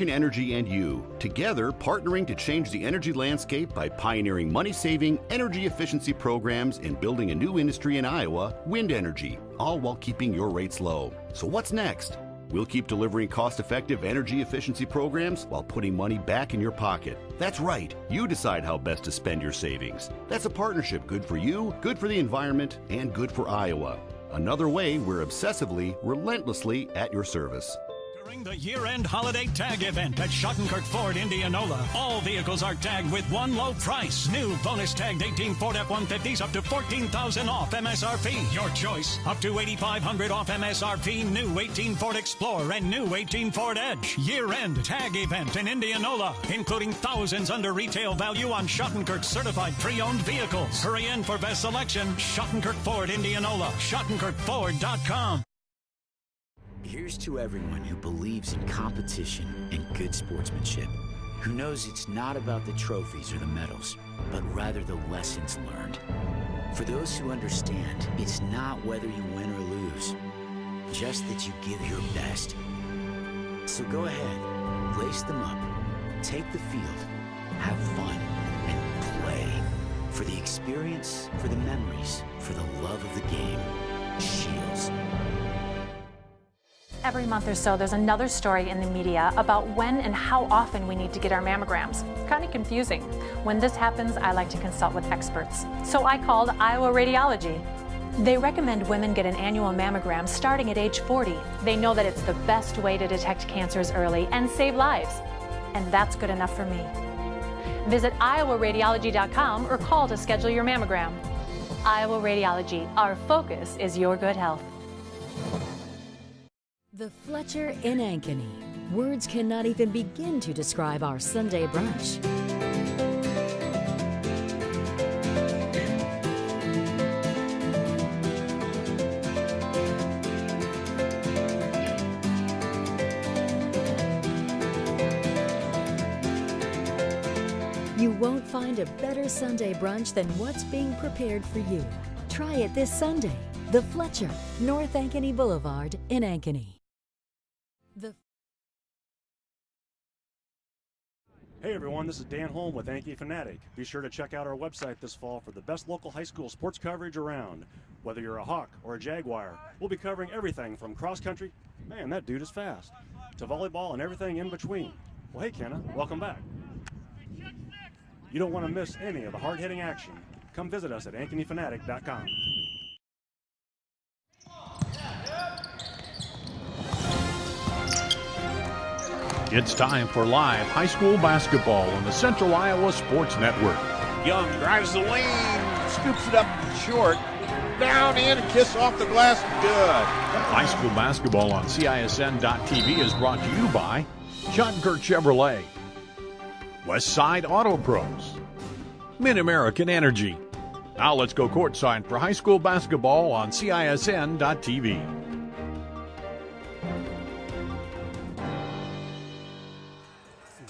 American Energy and you, together partnering to change the energy landscape by pioneering money-saving, energy efficiency programs and building a new industry in Iowa, wind energy, all while keeping your rates low. So what's next? We'll keep delivering cost-effective energy efficiency programs while putting money back in your pocket. That's right. You decide how best to spend your savings. That's a partnership good for you, good for the environment, and good for Iowa. Another way we're obsessively, relentlessly at your service. During the year-end holiday tag event at Schottenkirk Ford, Indianola, all vehicles are tagged with one low price. New bonus-tagged 18 Ford F-150s up to $14,000 off MSRP. Your choice. Up to $8,500 off MSRP. New 18 Ford Explorer and new 18 Ford Edge. Year-end tag event in Indianola, including thousands under retail value on Schottenkirk certified pre-owned vehicles. Hurry in for best selection. Schottenkirk Ford, Indianola. SchottenkirkFord.com. Here's to everyone who believes in competition and good sportsmanship, who knows it's not about the trophies or the medals, but rather the lessons learned. For those who understand, it's not whether you win or lose, just that you give your best. So go ahead, lace them up, take the field, have fun, and play. For the experience, for the memories, for the love of the game. Shields. Every month or so, there's another story in the media about when and how often we need to get our mammograms. Kind of confusing. When this happens, I like to consult with experts. So I called Iowa Radiology. They recommend women get an annual mammogram starting at age 40. They know that it's the best way to detect cancers early and save lives. And that's good enough for me. Visit iowaradiology.com or call to schedule your mammogram. Iowa Radiology, our focus is your good health. The Fletcher in Ankeny. Words cannot even begin to describe our Sunday brunch. You won't find a better Sunday brunch than what's being prepared for you. Try it this Sunday. The Fletcher, North Ankeny Boulevard in Ankeny. Hey everyone, this is Dan Holm with Yankee Fanatic. Be sure to check out our website this fall for the best local high school sports coverage around. Whether you're a Hawk or a Jaguar, we'll be covering everything from cross country, man that dude is fast, to volleyball and everything in between. Well hey Kenna, welcome back. You don't want to miss any of the hard-hitting action. Come visit us at AnkenyFanatic.com. It's time for live high school basketball on the Central Iowa Sports Network. Young drives the lane, scoops it up short, down in, and kiss off the glass, good. High school basketball on CISN.TV is brought to you by Schottenkirk Chevrolet, West Side Auto Pros, Mid-American Energy. Now let's go courtside for high school basketball on CISN.TV.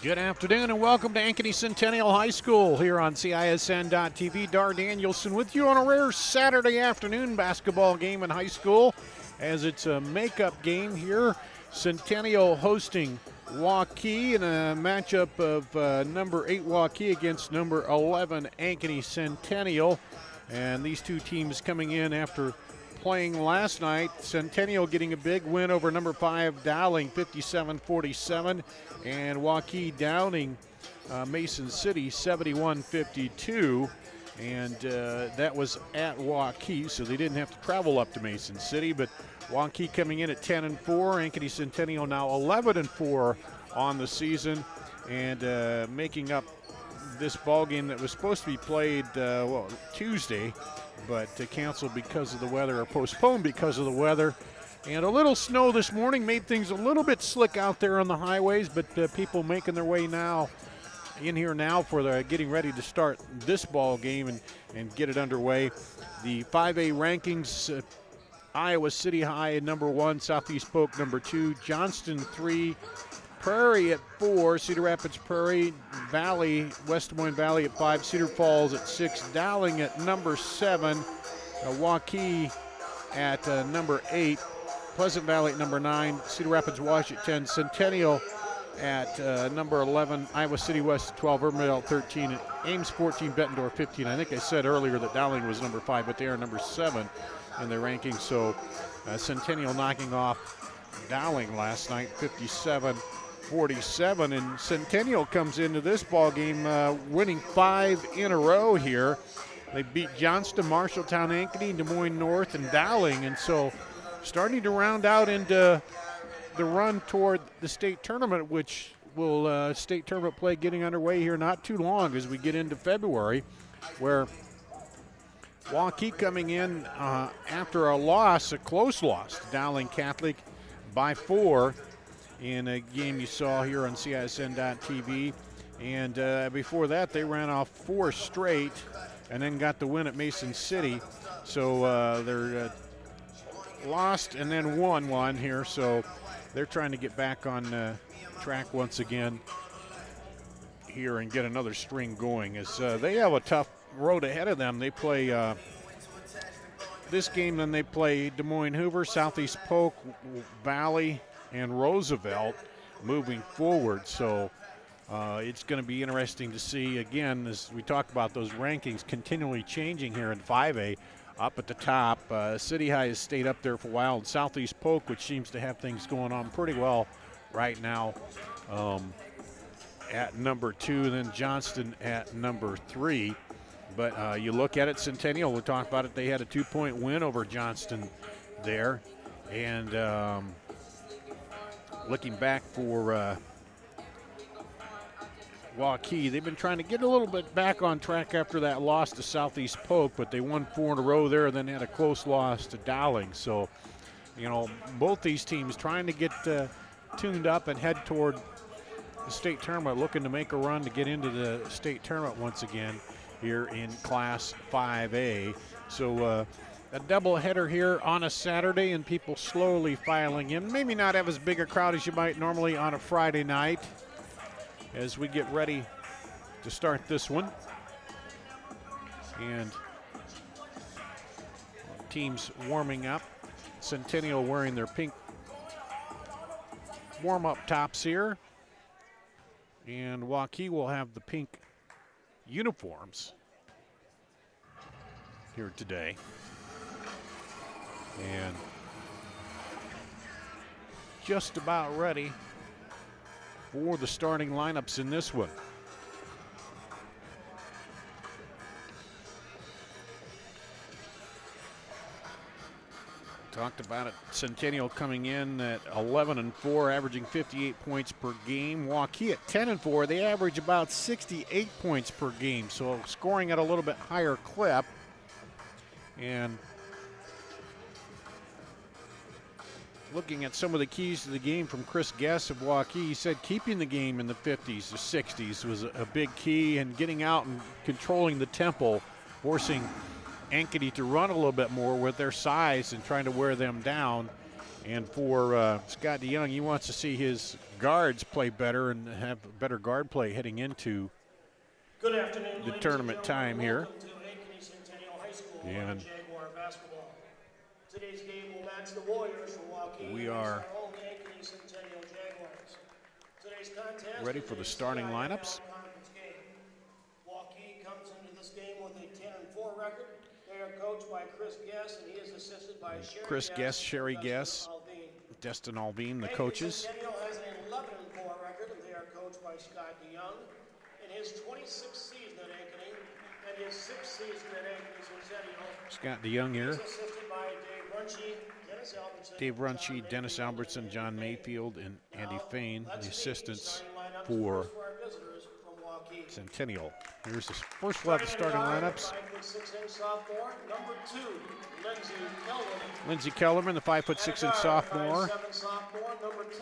Good afternoon and welcome to Ankeny Centennial High School here on CISN.TV. Dar Danielson with you on a rare Saturday afternoon basketball game in high school as it's a makeup game here. Centennial hosting Waukee in a matchup of number 8 Waukee against number 11 Ankeny Centennial. And these two teams coming in after playing last night. Centennial getting a big win over number 5 Dowling 57-47. And Waukee downing Mason City 71-52. And that was at Waukee, so they didn't have to travel up to Mason City. But Waukee coming in at 10-4. Ankeny Centennial now 11-4 on the season. And making up this ball game that was supposed to be played Tuesday, but canceled because of the weather, or postponed because of the weather. And a little snow this morning made things a little bit slick out there on the highways, but people making their way now in here now for the getting ready to start this ball game and get it underway. The 5A rankings, Iowa City High at number 1, Southeast Polk number 2, Johnston 3, Prairie at 4, Cedar Rapids Prairie, Valley, West Des Moines Valley at 5, Cedar Falls at 6, Dowling at number 7, Waukee at number 8, Pleasant Valley at number 9, Cedar Rapids Wash at 10, Centennial at number 11, Iowa City West 12, Urbandale 13, Ames 14, Bettendorf 15. I think I said earlier that Dowling was number 5, but they are number 7 in their rankings. So Centennial knocking off Dowling last night, 57-47, and Centennial comes into this ball game winning 5 in a row here. They beat Johnston, Marshalltown, Ankeny, Des Moines North, and Dowling, and so starting to round out into the run toward the state tournament, which will state tournament play getting underway here not too long as we get into February, where Waukee coming in after a loss, a close loss to Dowling Catholic by 4 in a game you saw here on CISN.TV. And before that, they ran off 4 straight and then got the win at Mason City. So they're lost and then won one here. So they're trying to get back on track once again here and get another string going, as they have a tough road ahead of them. They play this game, then they play Des Moines Hoover, Southeast Polk, Valley, and Roosevelt moving forward. So it's going to be interesting to see, again, as we talk about those rankings continually changing here in 5A. Up at the top, City High has stayed up there for a while, and Southeast Polk, which seems to have things going on pretty well right now, at number 2, then Johnston at number 3. But you look at it, Centennial, we'll talk about it, they had a 2-point win over Johnston there. And looking back for Waukee, they've been trying to get a little bit back on track after that loss to Southeast Polk, but they won 4 in a row there, then had a close loss to Dowling. So, you know, both these teams trying to get tuned up and head toward the state tournament, looking to make a run to get into the state tournament once again here in Class 5A. So a doubleheader here on a Saturday, and people slowly filing in. Maybe not have as big a crowd as you might normally on a Friday night as we get ready to start this one. And teams warming up. Centennial wearing their pink warm-up tops here. And Waukee will have the pink uniforms here today. And just about ready for the starting lineups in this one. Talked about it, Centennial coming in at 11-4, averaging 58 points per game. Waukee at 10-4, they average about 68 points per game, so scoring at a little bit higher clip. And looking at some of the keys to the game from Chris Guess of Waukee, he said keeping the game in the 50s to 60s was a big key, and getting out and controlling the tempo, forcing Ankeny to run a little bit more with their size and trying to wear them down. And for Scott DeYoung, he wants to see his guards play better and have better guard play heading into the tournament time here. And today's game will match the Warriors from Waukee. We are ready for the starting lineups. Waukee comes into this game with a 10-4 record. They are coached by Chris Guess, and he is assisted by Chris Guess, Sherry Guess, Destin Alvin, the coaches. Centennial has an 11-4 record, and they are coached by Scott DeYoung. In his 26th season at Ankeny and his 6th season at Ankeny Centennial, Scott DeYoung here. he is assisted by Dave Runchie, Dennis Albertson, John Mayfield, and Andy Fain, the assistants for Centennial. Here's the first lot of starting lineups. 5'6" sophomore, number 2, Lindsey Kellerman, the 5'6" sophomore. 5'7" sophomore, number 10,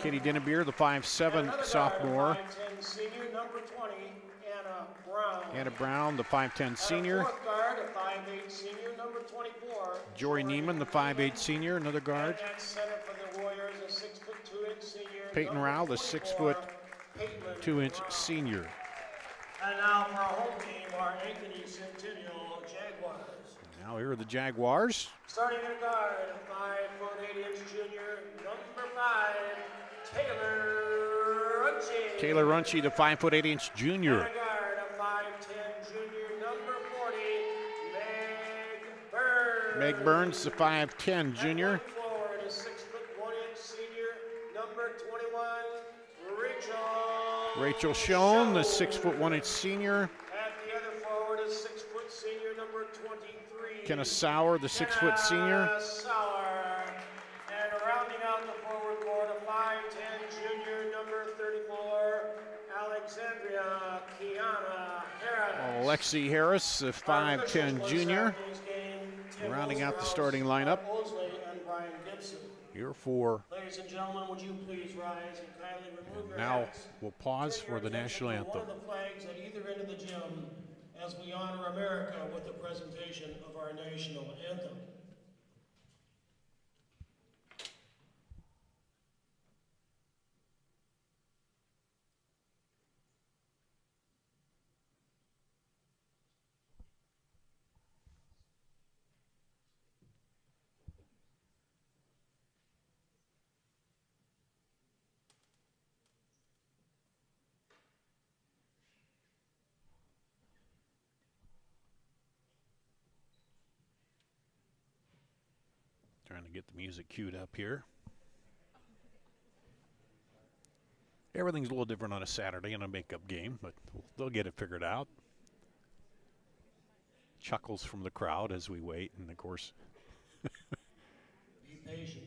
Katie Dinnebeer, the 5'7" sophomore. 5'10" senior, number 20, Anna Brown. Anna Brown, the 5'10" senior. Fourth guard, a 5'8" senior, number 24. Jory Neiman, the 5'8" senior, another guard. And at center for the Warriors, a 6'2" senior. Peyton Rao, the 6'2" senior. And now for our home team, our Ankeny Centennial Jaguars. Now here are the Jaguars. Starting at guard, 5'8" junior, number 5, Taylor Runchie, the 5'8" junior. And a guard, a 5'10" junior, number 40, Meg Burns. Meg Burns, the 5'10" junior. And forward, a 6'1" senior, number 21, Rachel Schoen, the 6'1" senior. At the other forward, a 6' senior, number 23. Kenna Sauer, the 6' senior. Sauer. And rounding out the forward board, a 5'10" junior, number 34, Alexandria Kiana Harris. Alexi Harris, the 5'10" junior. Rounding out the starting lineup. Mosley and Brian Gibson. Here for. Ladies and gentlemen, would you please rise and kindly remove your Now hats? we'll pause Turn for your the national attention to anthem. One of the flags at either end of the gym as we honor America with the presentation of our national anthem. Trying to get the music queued up here. Everything's a little different on a Saturday in a makeup game, but they'll get it figured out. Chuckles from the crowd as we wait, and of course. Be patient.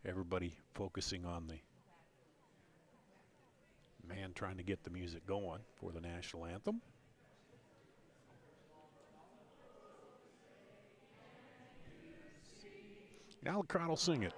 Everybody focusing on the man trying to get the music going for the national anthem. Now the crowd will sing it.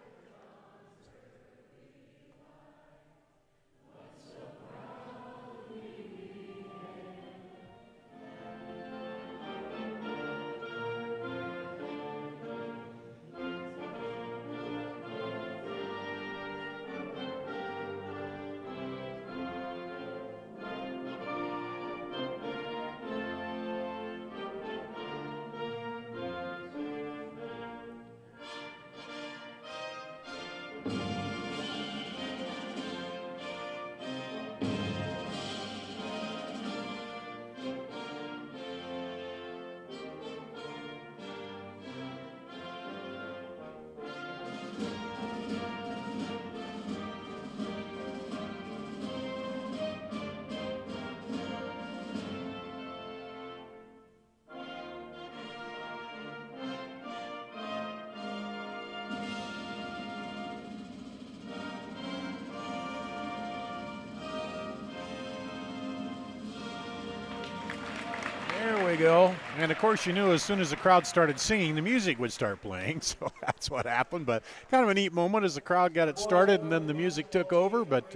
There we go. And of course you knew as soon as the crowd started singing, the music would start playing. So that's what happened. But kind of a neat moment as the crowd got it started and then the music took over. But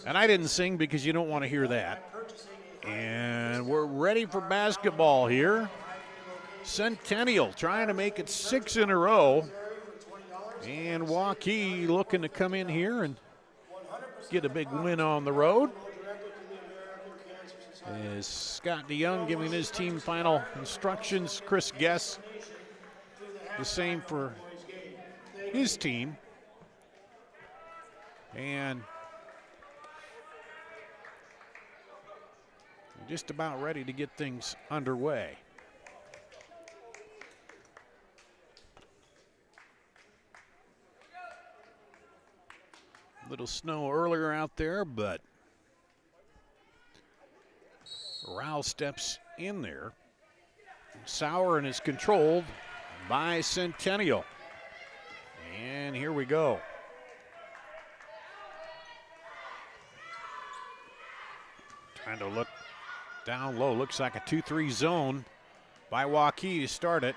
and I didn't sing because you don't want to hear that. And we're ready for basketball here. Centennial trying to make it 6 in a row. And Waukee looking to come in here and get a big win on the road. Is Scott DeYoung giving his team final instructions. Chris Guess the same for his team. And just about ready to get things underway. Little snow earlier out there, but Rao steps in there. Sauer and is controlled by Centennial. And here we go. Trying to look down low. Looks like a 2-3 zone by Waukee to start it.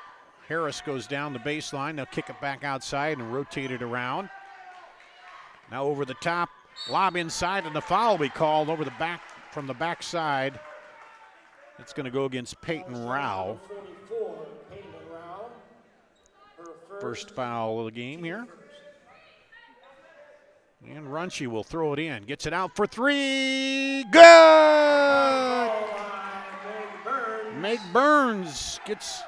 Harris goes down the baseline. They'll kick it back outside and rotate it around. Now over the top, lob inside, and the foul will be called over the back from the backside. It's going to go against Peyton Rao. First foul of the game here. And Runchie will throw it in. Gets it out for three. Good! Meg Burns gets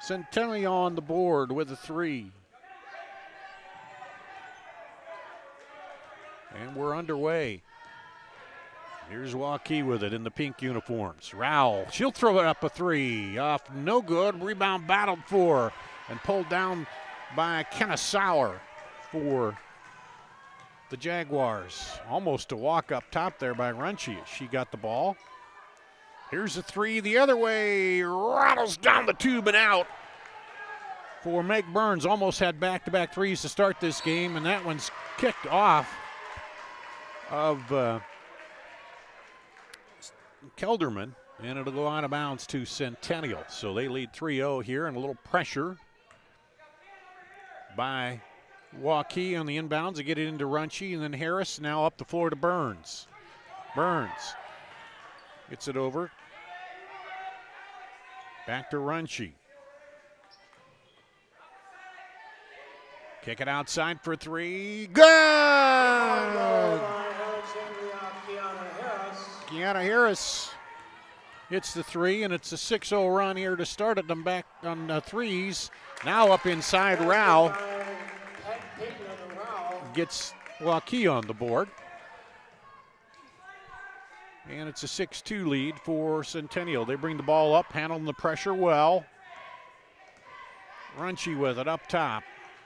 Centennial on the board with a three. And we're underway. Here's Waukee with it in the pink uniforms. Rowell, she'll throw it up a three. Off, no good. Rebound battled for and pulled down by Kennesaw for the Jaguars. Almost a walk up top there by Runchie. She got the ball. Here's a three the other way. Rattles down the tube and out for Meg Burns. Almost had back-to-back threes to start this game, and that one's kicked off of Kelderman, and it'll go out of bounds to Centennial. So they lead 3-0 here, and a little pressure by Waukee on the inbounds to get it into Runchie, and then Harris now up the floor to Burns. Burns gets it over. Back to Runchie. Kick it outside for three. Good! Kiana Harris hits the three, and it's a 6-0 run here to start it. Them back on threes. Now up inside, Rao gets Waukee on the board. And it's a 6-2 lead for Centennial. They bring the ball up, handling the pressure well. Runchie with it up top.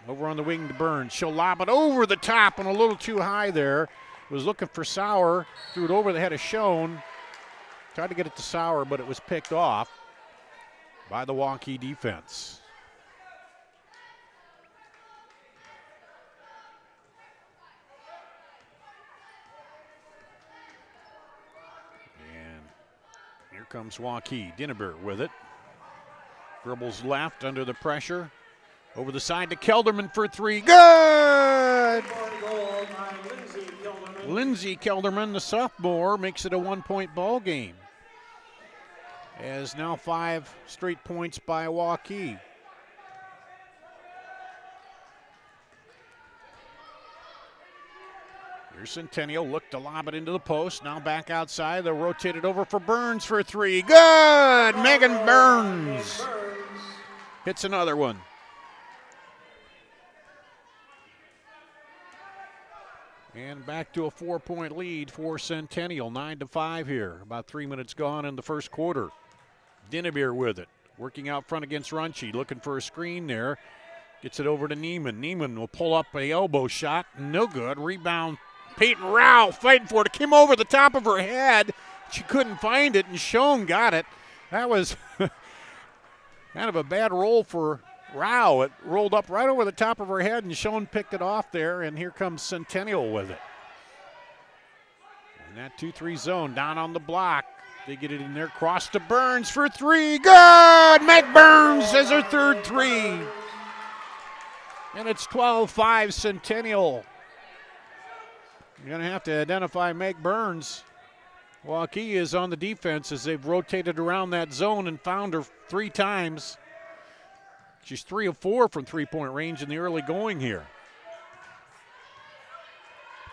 Over on the wing to Burns. She'll lob it over the top and a little too high there. Was looking for Sauer. Threw it over the head of Schoen. Tried to get it to Sauer, but it was picked off by the Waukee defense. And here comes Waukee. Dinneber with it. Dribbles left under the pressure. Over the side to Kelderman for three. Good! Lindsay Kelderman, the sophomore, makes it a 1-point ball game. As now 5 straight points by Waukee. Here's Centennial, looked to lob it into the post. Now back outside, they'll rotate it over for Burns for three. Good! Megan Burns hits another one. And back to a 4-point lead for Centennial, 9-5 here. About 3 minutes gone in the first quarter. Dinnebeer with it, working out front against Runchie, looking for a screen there. Gets it over to Neiman. Neiman will pull up an elbow shot, no good. Rebound, Peyton Rao fighting for it. It came over the top of her head. She couldn't find it, and Schoen got it. That was kind of a bad roll for Rao. It rolled up right over the top of her head, and Schoen picked it off there, and here comes Centennial with it. And that 2-3 zone down on the block. They get it in there, cross to Burns for three. Good! Meg Burns has her third three. And it's 12-5 Centennial. You're going to have to identify Meg Burns. Waukee is on the defense as they've rotated around that zone and found her 3 times. She's 3 of 4 from three-point range in the early going here.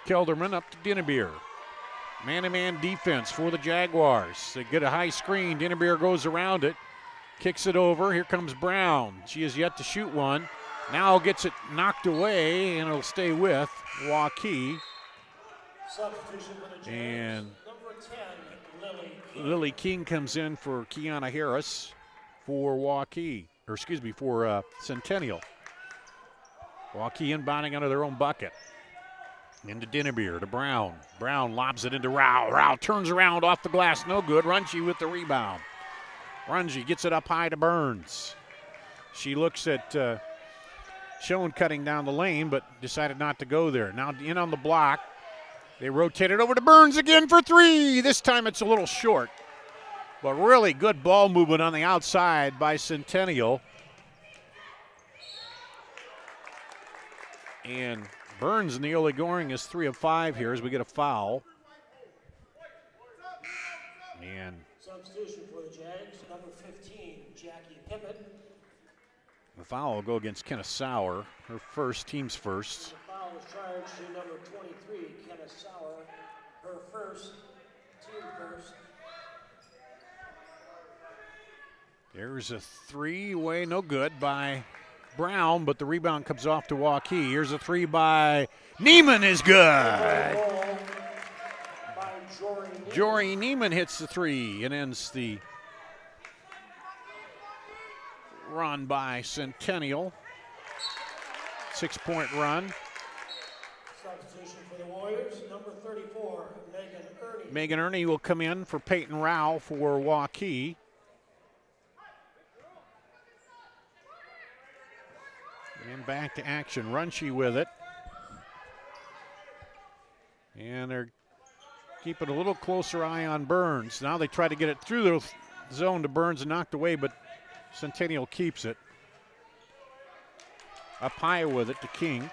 Kelderman up to Dinnebeer. Man-to-man defense for the Jaguars. They get a high screen. Dinnebeer goes around it, kicks it over. Here comes Brown. She has yet to shoot one. Now gets it knocked away, and it'll stay with Waukee. And number 10, Lily King comes in for Kiana Harris for Waukee. Or excuse me, for Centennial. Waukee inbounding under their own bucket. Into Dinnebeer to Brown. Brown lobs it into Rao. Rao turns around off the glass, no good. Runchie with the rebound. Runchie gets it up high to Burns. She looks at Schoen cutting down the lane, but decided not to go there. Now in on the block. They rotate it over to Burns again for three. This time it's a little short. But really good ball movement on the outside by Centennial. And Burns in the early going is 3 of 5 here as we get a foul. And substitution for the Jags, number 15, Jackie Pippin. the foul will go against Kennesaw, her first, team's first. The foul was charged to number 23, Kennesaw, her first, team first. There's a three-way, no good by Brown, but the rebound comes off to Waukee. Here's a three by Neiman is good. Jory Neiman hits the three and ends the run by Centennial. 6-point run. Substitution for the Warriors, number 34, Megan Ernie. Megan Ernie will come in for Peyton Rao for Waukee. And back to action. Runshie with it. And they're keeping a little closer eye on Burns. Now they try to get it through the zone to Burns and knocked away, but Centennial keeps it. Up high with it to King.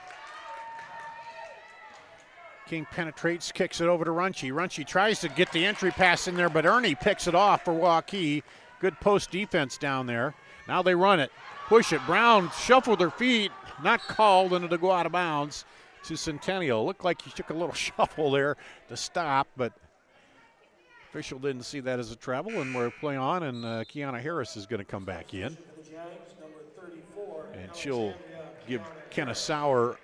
King penetrates, kicks it over to Runshie. Runshie tries to get the entry pass in there, but Ernie picks it off for Waukee. Good post defense down there. Now they run it, push it. Brown shuffled their feet, not called, and it'll go out of bounds to Centennial. Looked like he took a little shuffle there to stop, but official didn't see that as a travel, and we're playing on, and Kiana Harris is going to come back in. And she'll give Kenna Sauer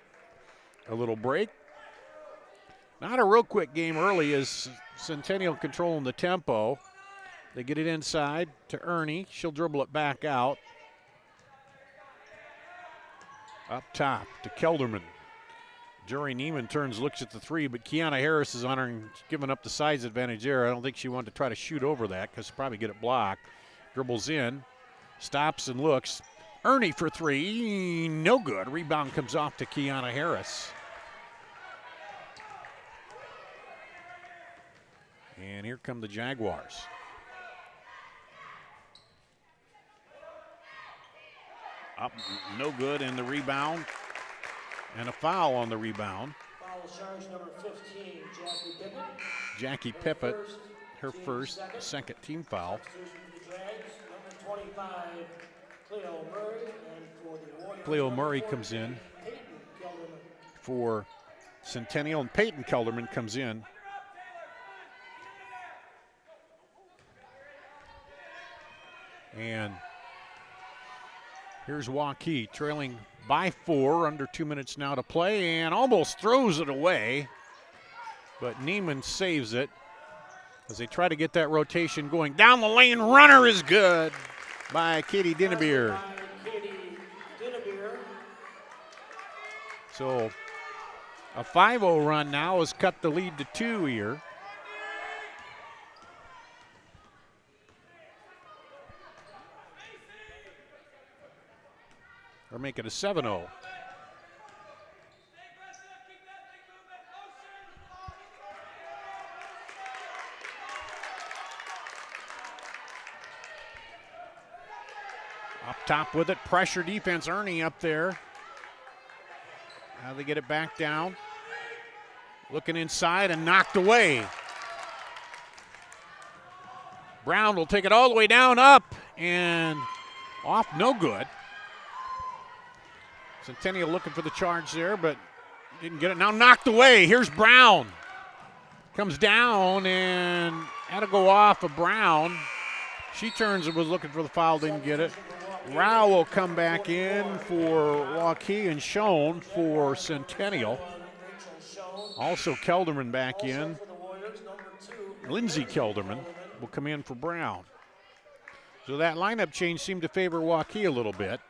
a little break. Not a real quick game early as Centennial controlling the tempo. They get it inside to Ernie. She'll dribble it back out. Up top to Kelderman. Jory Neiman turns, looks at the three, but Kiana Harris is on her and giving up the size advantage there. I don't think she wanted to try to shoot over that because she'll probably get it blocked. Dribbles in, stops and looks. Ernie for three, no good. Rebound comes off to Kiana Harris. And here come the Jaguars. Up, no good, and the rebound. And a foul on the rebound. Foul charge number 15, Jackie Pippett. Jackie Pippett, her first, second team foul. Substitution for the Jags, number 25, Cleo Murray. And for the Warriors, Cleo Murray comes in Peyton Kelderman. for Centennial, and Peyton Kelderman comes in. And here's Waukee trailing by 4, under 2 minutes now to play, and almost throws it away. But Neiman saves it as they try to get that rotation going. Down the lane, runner is good by Katie Dinnebeer. So a 5-0 run now has cut the lead to 2 here. Or make it a 7-0. Up top with it, pressure defense, Ernie up there. Now they get it back down. Looking inside and knocked away. Brown will take it all the way down, up, and off, no good. Centennial looking for the charge there, but didn't get it. Now knocked away. Here's Brown. Comes down and had to go off of Brown. She turns and was looking for the foul, didn't get it. Rao will come back in for Waukee and Schoen for Centennial. Also Kelderman back in. Lindsay Kelderman will come in for Brown. So that lineup change seemed to favor Waukee a little bit.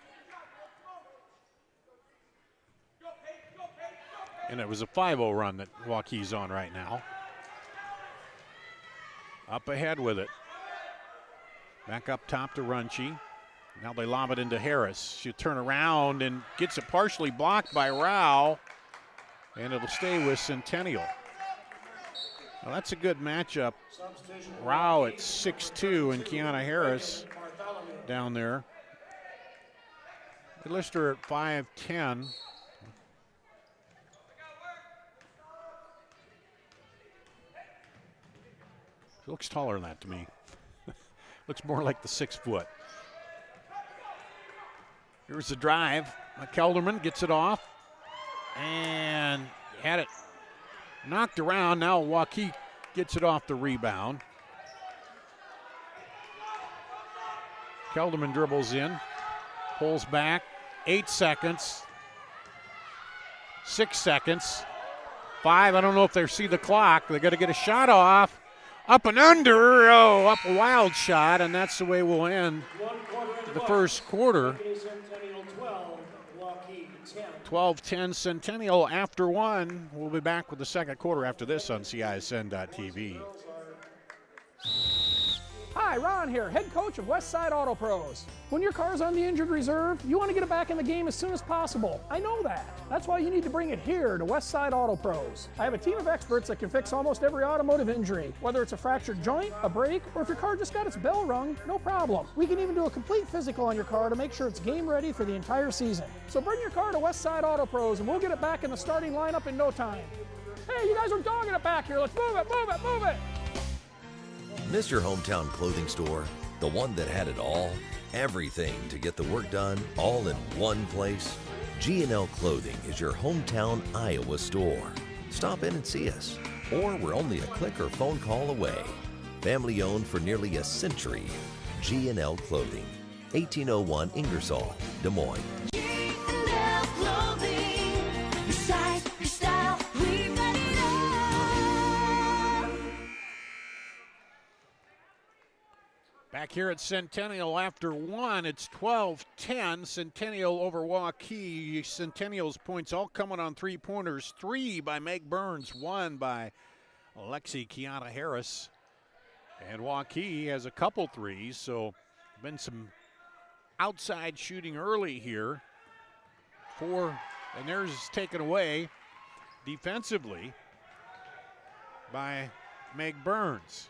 And it was a 5-0 run that Waukee's on right now. Up ahead with it. Back up top to Runshie. Now they lob it into Harris. She'll turn around and gets it partially blocked by Rao. And it'll stay with Centennial. Well, that's a good matchup. Rao at 6'2" and Kiana Harris down there. They list her at 5'10". She looks taller than that to me. Looks more like the 6 foot. Here's the drive. Kelderman gets it off and had it knocked around. Now Waukee gets it off the rebound. Kelderman dribbles in, pulls back, 8 seconds. 6 seconds. 5. I don't know if they see the clock. They got to get a shot off. Up and under. Oh, up a wild shot, and that's the way we'll end the first quarter. 12-10 Centennial after one. We'll be back with the second quarter after this on CISN.TV. Hi, Ron here, head coach of Westside Auto Pros. When your car's on the injured reserve, you want to get it back in the game as soon as possible. I know that. That's why you need to bring it here to Westside Auto Pros. I have a team of experts that can fix almost every automotive injury. Whether it's a fractured joint, a brake, or if your car just got its bell rung, no problem. We can even do a complete physical on your car to make sure it's game ready for the entire season. So bring your car to Westside Auto Pros and we'll get it back in the starting lineup in no time. Hey, you guys are dogging it back here. Let's move it, move it, move it. Miss your hometown clothing store? The one that had it all? Everything to get the work done, all in one place? G&L Clothing is your hometown Iowa store. Stop in and see us. Or we're only a click or phone call away. Family owned for nearly a century. G&L Clothing, 1801 Ingersoll, Des Moines. G&L Clothing, your size, your style, we've got it all. Back here at Centennial after one, it's 12-10. Centennial over Waukee. Centennial's points all coming on three-pointers. 3 by Meg Burns, 1 by Alexi Kiana Harris. And Waukee has a couple threes, so been some outside shooting early here. 4, and theirs is taken away defensively by Meg Burns.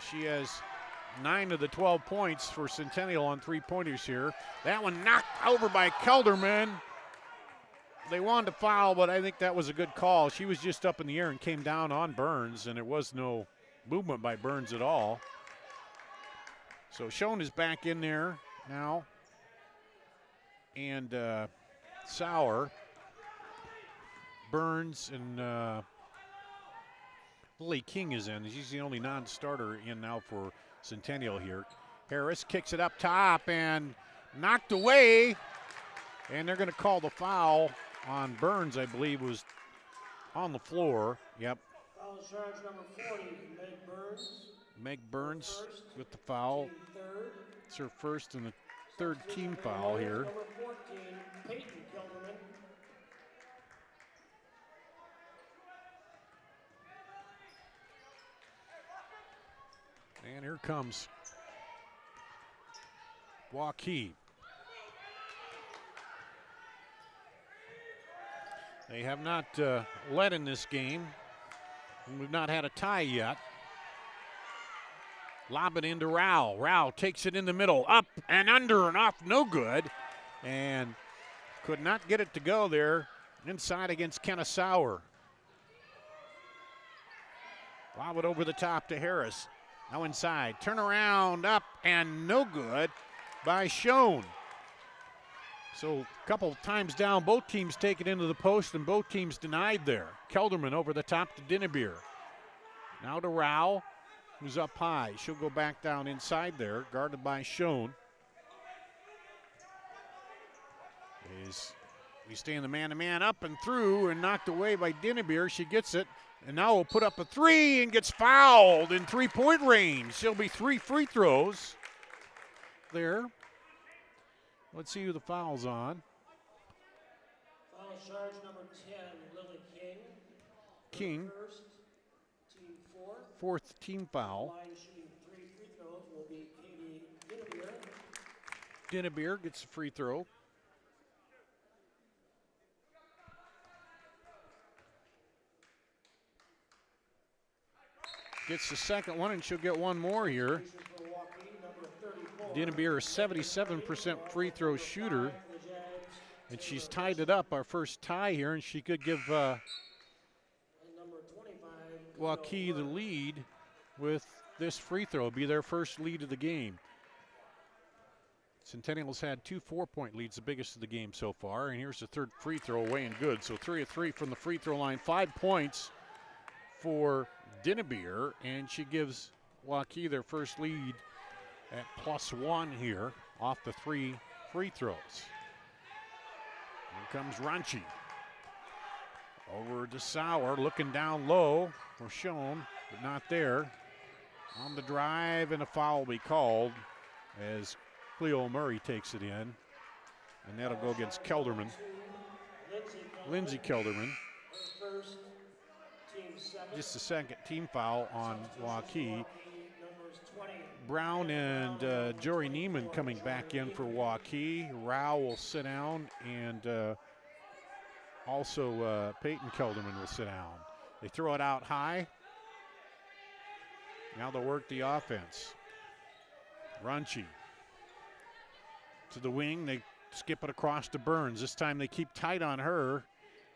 She has 9 of the 12 points for Centennial on three-pointers here. That one knocked over by Kelderman. They wanted to foul, but I think that was a good call. She was just up in the air and came down on Burns, and there was no movement by Burns at all. So Schoen is back in there now. And Sauer, Burns, and Lily King is in. She's the only non-starter in now for Centennial here. Harris kicks it up top and knocked away. And they're going to call the foul on Burns, I believe, was on the floor. Yep. Foul charge number 40, Meg Burns. Meg Burns with the foul. It's her first and the third team foul here. Number 14, Peyton Kelderman. And here comes Waukee. They have not led in this game. We've not had a tie yet. Lob it into Rao. Rao takes it in the middle. Up and under and off. No good. And could not get it to go there. Inside against Kenna Sauer. Lob it over the top to Harris. Now inside. Turn around. Up and no good by Schoen. So a couple times down, both teams take it into the post and both teams denied there. Kelderman over the top to Dinnebeer. Now to Rao, who's up high. She'll go back down inside there, guarded by Schoen. We stay in the man-to-man, up and through and knocked away by Dinnebeer. She gets it and now will put up a three and gets fouled in three-point range. There'll be 3 free throws there. Let's see who the foul's on. Foul charge number 10, Lily King. King. First, team fourth. Fourth team foul. Line shooting 3 free throws will be Katie Dinnebeer. Dinnebeer gets a free throw. Gets the second one, and she'll get one more here. Dinnebeer is 77% free throw shooter, and she's tied it up, our first tie here, and she could give Waukee the lead with this free throw. It'll be their first lead of the game. Centennial's had 2 4-point leads, the biggest of the game so far, and here's the third free throw away and good. So 3 of 3 from the free throw line, 5 points for Dinnebeer, and she gives Waukee their first lead at +1 here off the 3 free throws. comes Runchi. Over to Sauer, looking down low for Schoen, but not there. On the drive, and a foul will be called as Cleo Murray takes it in. And that'll go against Kelderman. Lindsay Kelderman. Just a second team foul on Waukee. Brown and Jory Neiman coming back in for Waukee. Rao will sit down, and also Peyton Kelderman will sit down. They throw it out high. Now they'll work the offense. Runchi to the wing. They skip it across to Burns. This time they keep tight on her,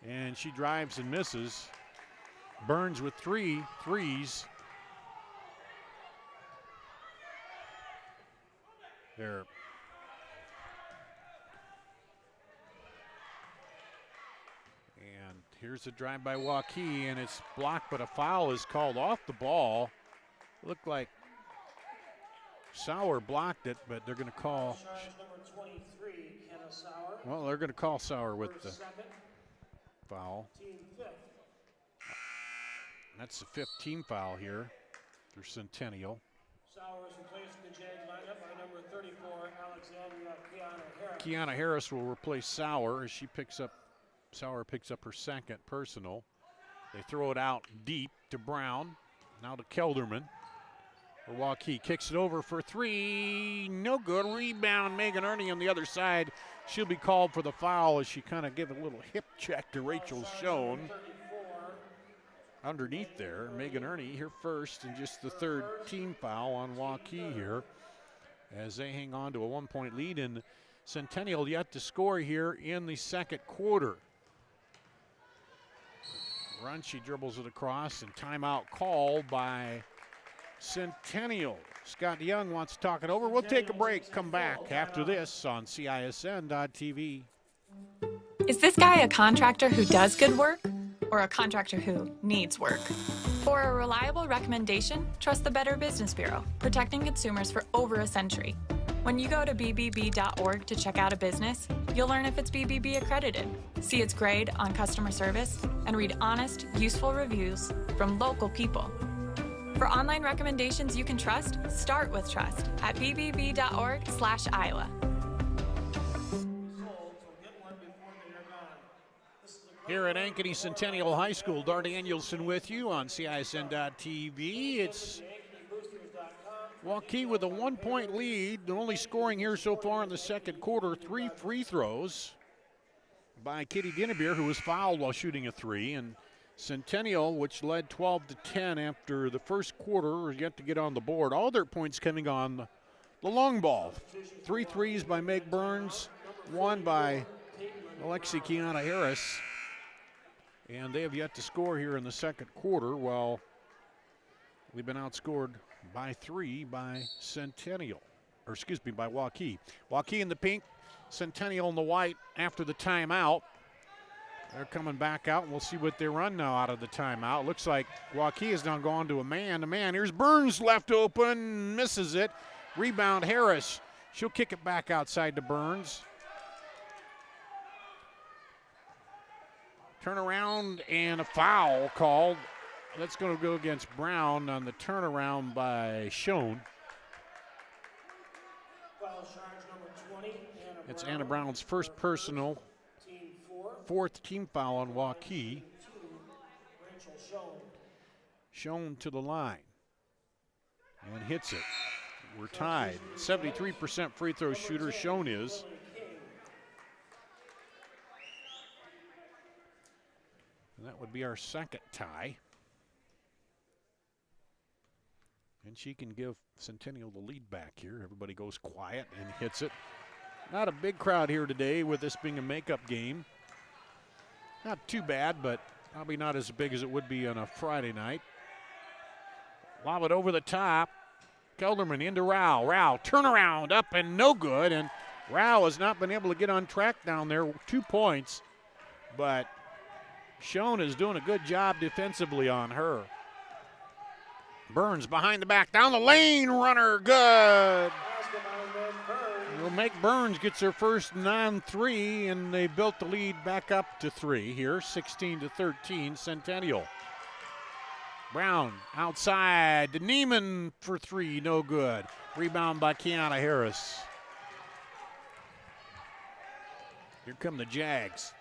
and she drives and misses. Burns with 3 threes. There. And here's a drive by Waukee, and it's blocked, but a foul is called off the ball. Looked like Sauer blocked it, but they're going to call. Well, they're going to call Sauer with the foul. That's the 5th team foul here for Centennial. Sauer is replaced in the JAG lineup by number 34, Alexandria Kiana Harris. Kiana Harris will replace Sauer as Sauer picks up her 2nd personal. They throw it out deep to Brown. Now to Kelderman. For Waukee, kicks it over for 3, no good. Rebound, Megan Ernie on the other side. She'll be called for the foul as she kind of gave a little hip check to Rachel Schoen. Underneath there, Megan Ernie here first, and just the 3rd team foul on Waukee here as they hang on to a 1-point lead, and Centennial yet to score here in the 2nd quarter. Runchi dribbles it across, and timeout called by Centennial. Scott Young wants to talk it over. We'll take a break, come back after this on CISN.TV. Is this guy a contractor who does good work or a contractor who needs work? For a reliable recommendation, trust the Better Business Bureau, protecting consumers for over a century. When you go to bbb.org to check out a business, you'll learn if it's BBB accredited, see its grade on customer service, and read honest, useful reviews from local people. For online recommendations you can trust, start with trust at bbb.org/Iowa. Here at Ankeny Centennial High School, Dar Danielson with you on CISN.TV. It's Waukee with a 1-point lead. The only scoring here so far in the 2nd quarter, 3 free throws by Kitty Dinnebeer, who was fouled while shooting a 3. And Centennial, which led 12-10 after the 1st quarter, is yet to get on the board. All their points coming on the long ball. 3 threes by Meg Burns, 1 by Alexi Kiana Harris. And they have yet to score here in the 2nd quarter, while we've been outscored by 3 by Centennial, or excuse me, by Waukee. Waukee in the pink, Centennial in the white after the timeout. They're coming back out, and we'll see what they run now out of the timeout. Looks like Waukee has now gone to a man-to-man. Here's Burns left open, misses it. Rebound Harris. She'll kick it back outside to Burns. Turnaround and a foul called. That's going to go against Brown on the turnaround by Schoen. It's Anna Brown's 1st personal, 4th team foul on Waukee. Schoen to the line and hits it. We're tied. 73% free throw shooter Schoen is. And that would be our 2nd tie. And she can give Centennial the lead back here. Everybody goes quiet and hits it. Not a big crowd here today with this being a makeup game. Not too bad, but probably not as big as it would be on a Friday night. Lob it over the top. Kelderman into Rao. Rao, turnaround, up and no good. And Rao has not been able to get on track down there. 2 points, but Schoen is doing a good job defensively on her. Burns behind the back, down the lane, runner, good. It'll make Burns gets their first non-3, and they built the lead back up to 3 here, 16-13, Centennial. Brown outside to Neiman for 3, no good. Rebound by Kiana Harris. Here come the Jags.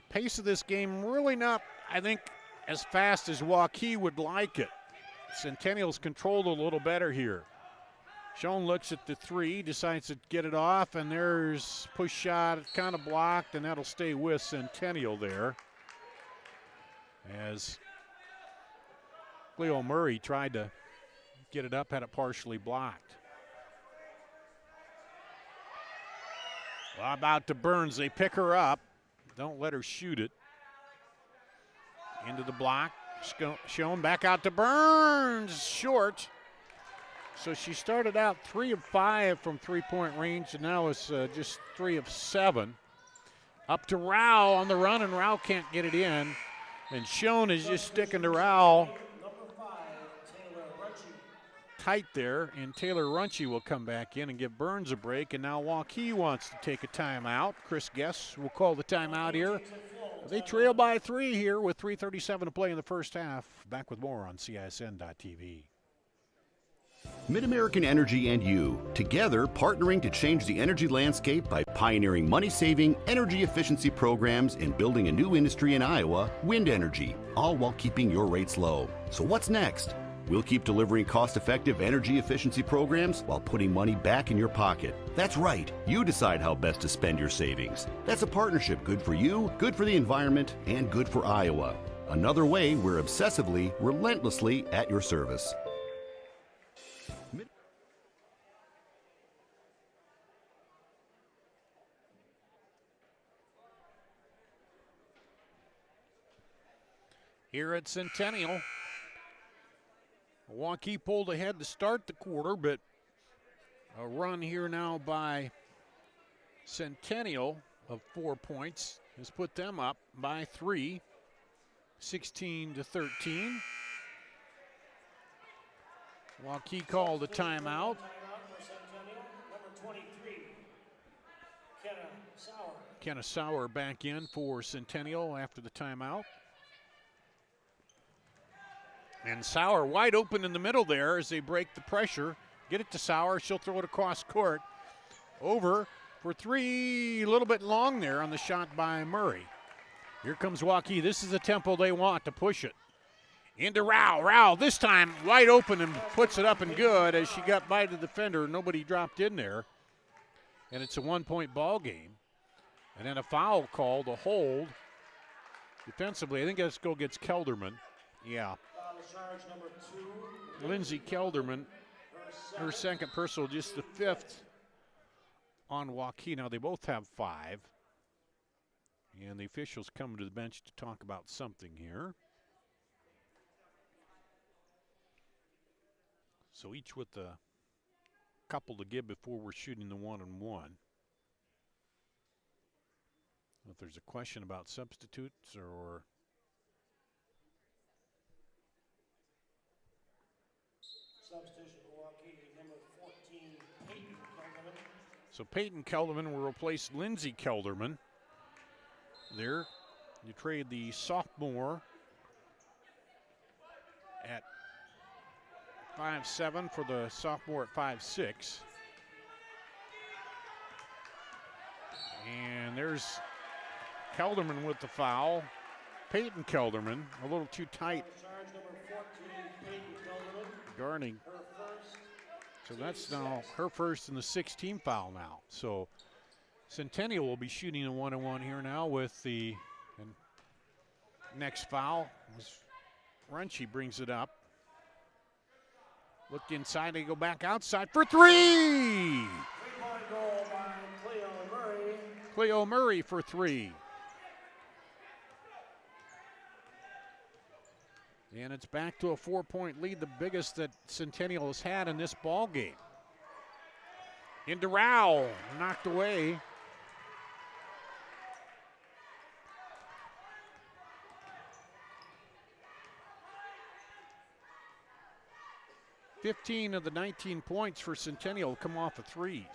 Pace of this game really not, I think, as fast as Waukee would like it. Centennial's controlled a little better here. Schoen looks at the 3, decides to get it off, and there's push shot, kind of blocked, and that'll stay with Centennial there. As Cleo Murray tried to get it up, had it partially blocked. Well, about to Burns, they pick her up. Don't let her shoot it. Into the block, Schoen back out to Burns, short. So she started out 3 of 5 from three-point range, and now it's just 3 of 7. Up to Rao on the run, and Rao can't get it in. And Schoen is just sticking to Rao tight there, and Taylor Runchie will come back in and give Burns a break, and now Waukee wants to take a timeout. Chris Guess will call the timeout here. They trail by 3 here with 3:37 to play in the first half. Back with more on CISN.TV. MidAmerican Energy and you, together partnering to change the energy landscape by pioneering money-saving, energy efficiency programs and building a new industry in Iowa, wind energy, all while keeping your rates low. So what's next? We'll keep delivering cost-effective energy efficiency programs while putting money back in your pocket. That's right. You decide how best to spend your savings. That's a partnership good for you, good for the environment, and good for Iowa. Another way we're obsessively, relentlessly at your service. Here at Centennial, Waukee pulled ahead to start the quarter, but a run here now by Centennial of 4 points has put them up by 3, 16-13. Waukee called a timeout. Kenna Sauer back in for Centennial after the timeout. And Sauer wide open in the middle there as they break the pressure. Get it to Sauer. She'll throw it across court. Over for 3. A little bit long there on the shot by Murray. Here comes Waukee. This is the tempo they want to push it. Into Rao. Rao this time wide open and puts it up and good as she got by the defender. Nobody dropped in there. And it's a 1-point ball game. And then a foul called, a hold. Defensively, I think that's go against Kelderman. Yeah. Lindsay Kelderman, her second personal, just the 5th on Waukee. Now they both have 5. And the officials coming to the bench to talk about something here. So each with a couple to give before we're shooting the 1-on-1. If there's a question about substitutes or substitution for Waukee, number 14, Peyton Kelderman. So Peyton Kelderman will replace Lindsay Kelderman. There, you trade the sophomore at 5'7" for the sophomore at 5'6". And there's Kelderman with the foul. Peyton Kelderman, a little too tight. Guarding. So that's now her first and the 16th foul now. So Centennial will be shooting a 1-on-1 here now with the next foul. Runchie brings it up. Look inside, they go back outside for 3! 3-point goal by Cleo Murray. Cleo Murray for 3. And it's back to a 4-point lead, the biggest that Centennial has had in this ball game. Into Rao, knocked away. 15 of the 19 points for Centennial come off of threes.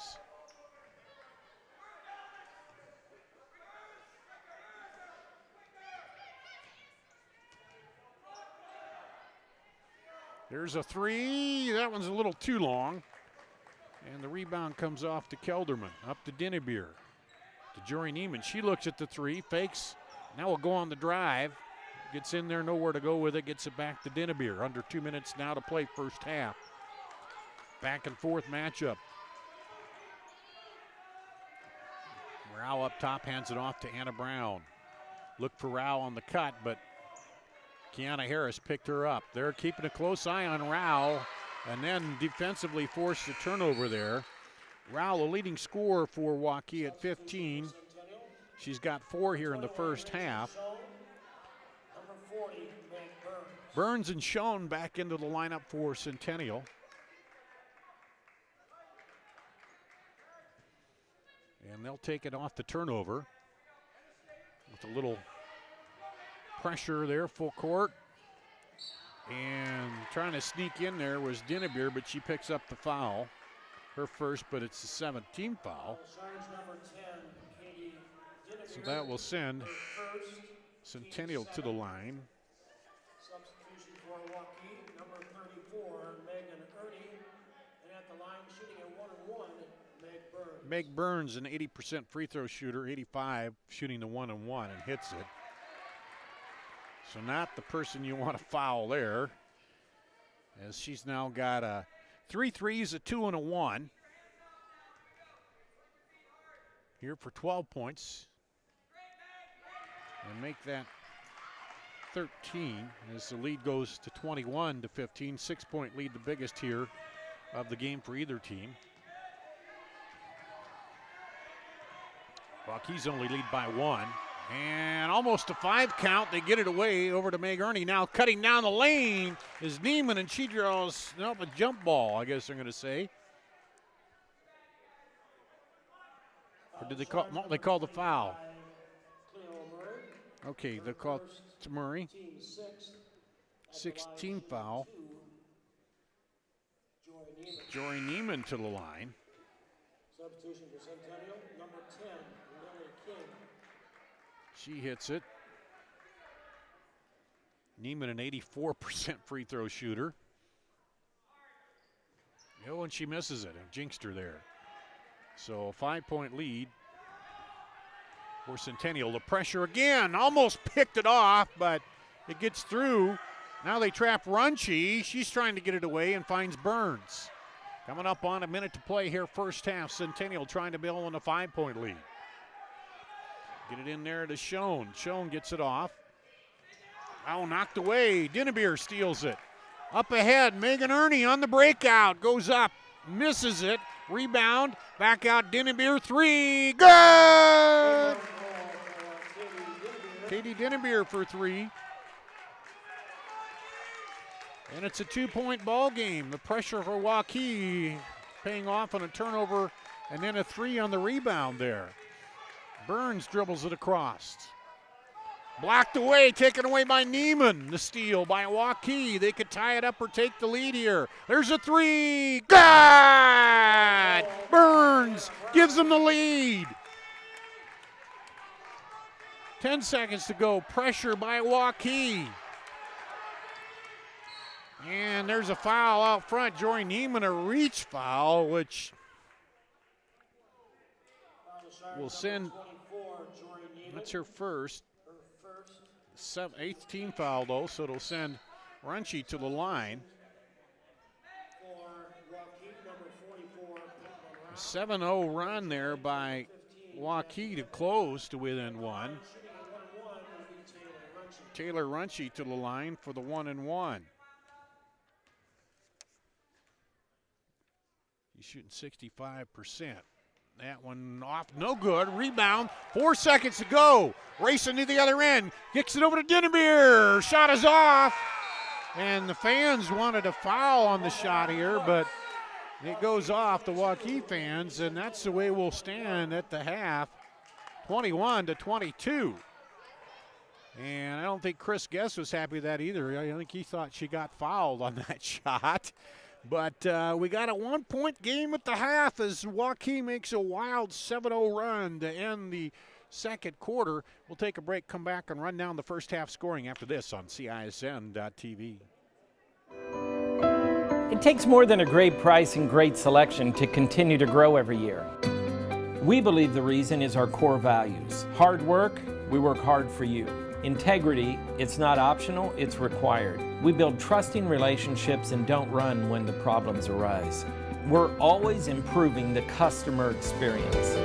There's a three. That one's a little too long. And the rebound comes off to Kelderman. Up to Dinnebeer. To Jory Neiman. She looks at the three. Fakes. Now we'll go on the drive. Gets in there. Nowhere to go with it. Gets it back to Dinnebeer. Under 2 minutes now to play first half. Back and forth matchup. Rao up top. Hands it off to Anna Brown. Look for Rao on the cut, but Kiana Harris picked her up. They're keeping a close eye on Rao, and then defensively forced a turnover there. Rao, the leading scorer for Waukee at 15. She's got 4 here in the first half. Burns and Schoen back into the lineup for Centennial. And they'll take it off the turnover with a little pressure there, full court. And trying to sneak in there was Dinnebeer, but she picks up the foul. Her first, but it's the 17th foul. So that will send Centennial to the line. Substitution for Waukee, number 34, Megan Ernie. And at the line, shooting at 1-1, Meg Burns. Meg Burns, an 80% free throw shooter, 85 shooting the 1-1 and hits it. So not the person you want to foul there, as she's now got 3 threes, a 2 and a 1. Here for 12 points. And make that 13 as the lead goes to 21 to 15. 6-point lead, the biggest here of the game for either team. Waukee's only lead by 1. And almost a 5 count. They get it away over to Meg Ernie. Now cutting down the lane is Neiman, and she draws a jump ball, I guess they're going to say. Or did they call? No, they called the foul. Okay, they called to Murray. 16 foul. Jory Neiman to the line. Substitution for Centennial, number 10, Lily King. She hits it. Neiman, an 84% free throw shooter. Oh, and she misses it. And jinxed her there. So a 5-point lead for Centennial. The pressure again. Almost picked it off, but it gets through. Now they trap Runchi. She's trying to get it away and finds Burns. Coming up on a minute to play here first half. Centennial trying to build on a 5-point lead. Get it in there to Schoen. Schoen gets it off. Oh, knocked away. Dinnebeer steals it. Up ahead, Megan Ernie on the breakout. Goes up, misses it. Rebound, back out, Dinnebeer, 3. Good! Katie Dinnebeer for 3. And it's a 2-point ball game. The pressure for Waukee paying off on a turnover and then a 3 on the rebound there. Burns dribbles it across. Blocked away, taken away by Neiman. The steal by Waukee. They could tie it up or take the lead here. There's a 3. Good! Burns gives them the lead. 10 seconds to go. Pressure by Waukee. And there's a foul out front. Jory Neiman, a reach foul, which will send, that's her first. 8th team foul, though, so it'll send Runchi to the line. 7-0 run there by Waukee to close to within 1. Taylor Runchi to the line for the 1-1. He's shooting 65%. That one off, no good. Rebound, 4 seconds to go. Racing to the other end. Kicks it over to Dinnebeer. Shot is off. And the fans wanted a foul on the shot here, but it goes off the Waukee fans, and that's the way we'll stand at the half. 21-22. And I don't think Chris Guess was happy with that either. I think he thought she got fouled on that shot. But we got a 1-point game at the half as Waukee makes a wild 7-0 run to end the second quarter. We'll take a break, come back, and run down the first half scoring after this on CISN.TV. It takes more than a great price and great selection to continue to grow every year. We believe the reason is our core values. Hard work, we work hard for you. Integrity, it's not optional, it's required. We build trusting relationships and don't run when the problems arise. We're always improving the customer experience.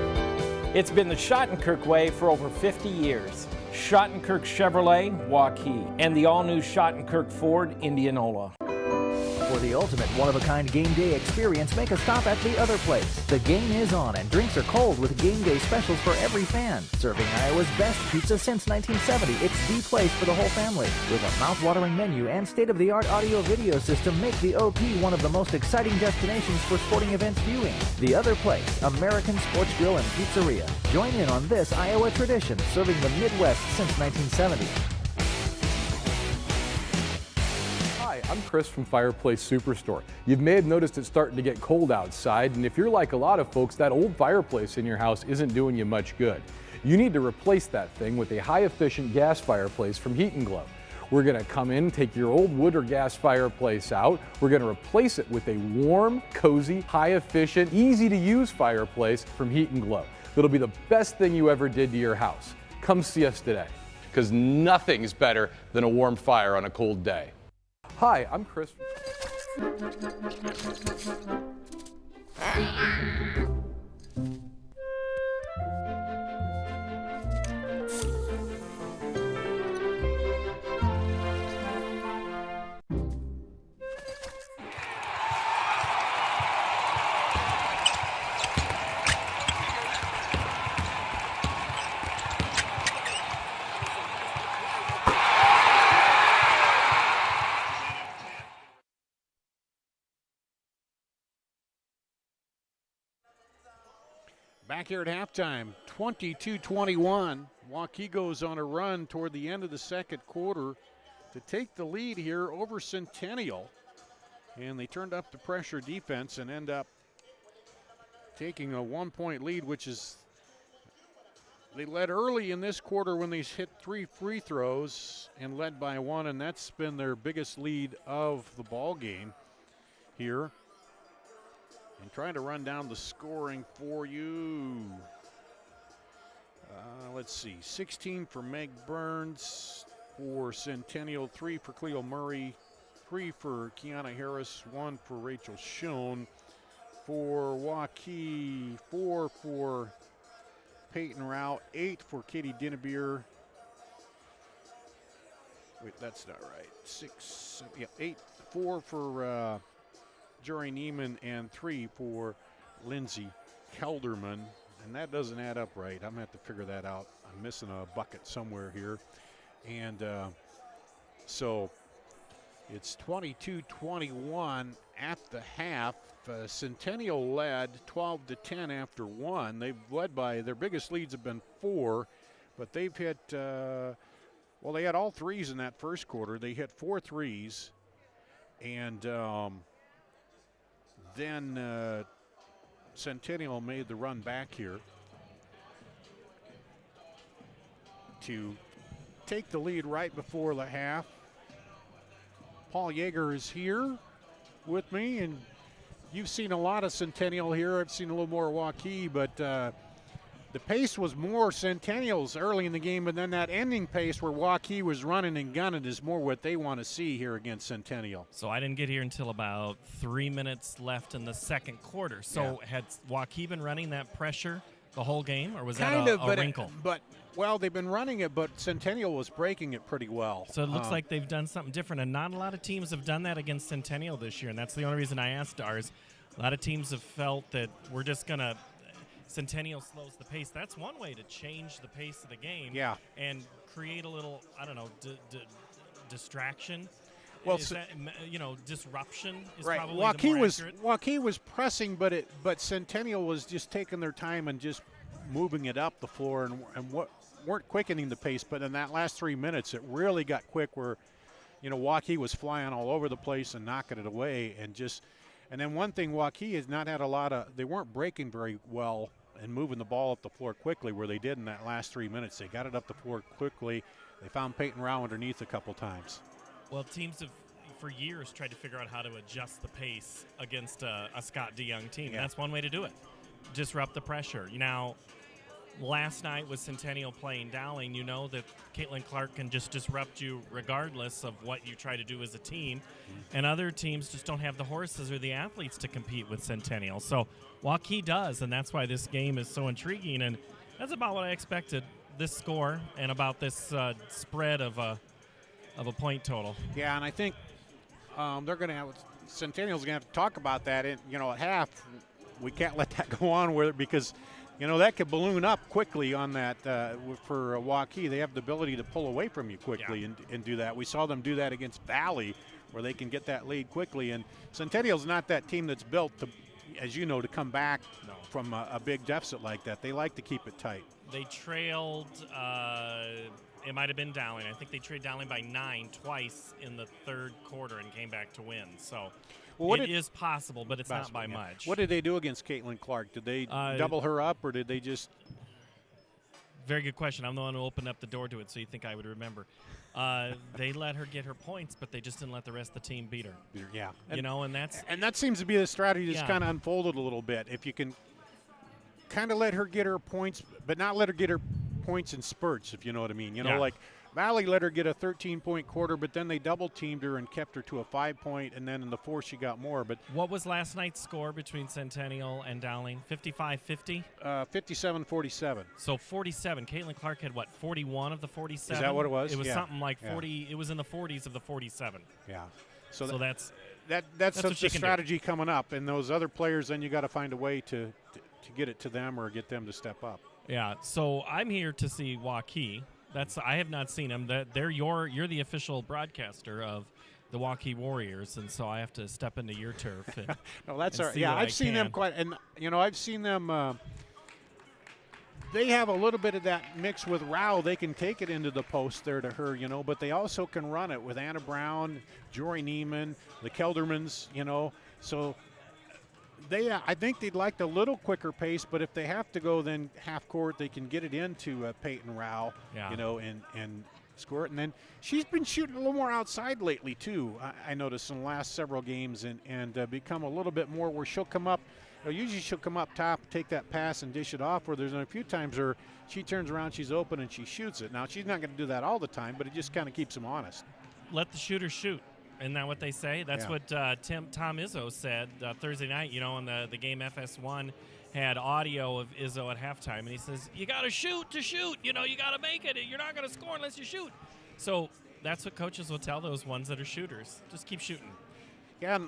It's been the Schottenkirk way for over 50 years. Schottenkirk Chevrolet, Waukee, and the all-new Schottenkirk Ford, Indianola. For the ultimate one-of-a-kind game day experience, make a stop at the other place. The game is on and drinks are cold with game day specials for every fan. Serving Iowa's best pizza since 1970, it's the place for the whole family. With a mouth-watering menu and state-of-the-art audio-video system, make the OP one of the most exciting destinations for sporting events viewing. The other place, American Sports Grill and Pizzeria. Join in on this Iowa tradition, serving the Midwest since 1970. Hi, I'm Chris from Fireplace Superstore. You may have noticed it's starting to get cold outside, and if you're like a lot of folks, that old fireplace in your house isn't doing you much good. You need to replace that thing with a high-efficient gas fireplace from Heat & Glow. We're going to come in, take your old wood or gas fireplace out. We're going to replace it with a warm, cozy, high-efficient, easy-to-use fireplace from Heat & Glow. It'll be the best thing you ever did to your house. Come see us today, because nothing's better than a warm fire on a cold day. Hi, I'm Chris. Back here at halftime, 22-21. Waukee goes on a run toward the end of the second quarter to take the lead here over Centennial. And they turned up the pressure defense and end up taking a 1-point lead, which is, they led early in this quarter when they hit 3 free throws and led by 1, and that's been their biggest lead of the ball game here. And trying to run down the scoring for you. Let's see, 16 for Meg Burns for Centennial, 3 for Cleo Murray, 3 for Kiana Harris, 1 for Rachel Schoen. For Waukee, 4 for Peyton Rao, 8 for Katie Dinnebier. Wait, that's not right. 6, yeah, 8, 4 for Jory Neiman, and 3 for Lindsay Kelderman. And that doesn't add up right. I'm going to have to figure that out. I'm missing a bucket somewhere here. And so it's 22-21 at the half. Centennial led 12-10 after 1. They've led by, their biggest leads have been 4, but they've hit, well, they had all threes in that first quarter. They hit 4 threes. And then Centennial made the run back here to take the lead right before the half. Paul Yeager is here with me, and you've seen a lot of Centennial here. I've seen a little more Waukee, but the pace was more Centennial's early in the game, but then that ending pace where Waukee was running and gunning is more what they want to see here against Centennial. So I didn't get here until about 3 minutes left in the second quarter. So had Waukee been running that pressure the whole game, or was Kind that of, a wrinkle? Well, they've been running it, but Centennial was breaking it pretty well. So it looks like they've done something different, and not a lot of teams have done that against Centennial this year, and that's the only reason I asked ours. A lot of teams have felt that we're just going to – Centennial slows the pace. That's one way to change the pace of the game and create a little, I don't know, distraction. Well, is that, disruption is right. probably the more accurate. Waukee was pressing, but Centennial was just taking their time and just moving it up the floor and weren't quickening the pace. But in that last 3 minutes, it really got quick where, Waukee was flying all over the place and knocking it away and just – And then one thing, Waukee has not had a lot of, they weren't breaking very well and moving the ball up the floor quickly where they did in that last 3 minutes. They got it up the floor quickly. They found Peyton Rao underneath a couple times. Well, teams have for years tried to figure out how to adjust the pace against a Scott DeYoung team. Yeah. That's one way to do it. Disrupt the pressure. Now, last night with Centennial playing Dowling, you know that Caitlin Clark can just disrupt you regardless of what you try to do as a team. And other teams just don't have the horses or the athletes to compete with Centennial. So Waukee does, and that's why this game is so intriguing. And that's about what I expected, this score, and about this spread of a point total. Yeah, and I think they're going to have, Centennial's going to have to talk about that. At half, we can't let that go on with it because that could balloon up quickly on that for Waukee. They have the ability to pull away from you quickly and do that. We saw them do that against Valley where they can get that lead quickly. And Centennial's not that team that's built to, as you know, to come back from a big deficit like that. They like to keep it tight. They trailed, it might have been Dowling. I think they trailed Dowling by 9 twice in the third quarter and came back to win. So it is possible, but it's not by much. What did they do against Caitlin Clark? Did they double her up, or did they just? Very good question. I'm the one who opened up the door to it, so you think I would remember. They let her get her points, but they just didn't let the rest of the team beat her. Yeah. And that seems to be the strategy that's kind of unfolded a little bit. If you can kind of let her get her points, but not let her get her points in spurts, if you know what I mean. Like Valley let her get a 13-point quarter, but then they double-teamed her and kept her to a 5-point, and then in the fourth she got more. But what was last night's score between Centennial and Dowling? 55-50? 57-47. So 47. Caitlin Clark had, 41 of the 47? Is that what it was? It was something like 40. It was in the 40s of the 47. Yeah. So that's the strategy coming up. And those other players, then you got to find a way to get it to them or get them to step up. Yeah, so I'm here to see Waukee. I have not seen them. You're the official broadcaster of the Waukee Warriors, and so I have to step into your turf. And, no, that's all right. see Yeah, what I've seen them quite, and I've seen them. They have a little bit of that mix with Rao. They can take it into the post there to her, but they also can run it with Anna Brown, Jory Neiman, the Keldermans, So I think they'd like a little quicker pace, but if they have to go then half court, they can get it into Peyton Rao, and score it. And then she's been shooting a little more outside lately too. I noticed in the last several games, and become a little bit more where she'll come up. Usually she'll come up top, take that pass, and dish it off. Where there's a few times where she turns around, she's open, and she shoots it. Now she's not going to do that all the time, but it just kind of keeps them honest. Let the shooter shoot. Isn't that what they say? That's what Tom Izzo said Thursday night. On the game, FS1 had audio of Izzo at halftime, and he says, you got to shoot to shoot. You got to make it. You're not going to score unless you shoot. So that's what coaches will tell those ones that are shooters. Just keep shooting. Yeah,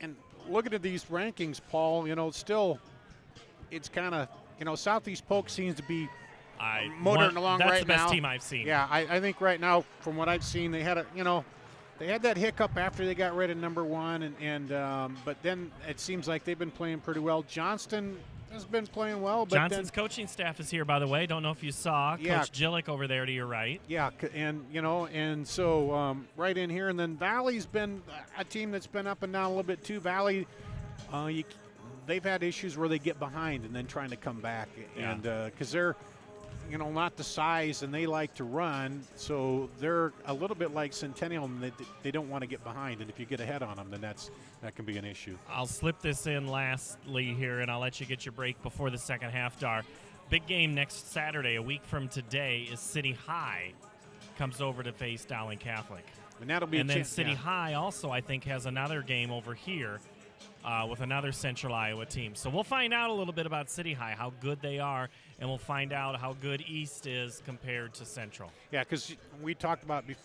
and looking at these rankings, Paul, still it's kind of, Southeast Polk seems to be motoring along right now. That's the best team I've seen. Yeah, I think right now, from what I've seen, they had they had that hiccup after they got rid of number one, but then it seems like they've been playing pretty well. Johnston has been playing well. But Johnston's coaching staff is here, by the way. Don't know if you saw Coach Gillick over there to your right. Yeah, and so right in here. And then Valley's been a team that's been up and down a little bit too. Valley, they've had issues where they get behind and then trying to come back. And because they're – not the size, and they like to run, so they're a little bit like Centennial, and they don't want to get behind, and if you get ahead on them, then that can be an issue. I'll slip this in lastly here, and I'll let you get your break before the second half, Dar. Big game next Saturday, a week from today, is City High comes over to face Dowling Catholic. And that'll be then City High also, I think, has another game over here with another Central Iowa team. So we'll find out a little bit about City High, how good they are, and we'll find out how good East is compared to Central. Yeah, because we talked about it.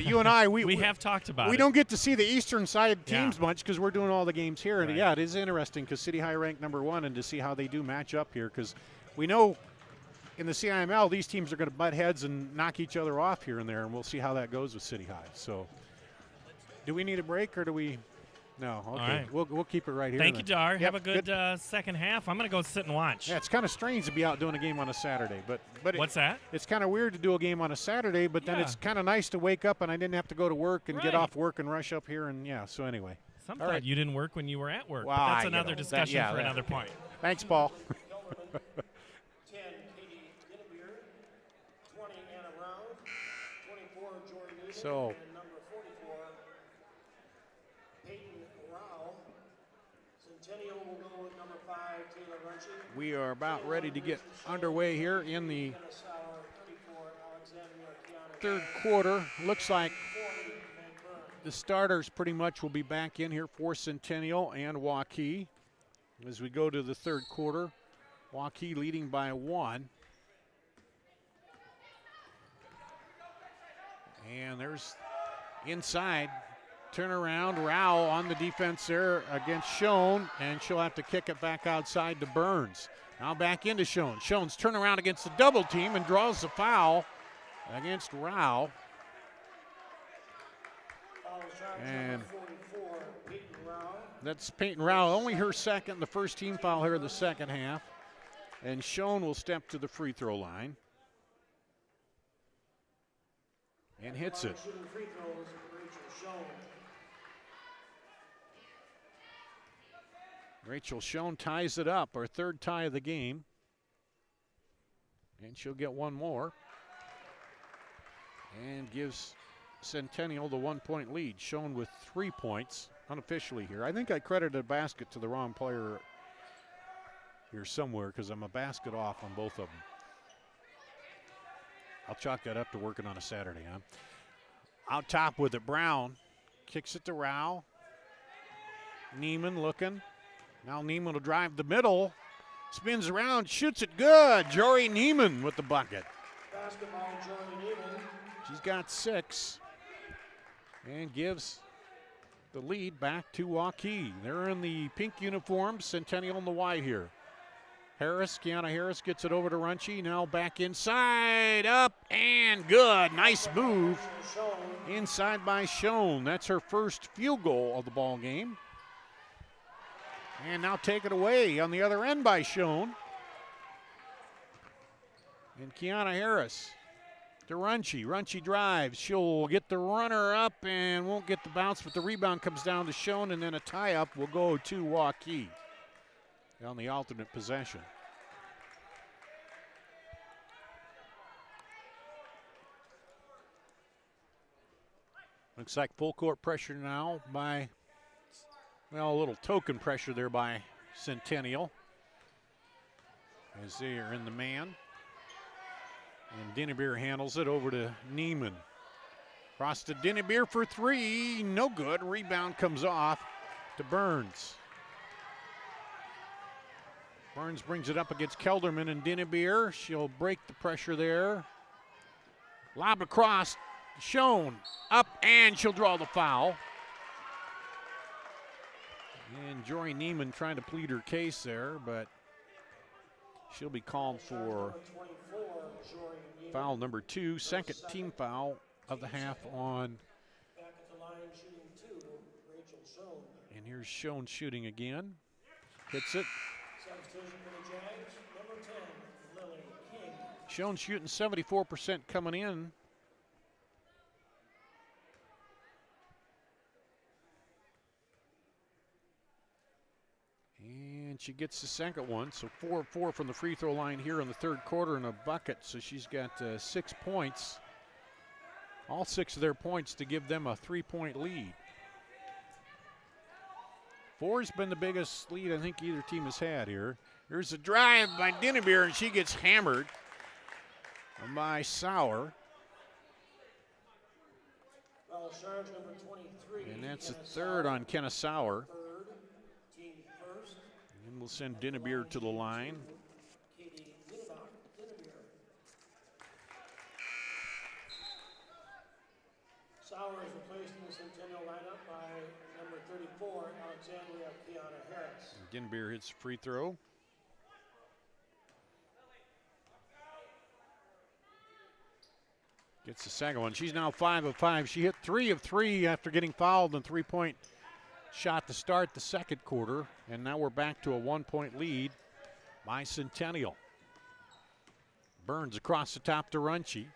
You and I, we have talked about it. We don't get to see the eastern side teams much because we're doing all the games here. And it is interesting because City High ranked number one, and to see how they do match up here, because we know in the CIML these teams are going to butt heads and knock each other off here and there, and we'll see how that goes with City High. So do we need a break, or do we – no, okay. All right. We'll keep it right here. Thank you, Dar. Have a good second half. I'm going to go sit and watch. Yeah, it's kind of strange to be out doing a game on a Saturday. But what's that? It's kind of weird to do a game on a Saturday, but then it's kind of nice to wake up and I didn't have to go to work and get off work and rush up here. And, so anyway. Some All thought right. you didn't work when you were at work, Well, but that's you another know, discussion for another point. Thanks, Paul. 10, Katie Dinnebeer. 20, Anna Brown. 24, Jordan Newman. So- And number 44, Peyton Rao. Centennial will go with number 5, Taylor Runchy. We are about ready to get underway here in the Kenna Sauer, 34, Alexandria Kiana. third quarter. Looks like the starters pretty much will be back in here for Centennial and Waukee as we go to the third quarter. Waukee leading by 1. And there's inside turnaround. Rao on the defense there against Schoen, and she'll have to kick it back outside to Burns. Now back into Schoen. Schoen's turnaround against the double team and draws the foul against Rao. And that's Peyton Rao, only her second, the first team foul here in the second half. And Schoen will step to the free throw line and hits it. Shooting free throws, Rachel Schoen. Rachel Schoen ties it up, our third tie of the game. And she'll get one more. And gives Centennial the 1-point lead. Schoen with 3 points unofficially here. I think I credited a basket to the wrong player here somewhere because I'm a basket off on both of them. I'll chalk that up to working on a Saturday, huh? Out top with it, Brown. Kicks it to Rao. Neiman looking. Now Neiman will drive the middle. Spins around, shoots it good. Jory Neiman with the bucket. Basketball, Jordan Neiman. She's got 6 and gives the lead back to Waukee. They're in the pink uniforms, Centennial in the white here. Kiana Harris gets it over to Runchy. Now back inside, up and good. Nice move inside by Schoen. That's her first field goal of the ball game. And now take it away on the other end by Schoen. And Kiana Harris to Runchy. Runchy drives. She'll get the runner up and won't get the bounce, but the rebound comes down to Schoen, and then a tie-up will go to Waukee on the alternate possession. Looks like full court pressure now by, well, a little token pressure there by Centennial as they are in the man. And Dinnebeer handles it over to Neiman. Cross to Dinnebeer for 3. No good. Rebound comes off to Burns. Burns brings it up against Kelderman and Dinnebeer. She'll break the pressure there. Lob across. Schoen up, and she'll draw the foul. And Jory Neiman trying to plead her case there, but she'll be called for foul number 2, second team foul of the half on. Back at the line, shooting 2, Rachel Schoen. And here's Schoen shooting again. Hits it. Substitution for the Jags, number 10, Lily King. Schoen shooting 74% coming in. And she gets the second one, so 4 of 4 from the free throw line here in the third quarter and a bucket, so she's got 6 points. All 6 of their points to give them a 3-point lead. 4's been the biggest lead I think either team has had here. Here's a drive by Dinnebeer, and she gets hammered by Sauer. Foul charge number 23. And that's the third on Kenna Sauer. Third, team first. And we'll send Dinnebeer to the line. Katie Dinnebeer. Sauer is replaced in the Centennial lineup by number 34, Alexandria Kiana Harris. Dinnebeer hits the free throw. Gets the second one. She's now 5 of 5. She hit 3 of 3 after getting fouled and 3-point shot to start the second quarter. And now we're back to a 1-point lead by Centennial. Burns across the top to Runchy.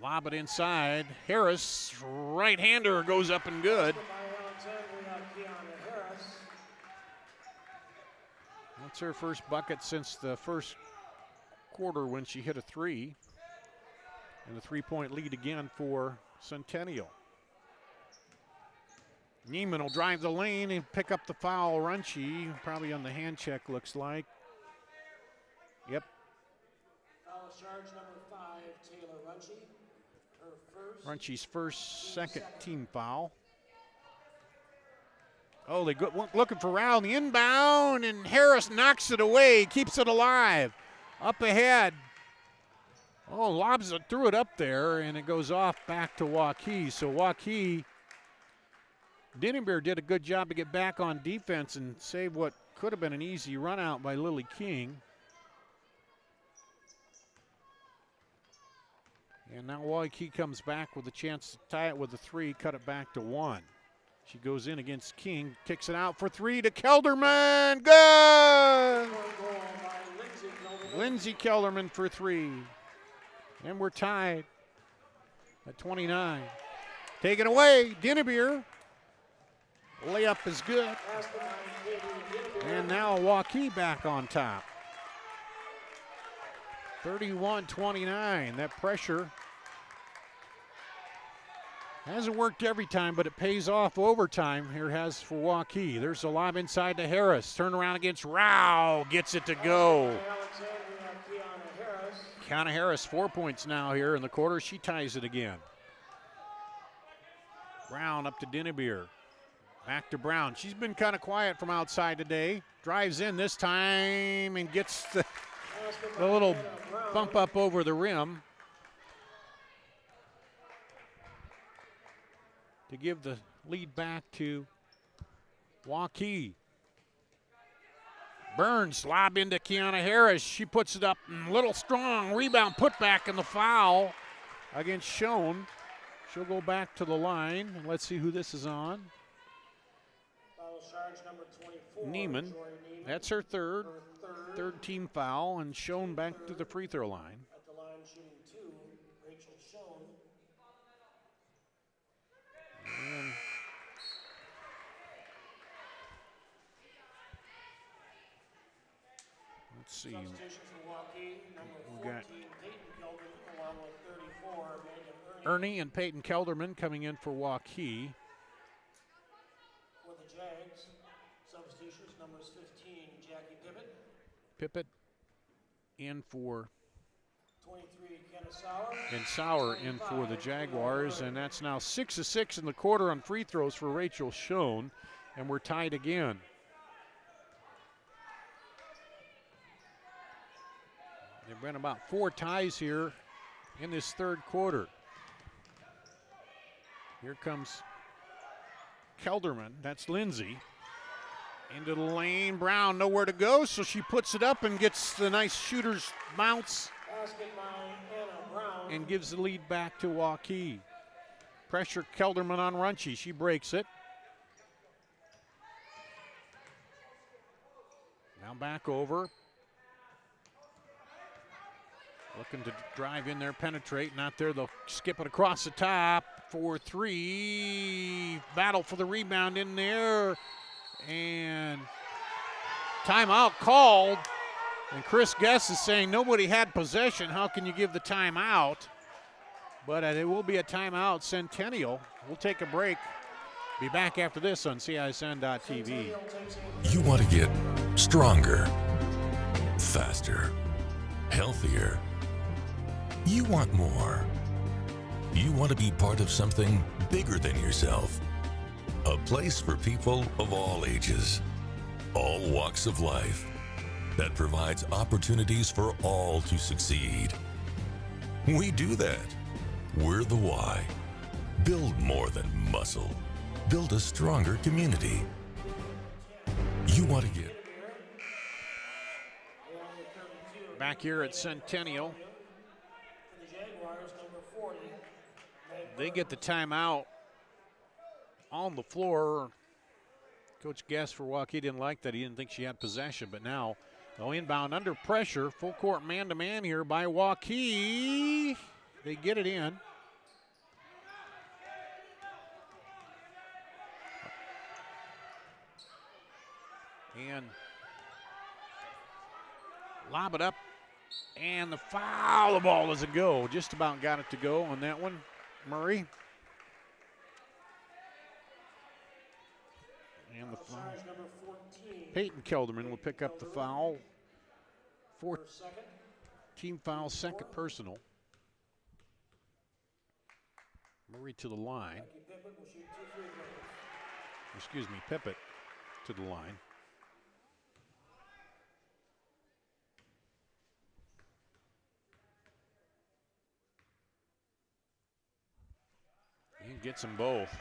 Lob it inside. Harris, right-hander, goes up and good. By Alexandria Kiana That's her first bucket since the first quarter when she hit a three. And a 3-point lead again for Centennial. Neiman will drive the lane and pick up the foul. Runchie, probably on the hand check, looks like. Yep. Foul charge number 5, Taylor Runchie. Her first. Runchie's first, second team foul. Oh, they go looking for Rao on the inbound, and Harris knocks it away, keeps it alive. Up ahead. Oh, lobs it, threw it up there, and it goes off back to Waukee. So Waukee, Denenbeer did a good job to get back on defense and save what could have been an easy run out by Lily King. And now Waukee comes back with a chance to tie it with a three, cut it back to 1. She goes in against King, kicks it out for 3 to Kelderman. Good! Lindsay Kelderman for 3. And we're tied at 29. Taken away, Denenbeer. Layup is good. And now Waukee back on top. 31-29, that pressure hasn't worked every time, but it pays off overtime. Here has for Waukee. There's a lob inside to Harris. Turn around against Rao, gets it to go. Kiana Harris, 4 points now here in the quarter. She ties it again. Brown up to Denenbeer. Back to Brown. She's been kind of quiet from outside today. Drives in this time and gets the little bump up over the rim to give the lead back to Waukee. Burns lob into Kiana Harris. She puts it up, a little strong rebound, put back in the foul against Schoen. She'll go back to the line, and let's see who this is on. Foul charge number 24. Neiman. That's her third team foul, and Schoen back to the free throw line. At the line shooting 2, Rachel Schoen. And let's see. Substitution for Waukee, number 14, Peyton Kelderman, along with 34, Megan Ernie and Peyton Kelderman coming in for Waukee. For the Jags, substitutions numbers 15, Jackie Pippett in for 23, Kenna Sauer. and Sauer in for the Jaguars, and that's now 6 of 6 in the quarter on free throws for Rachel Schoen, and we're tied again. There've been about 4 ties here in this third quarter. Here comes Kelderman, that's Lindsay. Into the lane, Brown nowhere to go, so she puts it up and gets the nice shooter's bounce and gives the lead back to Waukee. Pressure Kelderman on Runchie, she breaks it. Now back over. Looking to drive in there, penetrate, not there, they'll skip it across the top for 3. Battle for the rebound in there. And timeout called, and Chris Guess is saying nobody had possession. How can you give the timeout? But it will be a timeout. Centennial. We'll take a break. Be back after this on CISN.TV. You want to get stronger, faster, healthier. You want more. You want to be part of something bigger than yourself. A place for people of all ages, all walks of life, that provides opportunities for all to succeed. We do that. We're the why. Build more than muscle. Build a stronger community. You want to get back here at Centennial. They get the timeout on the floor. Coach Guest for Waukee didn't like that. He didn't think she had possession, but now they'll inbound under pressure. Full court man-to-man here by Waukee. They get it in. And Lob it up, and the foul. The ball doesn't go. Just about got it to go on that one, Murray. And the foul. Peyton Kelderman will pick up the foul. Fourth team foul, second personal. Murray to the line. Excuse me, Pippett to the line. He gets them both.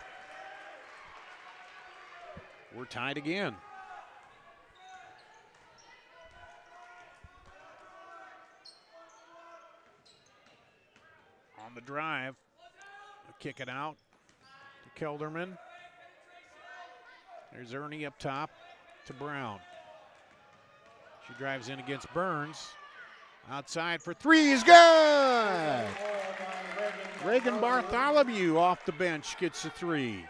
We're tied again. On the drive, kick it out to Kelderman. There's Ernie up top to Brown. She drives in against Burns. Outside for three is good! Reagan Bartholomew off the bench gets the three.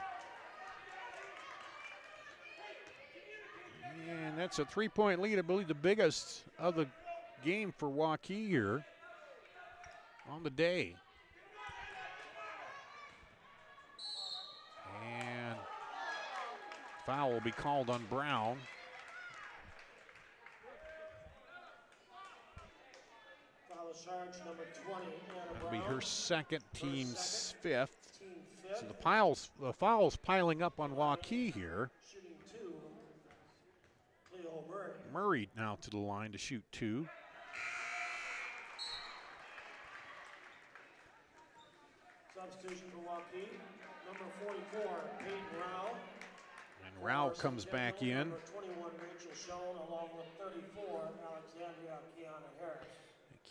And that's a 3-point lead, I believe the biggest of the game for Waukee here on the day. And foul will be called on Brown. That'll be her second, team's fifth. So the foul's piling up on Waukee here. Murray now to the line to shoot two. Substitution for Waukee, number 44, Peyton Rao. And Rao comes back in. Number 21, Rachel Schoen, along with 34, Alexandria Kiana Harris.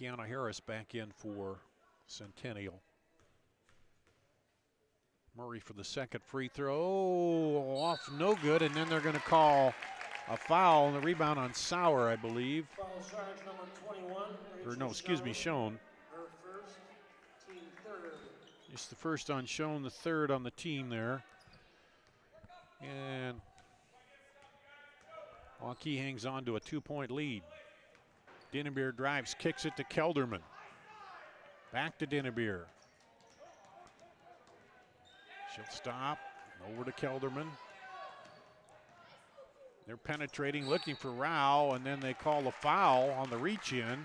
Kiana Harris back in for Centennial. Murray for the second free throw. Off, no good, and then they're going to call a foul on the rebound on Sauer, I believe. Foul charge number 21. Or no, excuse me, Schoen. Her first, team third. Just the first on Schoen, the third on the team there. And Waukee hangs on to a 2-point lead. Dinnebeer drives, kicks it to Kelderman. Back to Dinnebeer. She'll stop, over to Kelderman. They're penetrating, looking for Rao, and then they call a foul on the reach-in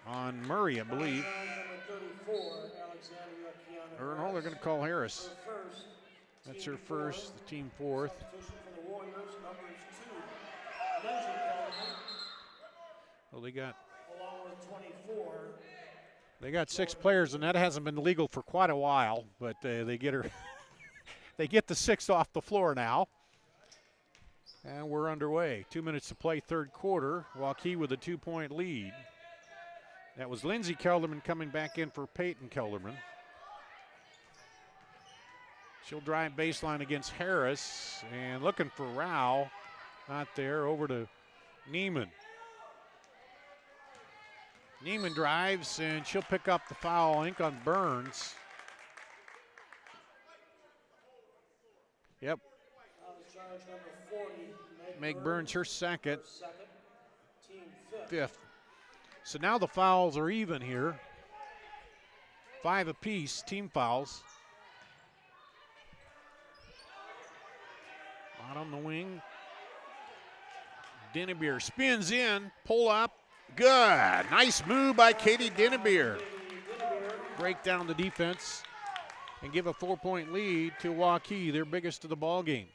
on Murray, I believe. Or no, they're going to call Harris. That's her first, the team fourth. Well, they got 6 players, and that hasn't been legal for quite a while, but they get her. They get the 6th off the floor now. And we're underway. 2 minutes to play, third quarter. Waukee with a 2-point lead. That was Lindsay Kelderman coming back in for Peyton Kelderman. She'll drive baseline against Harris and looking for Rao. Not there, over to Neiman. Neiman drives and she'll pick up the foul, I think, on Burns. Yep. Meg Burns her second, fifth. So now the fouls are even here. 5 apiece, team fouls. Out on the wing. Dinnebeer spins in, pull up, good. Nice move by Katie Dinnebeer. Break down the defense and give a 4-point lead to Waukee, their biggest of the ball game.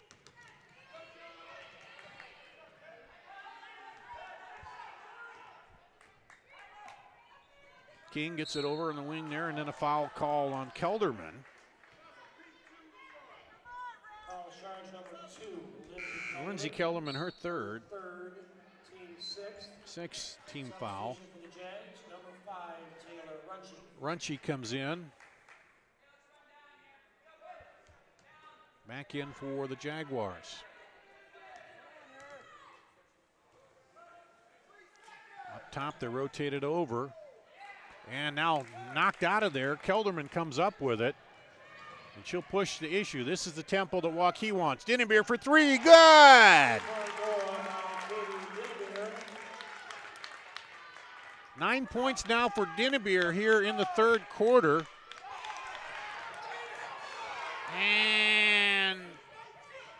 King gets it over in the wing there, and then a foul call on Kelderman. Foul charge number 2. Lindsay Kelderman, her third. Team sixth. Sixth team foul. For the Jags, number 5, Taylor Runchie comes in. Back in for the Jaguars. Up top, they rotate it over. And now knocked out of there. Kelderman comes up with it. And she'll push the issue. This is the tempo that Waukee wants. Dinnebeer for 3, good! 9 points now for Dinnebeer here in the third quarter. And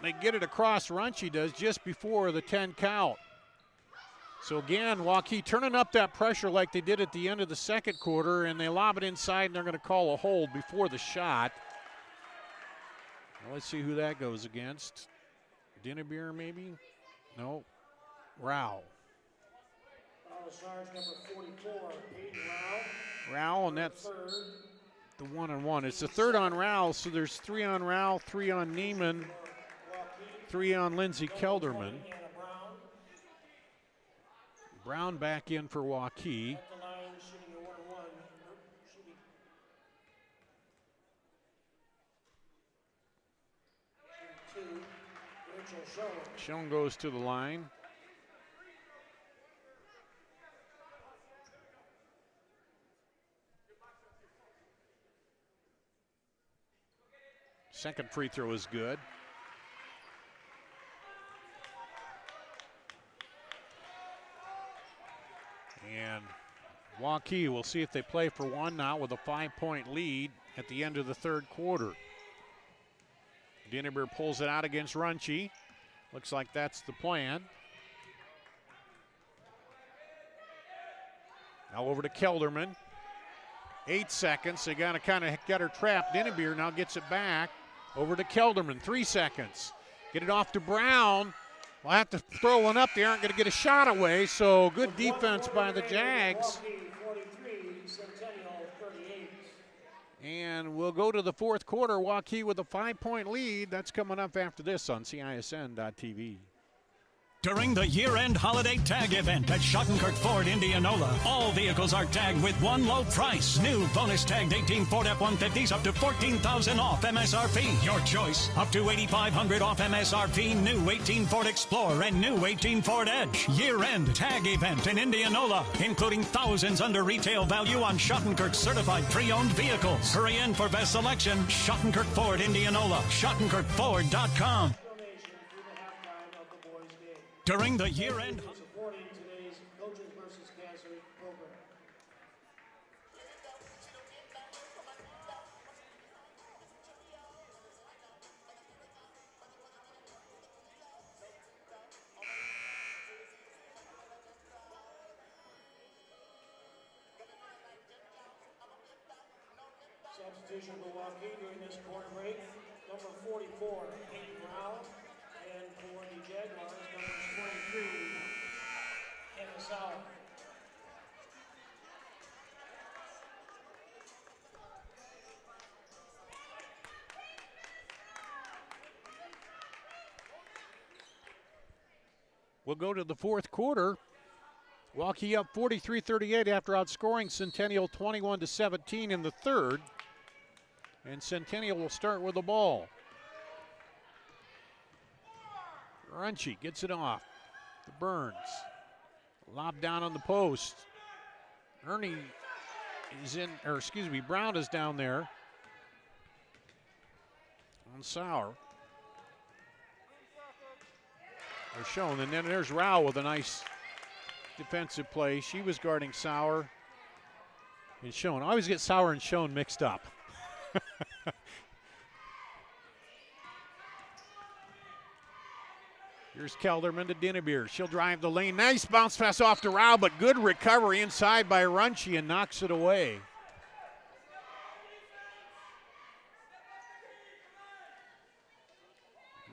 they get it across, Runchie does, just before the 10 count. So again, Waukee turning up that pressure like they did at the end of the second quarter, and they lob it inside, and they're going to call a hold before the shot. Well, let's see who that goes against. Dinnebeer maybe? No. Rao. Sarge number 44, Peyton Rao. Rao, and that's the 1-on-1. It's the third on Rao, so there's 3 on Rao, 3 on Neiman, 3 on Lindsey Kelderman. Brown back in for Waukee. Schoen goes to the line. Second free throw is good. And Waukee will see if they play for one now with a 5-point lead at the end of the third quarter. Dinnebeer pulls it out against Runchie. Looks like that's the plan. Now over to Kelderman. 8 seconds. They got to kind of get her trapped. Dinnebeer now gets it back. Over to Kelderman. 3 seconds. Get it off to Brown. We'll have to throw one up. They aren't going to get a shot away, so good defense by the Jags. And we'll go to the fourth quarter. Waukee with a 5-point lead. That's coming up after this on CISN.TV. During the year-end holiday tag event at Schottenkirk Ford, Indianola, all vehicles are tagged with one low price. New bonus tagged 18 Ford F-150s up to $14,000 off MSRP. Your choice. Up to $8,500 off MSRP. New 18 Ford Explorer and new 18 Ford Edge. Year-end tag event in Indianola, including thousands under retail value on Schottenkirk certified pre-owned vehicles. Hurry in for best selection. Schottenkirk Ford, Indianola. SchottenkirkFord.com. During the year-end. Supporting today's Coaches versus Cancer program. Substitution for Waukee during this quarter break. Number 44, Peyton Rao. And for the Jaguars, number 23, Enosau. We'll go to the fourth quarter. Waukee up 43-38 after outscoring Centennial 21-17 in the third. And Centennial will start with the ball. Runchie gets it off to Burns. Lob down on the post. Ernie is in, or excuse me, Brown is down there on Sauer. They're shown, and then there's Rao with a nice defensive play. She was guarding Sauer and Schoen. I always get Sauer and Schoen mixed up. Here's Kelderman to Dinnebeer. She'll drive the lane. Nice bounce pass off to Rao, but good recovery inside by Runchie and knocks it away.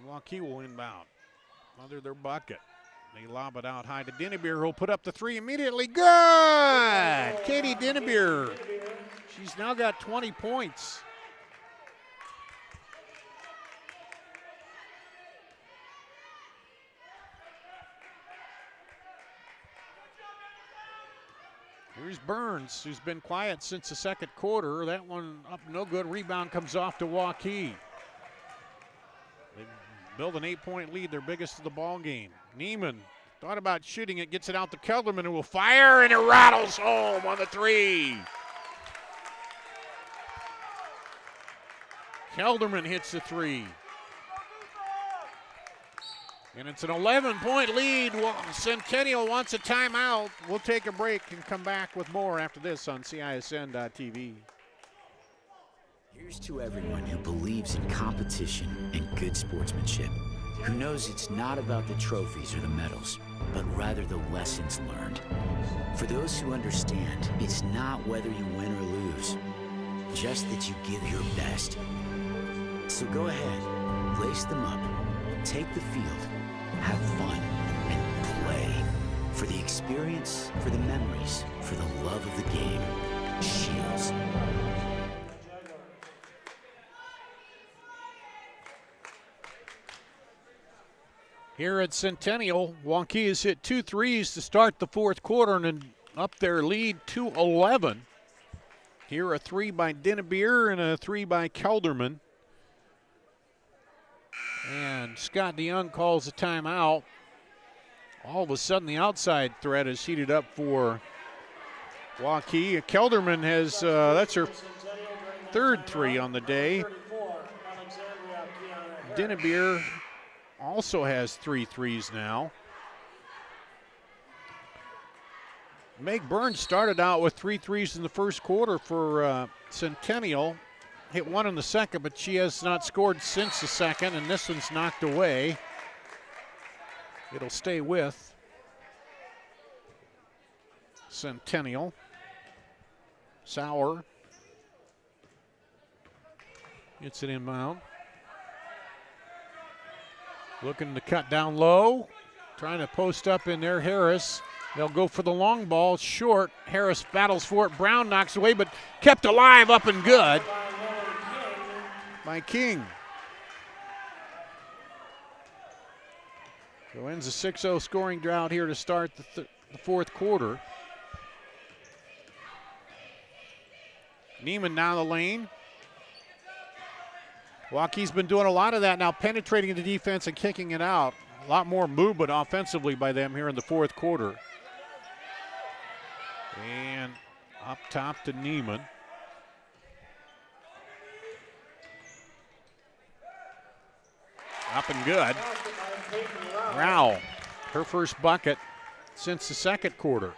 Waukee will inbound. Under their bucket. They lob it out high to Dinnebeer, who'll put up the three immediately. Good! Katie Dinnebeer. She's now got 20 points. Here's Burns, who's been quiet since the second quarter. That one up no good. Rebound comes off to Waukee. They build an 8-point lead, their biggest of the ball game. Neiman thought about shooting it, gets it out to Kelderman, who will fire, and it rattles home on the three. Kelderman hits the three. And it's an 11-point lead. Well, Centennial wants a timeout. We'll take a break and come back with more after this on CISN.TV. Here's to everyone who believes in competition and good sportsmanship, who knows it's not about the trophies or the medals, but rather the lessons learned. For those who understand, it's not whether you win or lose, just that you give your best. So go ahead, lace them up, take the field, have fun, and play. For the experience, for the memories, for the love of the game. Shields. Here at Centennial, Waukee has hit 2 threes to start the fourth quarter and up their lead to 11. Here a 3 by Dinnebeer and a 3 by Kelderman. And Scott DeYoung calls a timeout. All of a sudden the outside threat is heated up for Waukee. Kelderman has, that's her third 3 on the day. Dinnebeer also has 3 threes now. Meg Burns started out with 3 threes in the first quarter for Centennial. Hit 1 in the second, but she has not scored since the second, and this one's knocked away. It'll stay with Centennial. Sauer gets it inbound. Looking to cut down low. Trying to post up in there, Harris. They'll go for the long ball, short. Harris battles for it. Brown knocks away, but kept alive, up and good by King. So ends a 6-0 scoring drought here to start the fourth quarter. Neiman down the lane. Waukee's been doing a lot of that now, penetrating the defense and kicking it out. A lot more movement offensively by them here in the fourth quarter. And up top to Neiman. Up and good. Rao, her first bucket since the second quarter.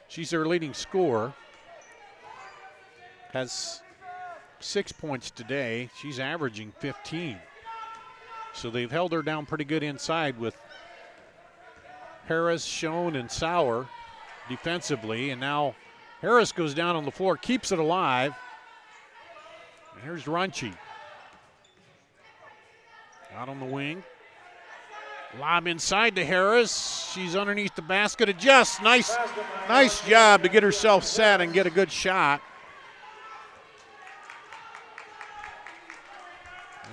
She's their leading scorer. Has 6 points today. She's averaging 15. So they've held her down pretty good inside with Harris, Schoen, and Sauer defensively. And now Harris goes down on the floor, keeps it alive. And here's Runchie. Out on the wing. Lob inside to Harris. She's underneath the basket. Adjusts. Nice job to get herself set and get a good shot.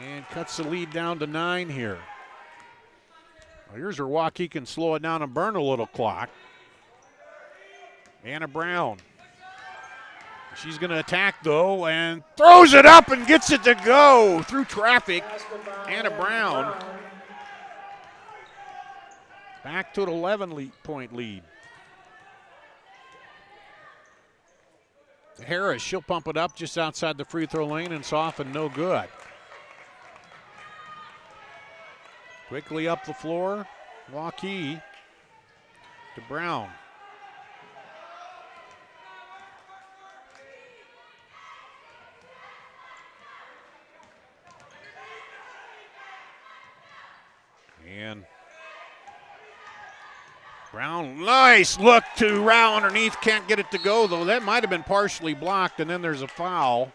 And cuts the lead down to 9 here. Well, here's where Waukee can slow it down and burn a little clock. Anna Brown. She's going to attack, though, and throws it up and gets it to go through traffic. Anna Brown. Back to an 11-point lead. Harris, she'll pump it up just outside the free throw lane, and it's off and no good. Quickly up the floor, Waukee to Brown. And Brown, nice look to Rao underneath, can't get it to go though. That might have been partially blocked, and then there's a foul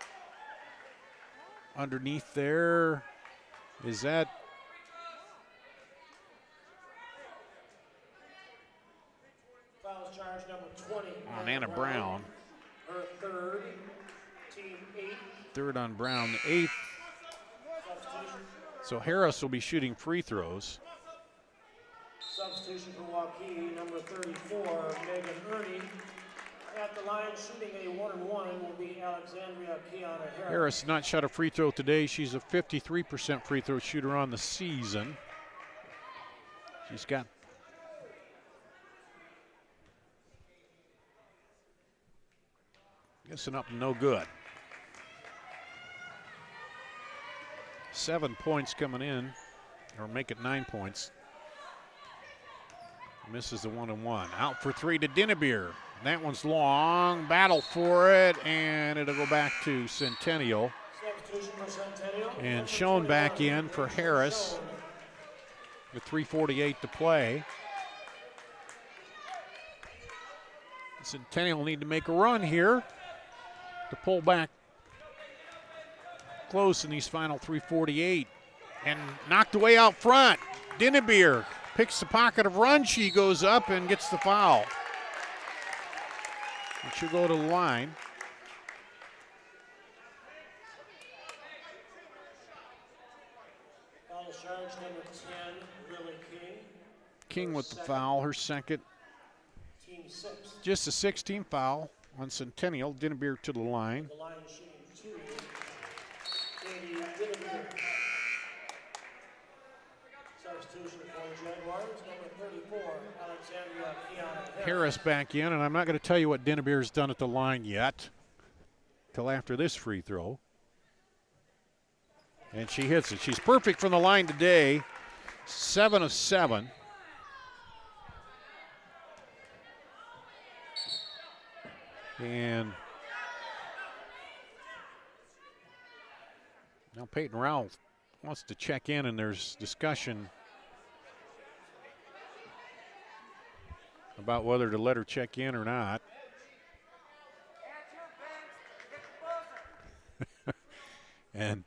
underneath there. Is that? Foul charge number 20. On Anna Brown. Her third, team 8. Third on Brown, the 8th. So Harris will be shooting free throws. Substitution for Waukee, number 34, Megan Ernie. At the line, shooting a 1-and-1 will be Alexandria Kiana Harris. Harris not shot a free throw today. She's a 53% free throw shooter on the season. She's got guessing up no good. 7 points coming in, or make it 9 points. Misses the 1-1. Out for three to Dinnebeer. That one's long. Battle for it, and it'll go back to Centennial. And Schoen back in for Harris with 3:48 to play. Centennial need to make a run here to pull back close in these final 3:48. And knocked away out front. Dinnebeer picks the pocket of Runchi, goes up and gets the foul. It should go to the line. Foul charge number 10, Lily King. King with the foul, her second. Team 6. Just a 16 foul on Centennial. Dinnebeer to the line. The line shooting 2. Katie Dinnebeer. Substitution for Jaguars, number 34, Alexandria Kiana Harris back in, and I'm not going to tell you what Dinnebeer's done at the line yet till after this free throw. And she hits it. She's perfect from the line today. 7 of 7. And now Peyton Rowell wants to check in, and there's discussion about whether to let her check in or not. And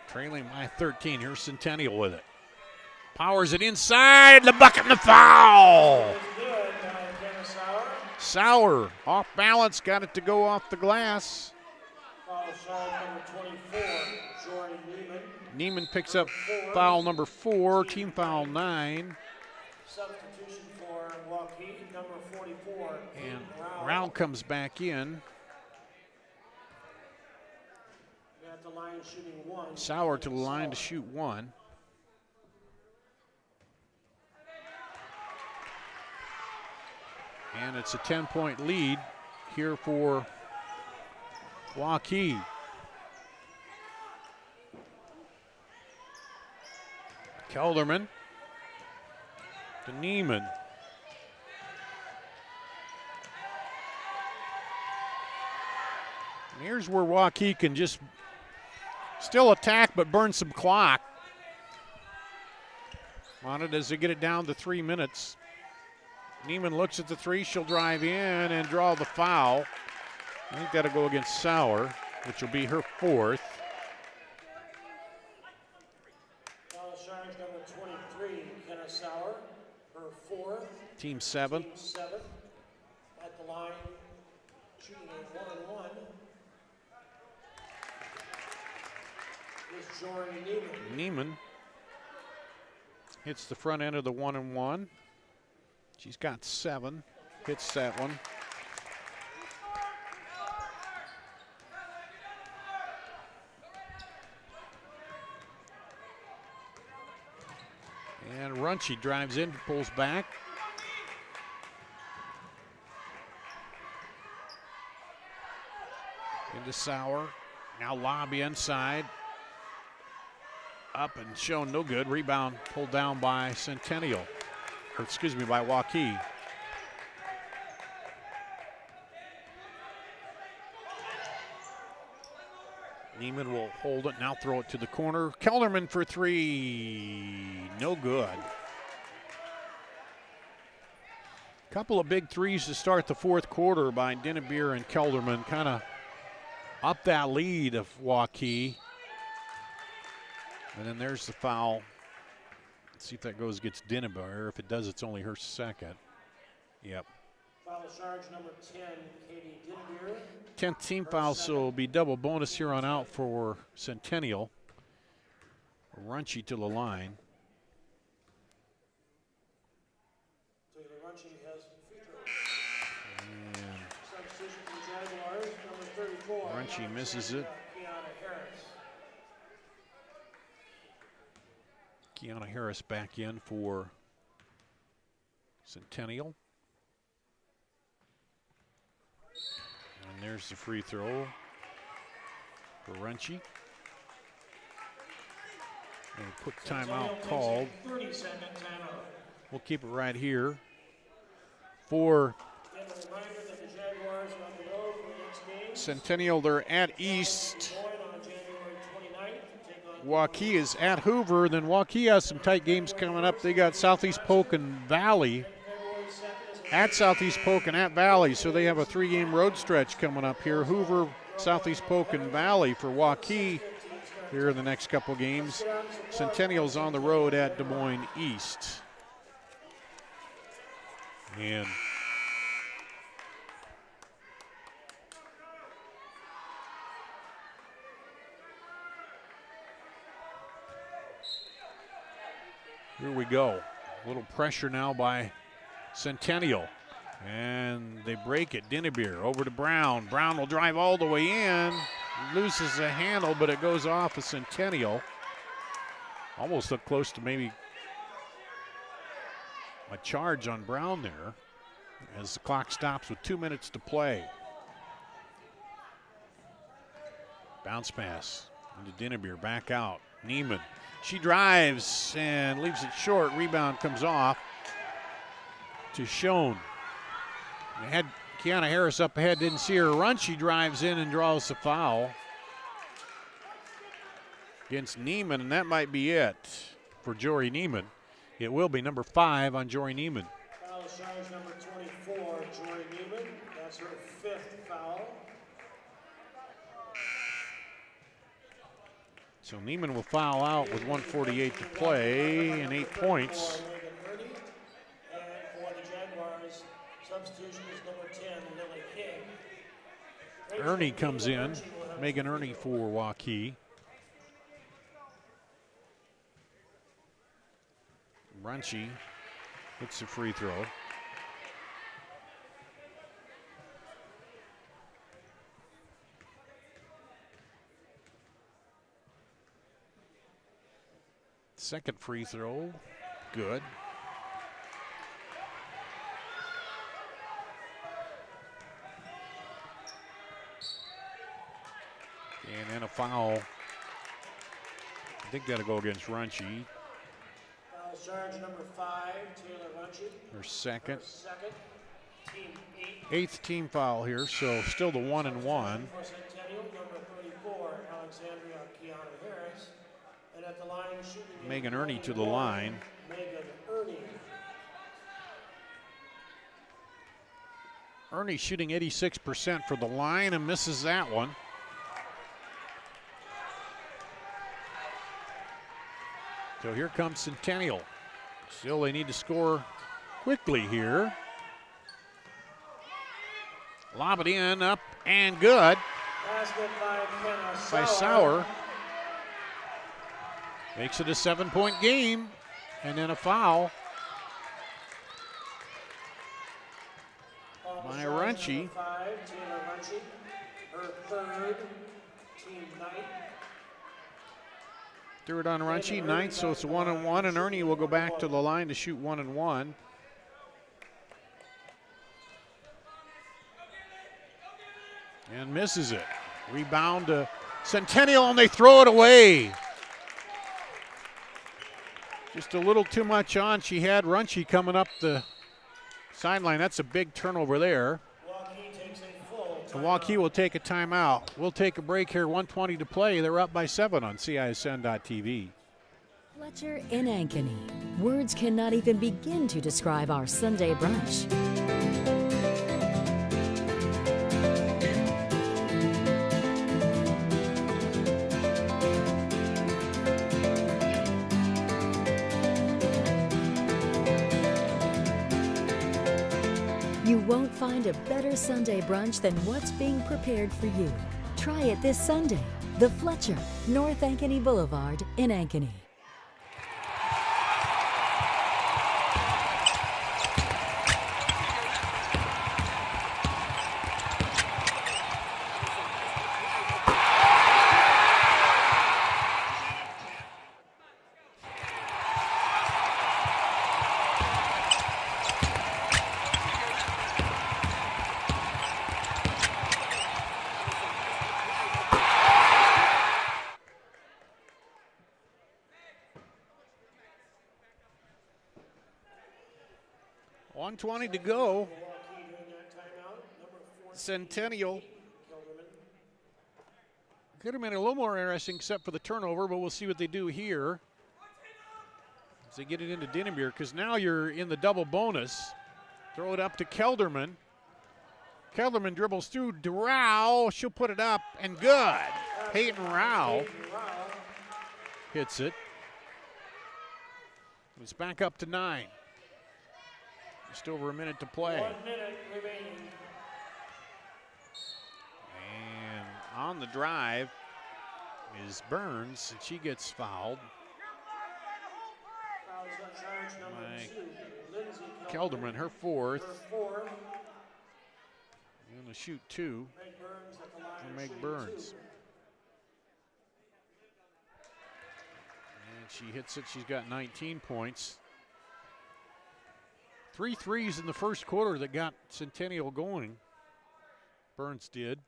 trailing by 13. Here's Centennial with it. Powers it inside, the bucket and the foul. Sauer off balance, got it to go off the glass. Foul shot number 24, Jordan Neiman. Neiman picks up foul number 4, team foul 9. Substitution for Waukee, number 44. And Rao comes back in. At the line shooting 1. Sauer to the line to shoot 1. And it's a 10-point lead here for Waukee. Kelderman to Neiman. And here's where Waukee can just still attack but burn some clock on it as they get it down to 3 minutes. Neiman looks at the three. She'll drive in and draw the foul. I think that'll go against Sauer, which will be her 4th. Foul charge number 23, Kenna Sauer, her 4th. Team 7. Team 7. At the line, shooting a 1-1. Is Jordan Neiman. Neiman hits the front end of the 1-1. She's got 7. Hits that one. And Runchi drives in, pulls back. Into Sauer. Now lob inside. Up and shown no good. Rebound pulled down by Centennial. Or excuse me, by Waukee. Neiman will hold it, now throw it to the corner. Kelderman for 3, no good. Couple of big threes to start the 4th quarter by Dinnebeer and Kelderman, kind of up that lead of Waukee. And then there's the foul. Let's see if that goes against Dinnebeer. If it does, it's only her 2nd. Yep. Foul charge number 10, Katie Dinnebeer. 10th team foul, so it'll be double bonus here on out for Centennial. Runchi to the line. Runchi has free throw. And Substitution for Jaguars, number 34. Runchi misses it. Kiana Harris back in for Centennial. And there's the free throw for Runchi. And a quick timeout called. 30-second timeout. We'll keep it right here for And a reminder that the Jaguars are on the road for the next game. Centennial. They're at East. On January 29th to take on Waukee is at Hoover. Then Waukee has some tight games coming up. They got Southeast Polk and Valley. At Southeast Polk and at Valley. So they have a 3-game road stretch coming up here. Hoover, Southeast Polk, and Valley for Waukee here in the next couple games. Centennial's on the road at Des Moines East. And here we go. A little pressure now by Centennial. And they break it. Dinnebeer over to Brown. Brown will drive all the way in. Loses the handle, but it goes off of Centennial. Almost looked close to maybe a charge on Brown there as the clock stops with 2 minutes to play. Bounce pass into Dinnebeer, back out. Neiman, she drives and leaves it short. Rebound comes off to Schoen. They had Kiana Harris up ahead, didn't see her run. She drives in and draws the foul against Neiman, and that might be it for Jory Neiman. It will be number 5 on Jory Neiman. foul charge number 24, Jory Neiman. That's her 5th foul. So Neiman will foul out with 1:48 to play and 8 points. And for the Jaguars, substitution is number 10, Lily King. Ernie comes in. Megan Ernie for Waukee. Runchi hits the free throw. Second free throw, good. And then a foul. I think that'll go against Runchi. Foul charge number 5, Taylor Runchi. Her second. Team 8th team foul here, so still the 1 and 1. For Centennial, number 34, Alexandria Kiana Harris. And at the line shooting. Megan Ernie to the line. Megan Ernie. Ernie shooting 86% for the line and misses that one. So here comes Centennial. Still, they need to score quickly here. Lob it in, up, and good. Basket By Sauer. Makes it a 7-point game, and then a foul by Runchi. 5, Taylor Runchi. Her 3rd, team 9. Third on Runchi, 9th, so it's a 1 and 1, and Ernie will go back to the line to shoot 1 and 1. And misses it. Rebound to Centennial, and they throw it away. Just a little too much on. She had Runchi coming up the sideline. That's a big turnover there. And Waukee will take a timeout. We'll take a break here, 1:20 to play. They're up by 7 on CISN.TV. Fletcher in Ankeny. Words cannot even begin to describe our Sunday brunch. You won't find a better Sunday brunch than what's being prepared for you. Try it this Sunday. The Fletcher, North Ankeny Boulevard in Ankeny. 1:20 to go. Centennial could have been a little more interesting except for the turnover, but we'll see what they do here as they get it into Dinnebeer, because now you're in the double bonus. Throw it up to Kelderman. Kelderman dribbles through Rao. She'll put it up, and good. Peyton Rao hits it. It's back up to 9. Just over a minute to play. 1 minute remaining. And on the drive is Burns, and she gets fouled. Kelderman, her fourth. Going to shoot 2 for Meg Burns. And she hits it. She's got 19 points. 3 threes in the first quarter that got Centennial going. Burns did.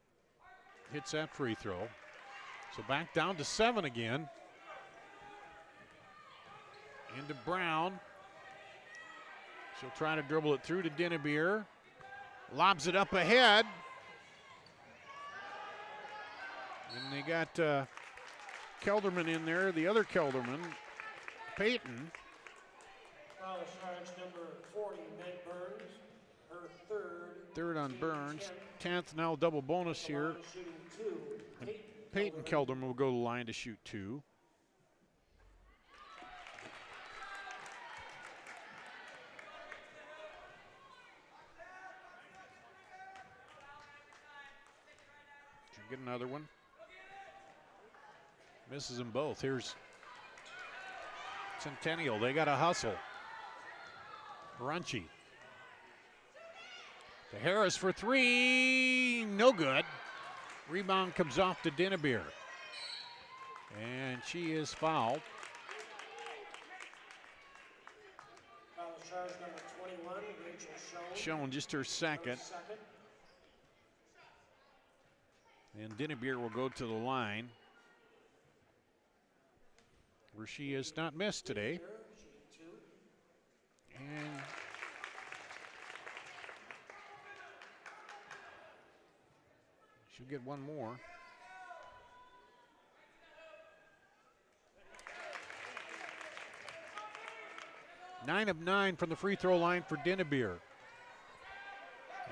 Hits that free throw. So back down to 7 again. Into Brown. She'll try to dribble it through to Dinnebeer. Lobs it up ahead. And they got Kelderman in there, the other Kelderman, Peyton. Foul charge number 40, Meg Burns. Her third. Third on Burns. 10th now double bonus here. And Peyton Kelderman will go to the line to shoot 2. Get another one. Misses them both. Here's Centennial. They got to hustle. Runchy. To Harris for 3. No good. Rebound comes off to Dinnebeer. And she is fouled. Foul charge number 21, Rachel Schoen, just her second. And Dinnebeer will go to the line, where she has not missed today. And she'll get one more. Nine of 9 from the free throw line for Dinnebeer.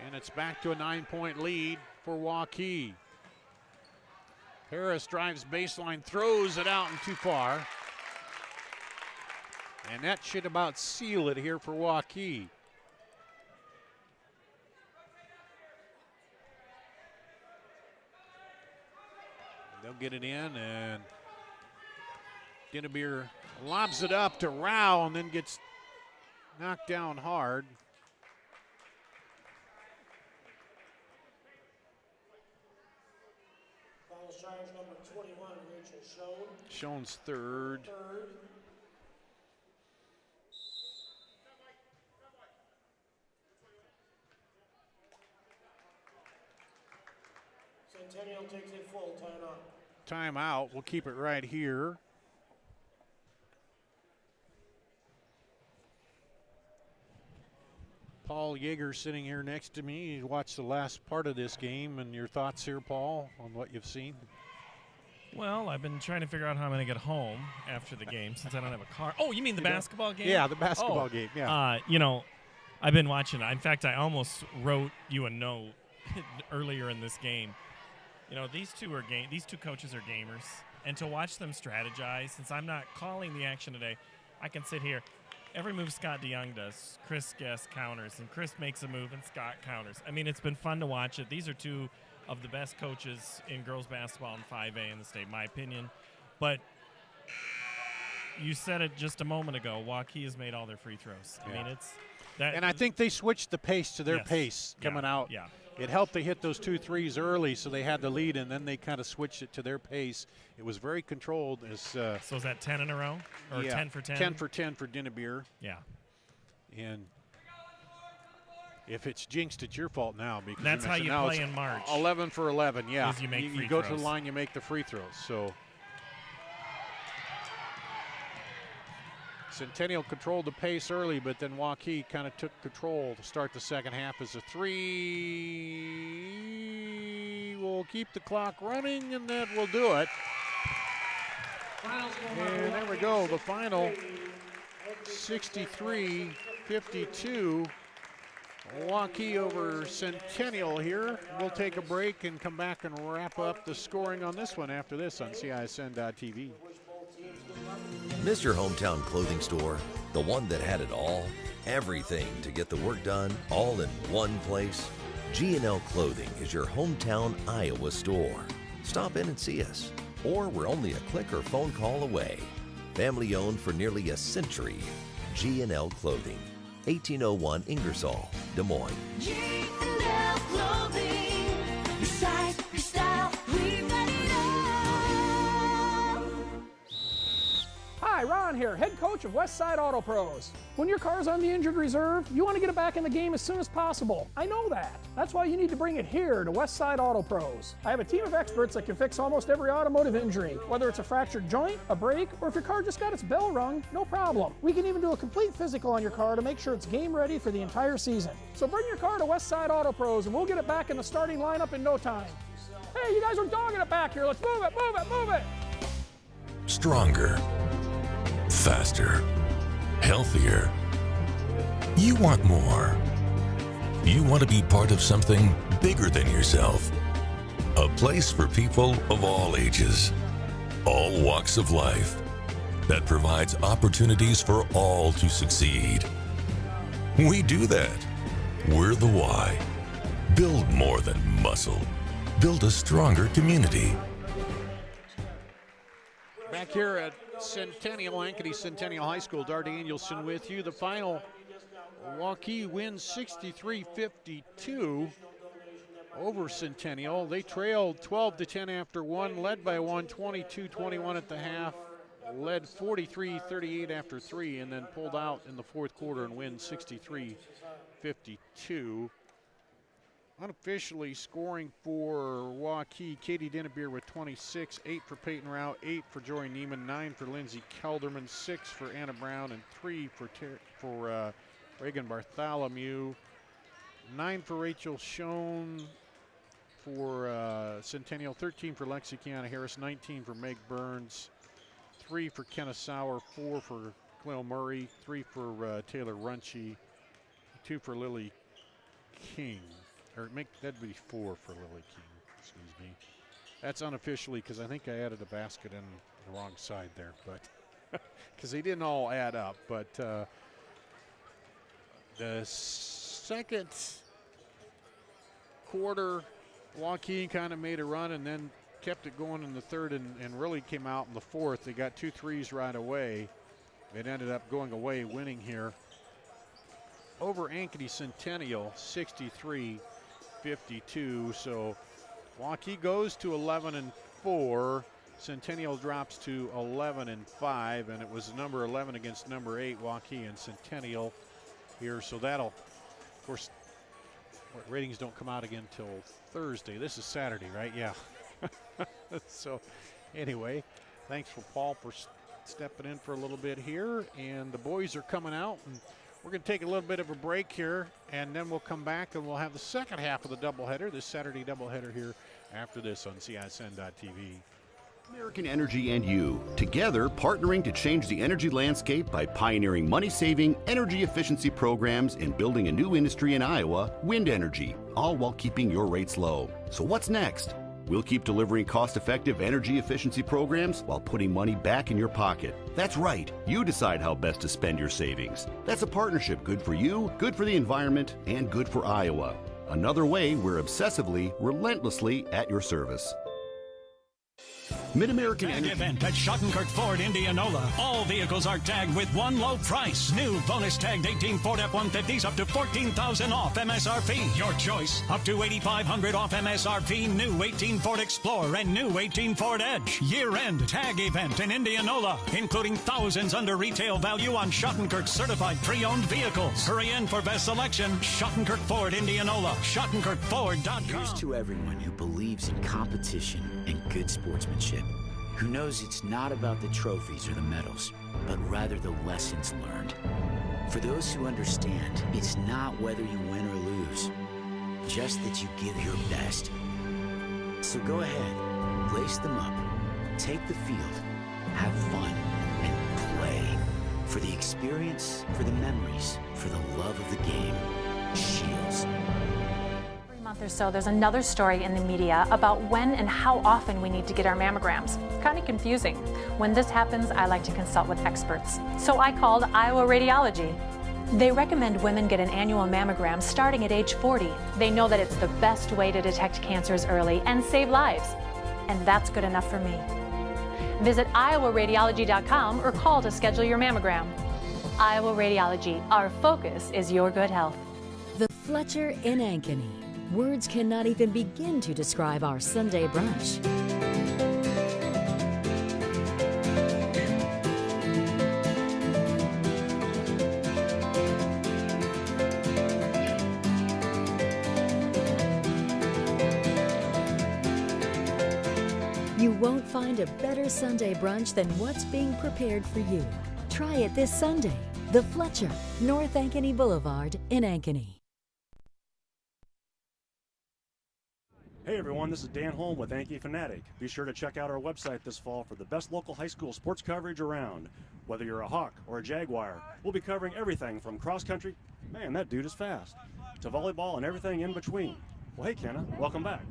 And it's back to a 9-point lead for Waukee. Harris drives baseline, throws it out and too far. And that should about seal it here for Waukee. They'll get it in, and Dinnebeer lobs it up to Rao and then gets knocked down hard. Charge number 21, Rachel Schoen. Schoen's third. Centennial takes a full timeout. Timeout. We'll keep it right here. Paul Yeager sitting here next to me. You watched the last part of this game, and your thoughts here, Paul, on what you've seen? Well, I've been trying to figure out how I'm going to get home after the game since I don't have a car. Oh, you mean the basketball game? Yeah, the basketball game, yeah. You know, I've been watching it. In fact, I almost wrote you a note earlier in this game. You know, these two coaches are gamers, and to watch them strategize, since I'm not calling the action today, I can sit here. Every move Scott DeYoung does, Chris Guest counters, and Chris makes a move and Scott counters. I mean, it's been fun to watch it. These are two of the best coaches in girls basketball in 5A in the state, in my opinion. But you said it just a moment ago, Waukee has made all their free throws. Yeah. I mean, it's that. And I think they switched the pace to their pace coming out. Yeah. It helped they hit those 2 threes early, so they had the lead, and then they kind of switched it to their pace. It was very controlled. So is that 10 in a row? Or 10 for 10? 10 for 10 for Dinnebeer. Yeah. And if it's jinxed, it's your fault now. Because that's how you play in March. 11 for 11, yeah. Is you make free you go throws. to the line, you make the free throws. So Centennial controlled the pace early, but then Waukee kind of took control to start the second half as a 3 will keep the clock running, and that will do it. And there we go, the final 63-52. Waukee over Centennial here. We'll take a break and come back and wrap up the scoring on this one after this on CISN.TV. Miss your hometown clothing store? The one that had it all? Everything to get the work done, all in one place? G&L Clothing is your hometown Iowa store. Stop in and see us. Or we're only a click or phone call away. Family owned for nearly a century. G&L Clothing. 1801 Ingersoll, Des Moines. G&L Clothing. Your size, your style, we've got it all. Hi, Ron here, head coach of Westside Auto Pros. When your car's on the injured reserve, you want to get it back in the game as soon as possible. I know that. That's why you need to bring it here to Westside Auto Pros. I have a team of experts that can fix almost every automotive injury, whether it's a fractured joint, a brake, or if your car just got its bell rung, no problem. We can even do a complete physical on your car to make sure it's game ready for the entire season. So bring your car to Westside Auto Pros and we'll get it back in the starting lineup in no time. Hey, you guys are dogging it back here. Let's move it, move it, move it. Stronger, faster, healthier. You want more. You want to be part of something bigger than yourself. A place for people of all ages, all walks of life, that provides opportunities for all to succeed. We do that. We're the why. Build more than muscle. Build a stronger community. Back here at Centennial, Ankeny Centennial High School, Dar Danielson with you. The final, Waukee wins 63-52 over Centennial. They trailed 12-10 after one, led by one, 22-21 at the half, led 43-38 after three, and then pulled out in the fourth quarter and win 63-52. Unofficially scoring for Waukee, Katie Dinnebeer with 26, 8 for Peyton Rao, 8 for Joy Neiman, 9 for Lindsay Kelderman, 6 for Anna Brown, and 3 for Reagan Bartholomew, 9 for Rachel Schoen for Centennial, 13 for Lexi Kiana Harris, 19 for Meg Burns, 3 for Kenna Sauer, 4 for Cleo Murray, 3 for Taylor Runchie, 2 for Lily King. Or that'd be 4 for Lily King, excuse me. That's unofficially because I think I added a basket in the wrong side there, but because they didn't all add up. But the second quarter, Waukee kind of made a run and then kept it going in the third and really came out in the fourth. They got 2 threes right away. It ended up going away, winning here over Ankeny Centennial, 63-52. So Waukee goes to 11-4. Centennial drops to 11-5, and it was number 11 against number 8, Waukee and Centennial here. So that'll, of course, ratings don't come out again till Thursday. This is Saturday, right? Yeah. So anyway, thanks for Paul for stepping in for a little bit here, and the boys are coming out, and we're going to take a little bit of a break here, and then we'll come back and we'll have the second half of the doubleheader, this Saturday doubleheader here after this on CISN.TV. American Energy and you, together partnering to change the energy landscape by pioneering money-saving, energy efficiency programs and building a new industry in Iowa, wind energy, all while keeping your rates low. So what's next? We'll keep delivering cost-effective energy efficiency programs while putting money back in your pocket. That's right. You decide how best to spend your savings. That's a partnership good for you, good for the environment, and good for Iowa. Another way we're obsessively, relentlessly at your service. Mid-American Tag Energy event at Schottenkirk Ford, Indianola. All vehicles are tagged with one low price. New bonus tagged 18 Ford F-150s up to $14,000 off MSRP. Your choice. Up to $8,500 off MSRP. New 18 Ford Explorer and new 18 Ford Edge. Year-end tag event in Indianola, including thousands under retail value on Schottenkirk certified pre-owned vehicles. Hurry in for best selection. Schottenkirk Ford, Indianola. SchottenkirkFord.com. Here's to everyone who believes in competition and good sportsmanship, who knows it's not about the trophies or the medals, but rather the lessons learned. For those who understand, it's not whether you win or lose, just that you give your best. So go ahead, lace them up, take the field, have fun, and play. For the experience, for the memories, for the love of the game. Shields. Every month or so, there's another story in the media about when and how often we need to get our mammograms. Kind of confusing. When this happens, I like to consult with experts. So I called Iowa Radiology. They recommend women get an annual mammogram starting at age 40. They know that it's the best way to detect cancers early and save lives. And that's good enough for me. Visit iowaradiology.com or call to schedule your mammogram. Iowa Radiology, our focus is your good health. The Fletcher in Ankeny. Words cannot even begin to describe our Sunday brunch. You won't find a better Sunday brunch than what's being prepared for you. Try it this Sunday. The Fletcher, North Ankeny Boulevard in Ankeny. Hey everyone, this is Dan Holm with Yankee Fanatic. Be sure to check out our website this fall for the best local high school sports coverage around. Whether you're a Hawk or a Jaguar, we'll be covering everything from cross country, man that dude is fast, to volleyball and everything in between. Well hey Kenna, welcome back.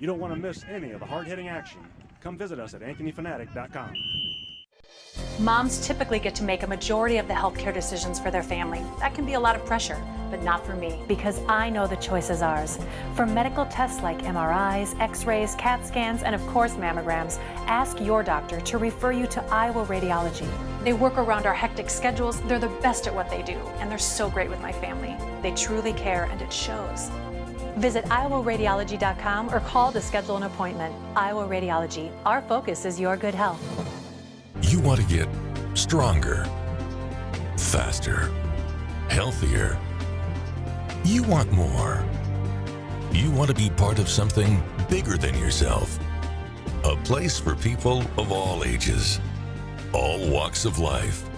You don't want to miss any of the hard-hitting action. Come visit us at AnkenyFanatic.com. Moms typically get to make a majority of the healthcare decisions for their family. That can be a lot of pressure, but not for me, because I know the choice is ours. For medical tests like MRIs, X-rays, CAT scans, and of course mammograms, ask your doctor to refer you to Iowa Radiology. They work around our hectic schedules, they're the best at what they do, and they're so great with my family. They truly care, and it shows. Visit iowaradiology.com or call to schedule an appointment. Iowa Radiology, our focus is your good health. You want to get stronger, faster, healthier. You want more. You want to be part of something bigger than yourself. A place for people of all ages, all walks of life,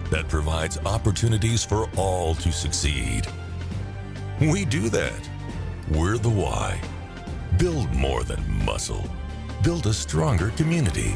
that provides opportunities for all to succeed. We do that. We're the why. Build more than muscle. Build a stronger community.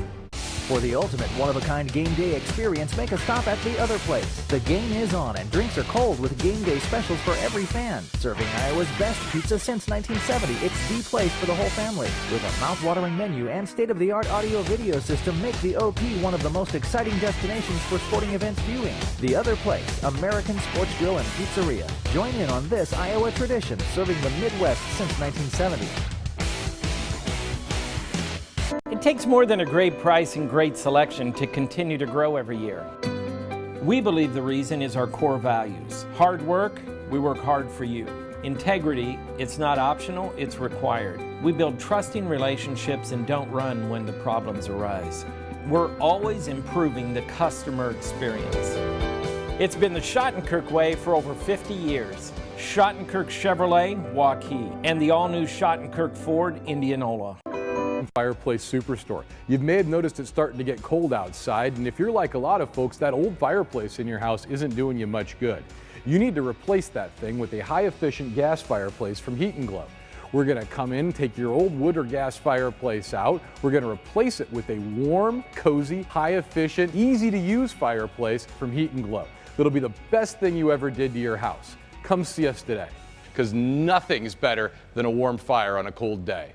For the ultimate one-of-a-kind game day experience, make a stop at the other place. The game is on and drinks are cold with game day specials for every fan. Serving Iowa's best pizza since 1970, it's the place for the whole family. With a mouth-watering menu and state-of-the-art audio-video system, make the OP one of the most exciting destinations for sporting events viewing. The other place, American Sports Grill and Pizzeria. Join in on this Iowa tradition, serving the Midwest since 1970. It takes more than a great price and great selection to continue to grow every year. We believe the reason is our core values. Hard work, we work hard for you. Integrity, it's not optional, it's required. We build trusting relationships and don't run when the problems arise. We're always improving the customer experience. It's been the Schottenkirk way for over 50 years. Schottenkirk Chevrolet, Waukee, and the all-new Schottenkirk Ford, Indianola. Fireplace Superstore. You may have noticed it's starting to get cold outside, and if you're like a lot of folks, that old fireplace in your house isn't doing you much good. You need to replace that thing with a high-efficient gas fireplace from Heat and Glow. We're going to come in, take your old wood or gas fireplace out. We're going to replace it with a warm, cozy, high-efficient, easy-to-use fireplace from Heat and Glow. It'll be the best thing you ever did to your house. Come see us today, because nothing's better than a warm fire on a cold day.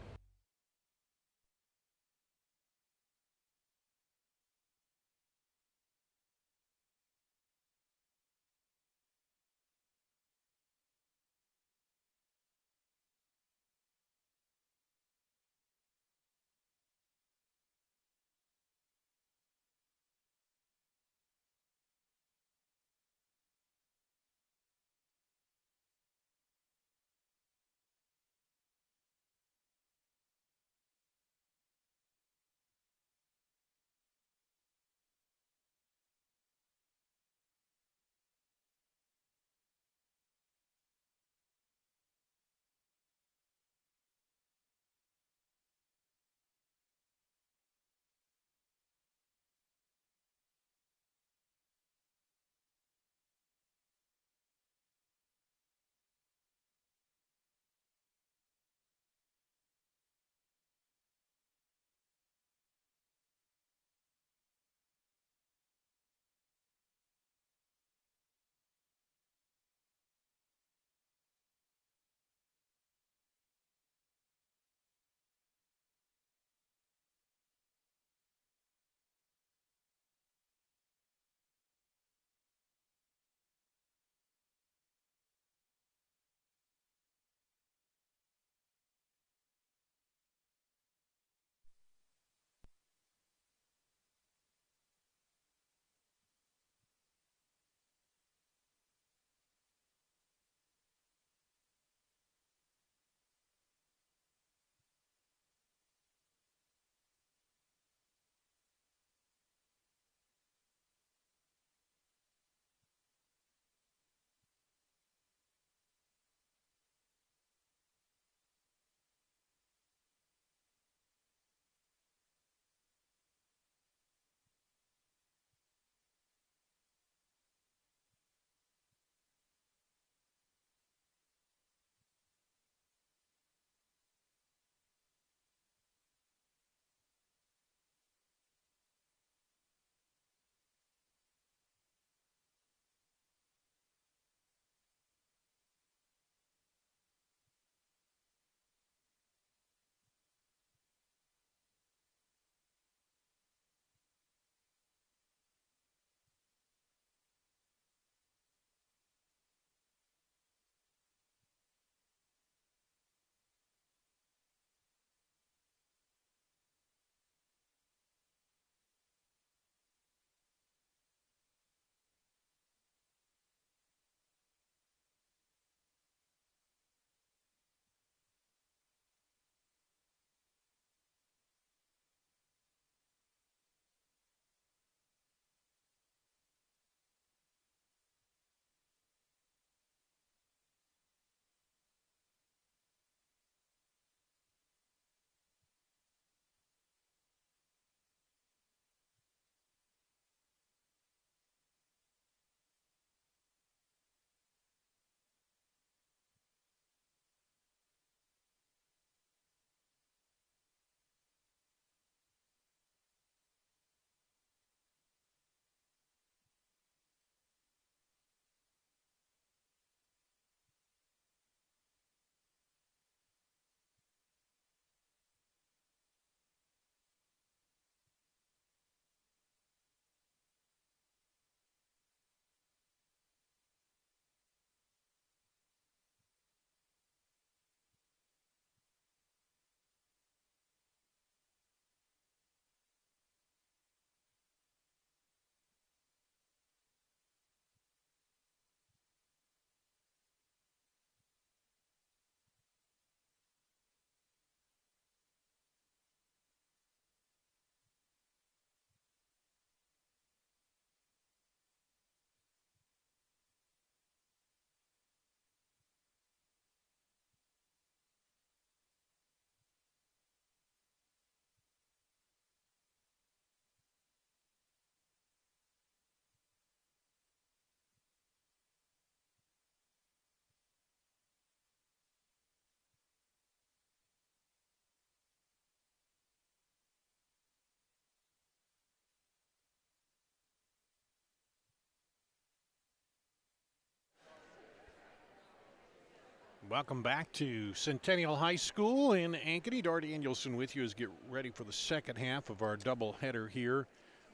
Welcome back to Centennial High School in Ankeny. Dar Danielson with you as get ready for the second half of our doubleheader here.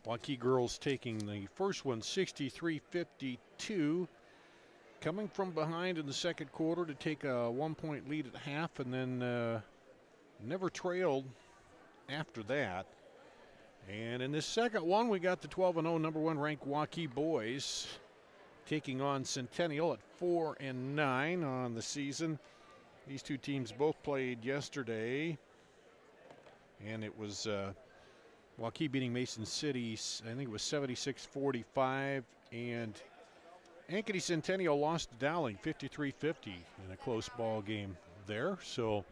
Waukee girls taking the first one 63-52. Coming from behind in the second quarter to take a 1-point lead at half, and then never trailed after that. And in this second one, we got the 12-0 number 1 ranked Waukee boys taking on Centennial at 4-9 on the season. These two teams both played yesterday, and it was Waukee beating Mason City, I think it was 76-45, and Ankeny Centennial lost to Dowling 53-50 in a close ball game there. So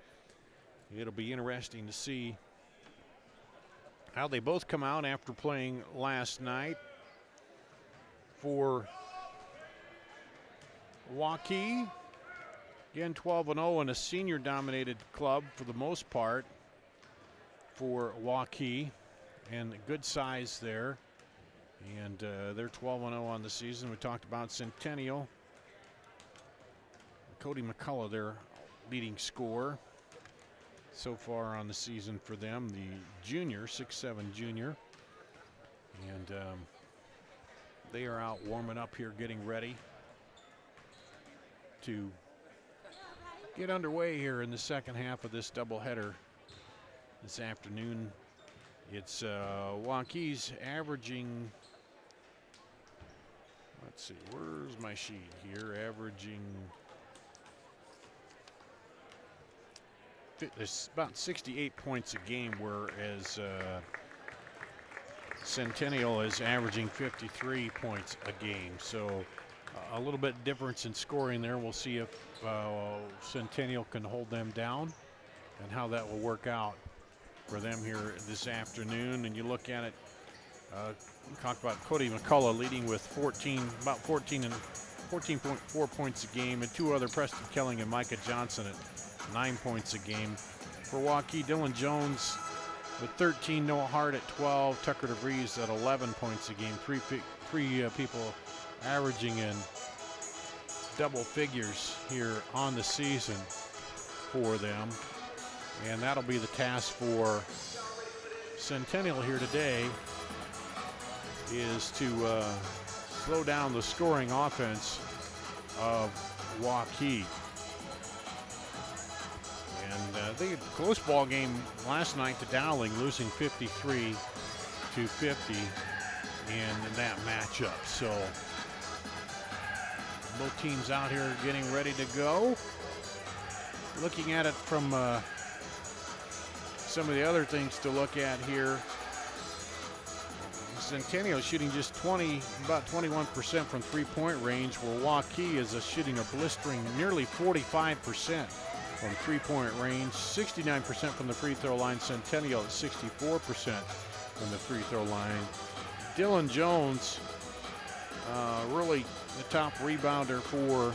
it'll be interesting to see how they both come out after playing last night. For Waukee, again 12-0 in a senior-dominated club for the most part for Waukee, and good size there. And they're 12-0 on the season. We talked about Centennial. Cody McCullough, their leading scorer so far on the season for them, the junior, 6'7" junior. And they are out warming up here, getting ready to get underway here in the second half of this doubleheader this afternoon. It's Waukee's averaging, let's see, where's my sheet here? Averaging, it's about 68 points a game, whereas Centennial is averaging 53 points a game. So a little bit difference in scoring there. We'll see if Centennial can hold them down and how that will work out for them here this afternoon. And you look at it, we talked about Cody McCullough leading with 14.4 points a game, and two other, Preston Kelling and Micah Johnson, at 9 points a game. For Waukee, Dylan Jones with 13, Noah Hart at 12, Tucker DeVries at 11 points a game. Three people averaging in double figures here on the season for them. And that'll be the task for Centennial here today, is to slow down the scoring offense of Waukee. And they had a close ball game last night to Dowling, losing 53-50 in that matchup. So both teams out here getting ready to go. Looking at it from some of the other things to look at here, Centennial shooting just about 21% from three-point range, where Waukee is shooting a blistering nearly 45% from three-point range, 69% from the free throw line. Centennial at 64% from the free throw line. Dylan Jones, really the top rebounder for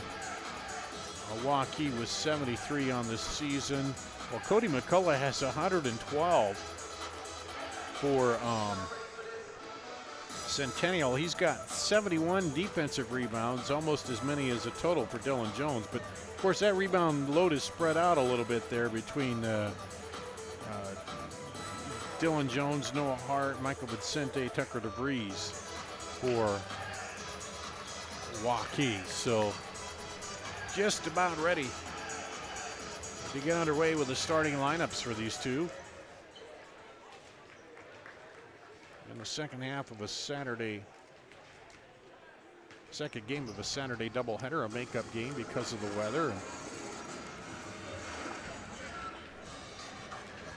Waukee, with 73 on this season. Well, Cody McCullough has 112 for Centennial. He's got 71 defensive rebounds, almost as many as a total for Dylan Jones. But of course, that rebound load is spread out a little bit there between Dylan Jones, Noah Hart, Michael Vicente, Tucker DeVries for Waukee. So just about ready to get underway with the starting lineups for these two in the second half of a second game of a Saturday doubleheader, a makeup game because of the weather. And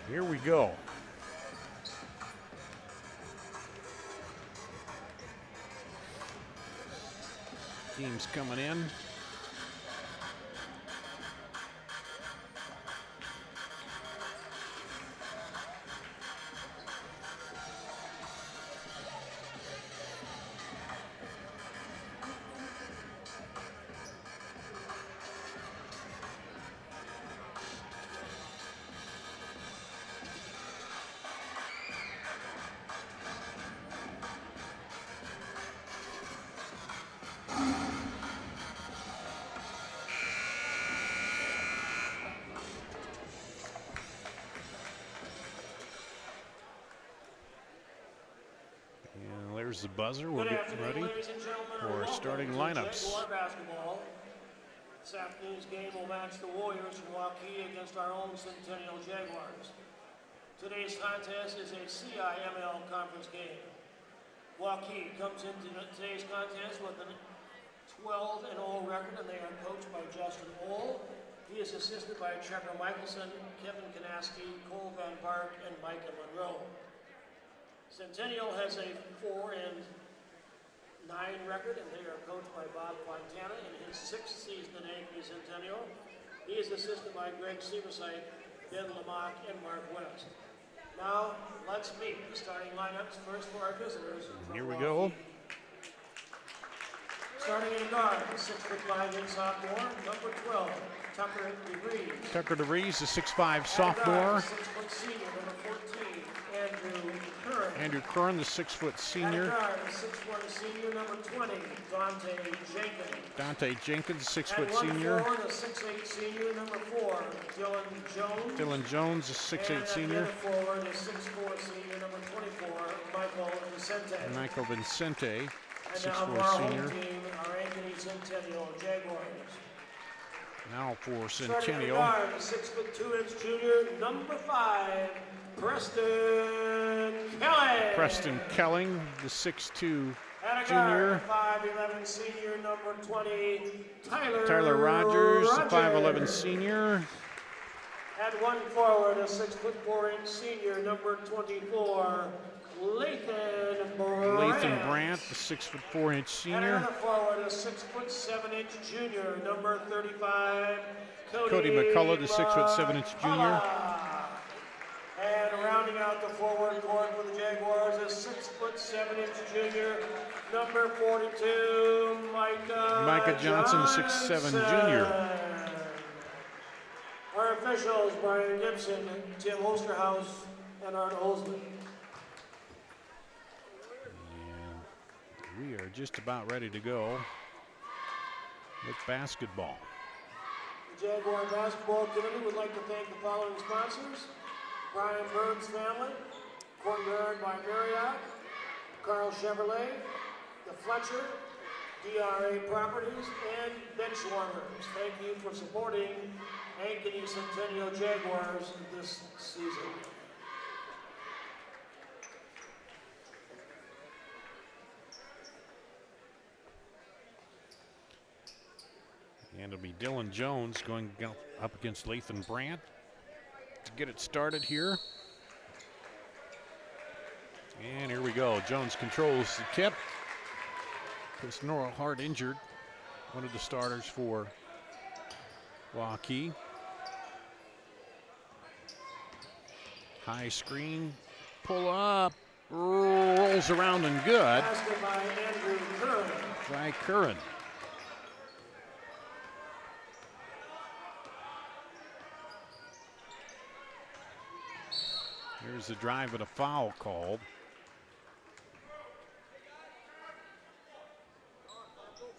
here we go. Teams coming in. There's the buzzer. We'll get ready for starting lineups. Jaguar basketball. This afternoon's game will match the Warriors from Waukee against our own Centennial Jaguars. Today's contest is a CIML conference game. Waukee comes into today's contest with a 12-0 record, and they are coached by Justin Ohl. He is assisted by Trevor Michelson, Kevin Kanaski, Cole Van Bark, and Micah Monroe. Centennial has a 4-9 record, and they are coached by Bob Fontana in his 6th season in Ankeny Centennial. He is assisted by Greg Seversite, Ben Lamont, and Mark West. Now, let's meet the starting lineups first for our visitors. Here we go. Starting in guard, the 6'5" sophomore, number 12, Tucker DeVries. Tucker DeVries, the 6'5" sophomore. 6-foot senior, number 14, Andrew Curran. Andrew Curran, the 6-foot senior. Guard, the 6'1" senior, number 20, Dante Jenkins. Dante Jenkins, 6-foot At 1 senior. forward, the 6'8" senior, number 4, Dylan Jones. Dylan Jones, the 6'8" senior. And forward, the 6'4" senior, number 24, Michael Vicente. Michael Vincente, And now 6'4" for our home senior. team, our Ankeny Centennial Jaguars. Now for Starting in Centennial. guard, the 6'2" junior, number 5, Preston Kelly. Preston Kelling, the 6'2" At a junior. guard, 5'11" senior, number 20, Tyler Rogers, the 5'11" senior. At 1 forward, a 6'4" senior, number 24, Lathan Brandt. Lathan Brandt, the 6'4" And senior. another forward, a 6'7" junior, number 35, Cody McCullough, the 6'7" junior. And rounding out the forward court for the Jaguars, a 6'7" junior, number 42, Micah Johnson, the 6'7" junior. Our officials, Brian Gibson, Tim Osterhaus, and Art Olsman. We are just about ready to go with basketball. The Jaguar Basketball Committee would like to thank the following sponsors: Brian Burns family, Courtyard by Marriott, Carl Chevrolet, the Fletcher, DRA Properties, and Benchwarmers. Thank you for supporting Ankeny Centennial Jaguars this season. And it'll be Dylan Jones going up against Lathan Brandt to get it started here. And here we go. Jones controls the tip. Chris Norrell, hard injured, one of the starters for Waukee. High screen, pull up, rolls around and good. Basket by Andrew Curran. By Curran. Here's the drive and a foul called.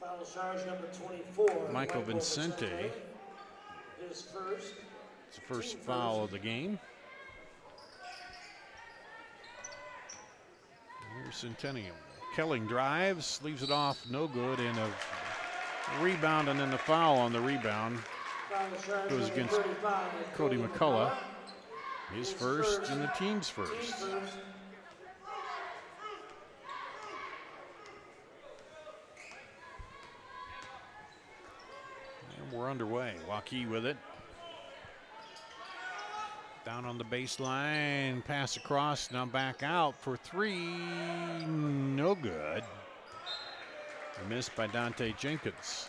Foul charge number 24. Michael Vincente. His first. It's the first foul of the game. Here's Centennial. Kelling drives, leaves it off, no good, and a rebound, and then the foul on the rebound goes against Cody McCullough. His first and the team's first. And we're underway. Waukee with it. Down on the baseline, pass across, now back out for three, no good. Missed by Dante Jenkins.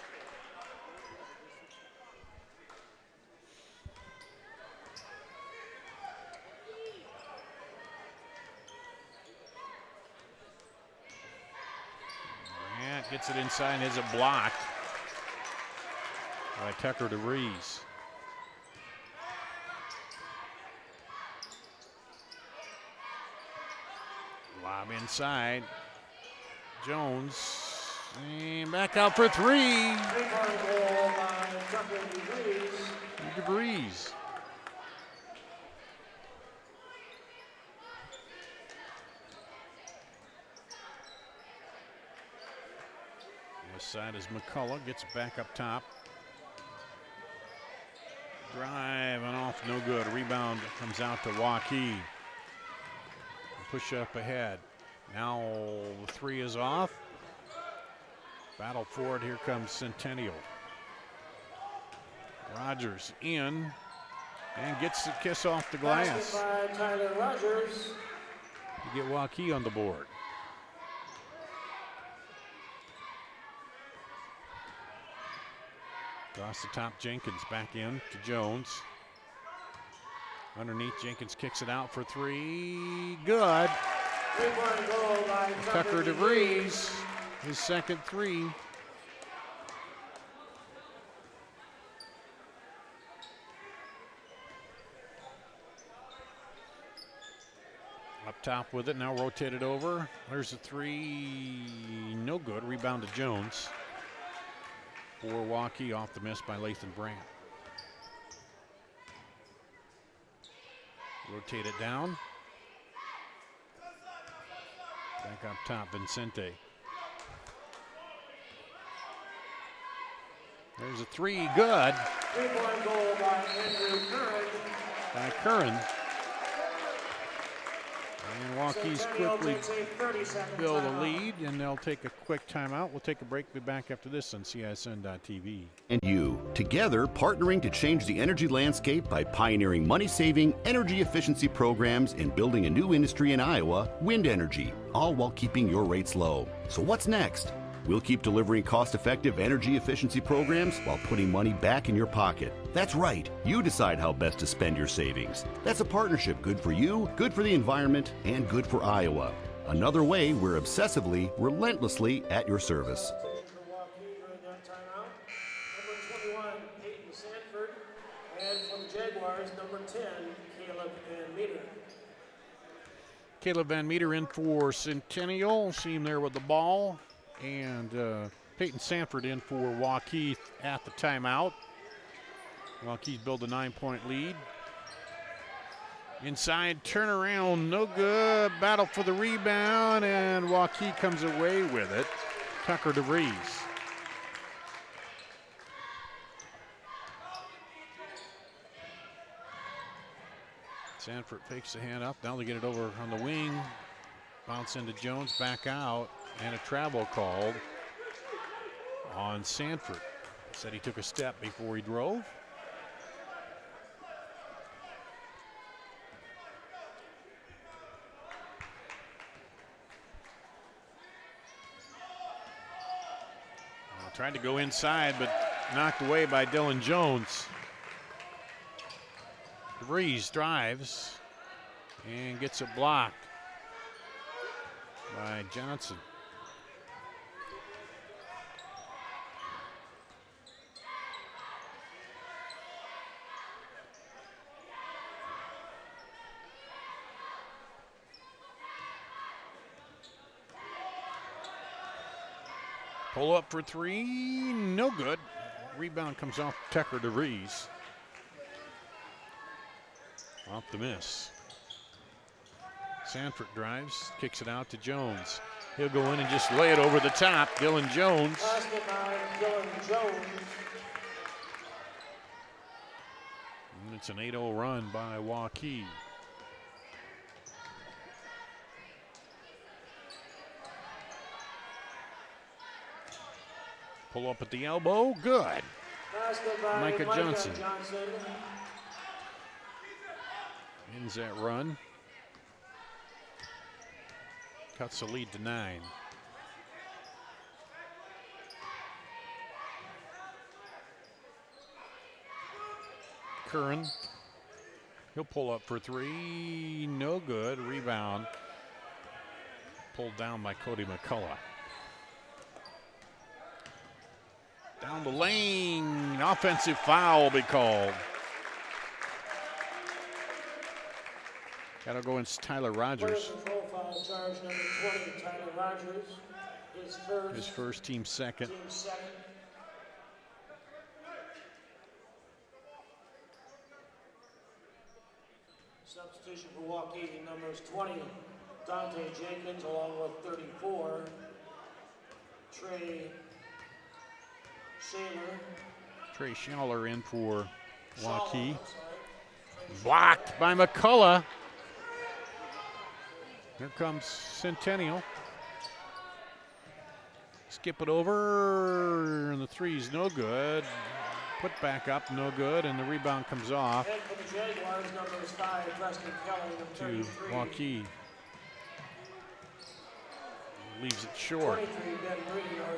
Grant gets it inside and has it blocked by Tucker DeVries. Lob inside. Jones. And back out for three. DeVries. This side is McCullough, gets it back up top. Drive and off, no good. Rebound comes out to Waukee. Push up ahead. Now the three is off. Battle for it. Here comes Centennial. Rogers in and gets the kiss off the glass. Basket by Tyler Rogers. You get Waukee on the board. Across the top, Jenkins back in to Jones. Underneath, Jenkins kicks it out for three. Good. Three-point goal by Tucker DeVries, his second three. Up top with it, now rotated over. There's a three, no good. Rebound to Jones. For Waukee, off the miss by Lathan Brandt. Rotate it down. Back up top, Vincente. There's a three, good. Three-point goal by Andrew Curran. By Curran. And Waukee's quickly build a lead, and they'll take a quick timeout. We'll take a break. Be back after this on CISN.TV. And you, together partnering to change the energy landscape by pioneering money-saving, energy efficiency programs and building a new industry in Iowa, wind energy, all while keeping your rates low. So what's next? We'll keep delivering cost-effective energy efficiency programs while putting money back in your pocket. That's right. You decide how best to spend your savings. That's a partnership good for you, good for the environment, and good for Iowa. Another way we're obsessively, relentlessly at your service. For Waukee during that timeout. Number 21, Peyton Sanford. And from the Jaguars, number 10, Caleb Van Meter. Caleb Van Meter in for Centennial. See him there with the ball. And Peyton Sanford in for Waukee at the timeout. Waukee's built a 9-point lead. Inside turnaround, no good. Battle for the rebound, and Waukee comes away with it. Tucker DeVries. Sanford fakes the hand up. Now they get it over on the wing. Bounce into Jones, back out. And a travel called on Sanford. Said he took a step before he drove. Tried to go inside, but knocked away by Dylan Jones. DeVries drives and gets it blocked by Johnson. Pull up for three, no good. Rebound comes off Tucker DeVries. Off the miss. Sanford drives, kicks it out to Jones. He'll go in and just lay it over the top. Dylan Jones. Basket by Dylan Jones. And it's an 8-0 run by Waukee. Pull up at the elbow, good. Basket by Micah Johnson. Johnson. Ends that run. Cuts the lead to 9. Curran. He'll pull up for three, no good. Rebound. Pulled down by Cody McCullough. Down the lane, offensive foul will be called. That'll go against Tyler Rogers. Control foul charge number 20, Tyler Rogers. His first, team second. Team second. Substitution for Waukee, numbers 20, Dante Jenkins, along with 34, Trey Trey Schaller in for Waukee. Blocked by McCullough. Here comes Centennial. Skip it over, and the three's no good. Put back up, no good, and the rebound comes off to Waukee. Leaves it short.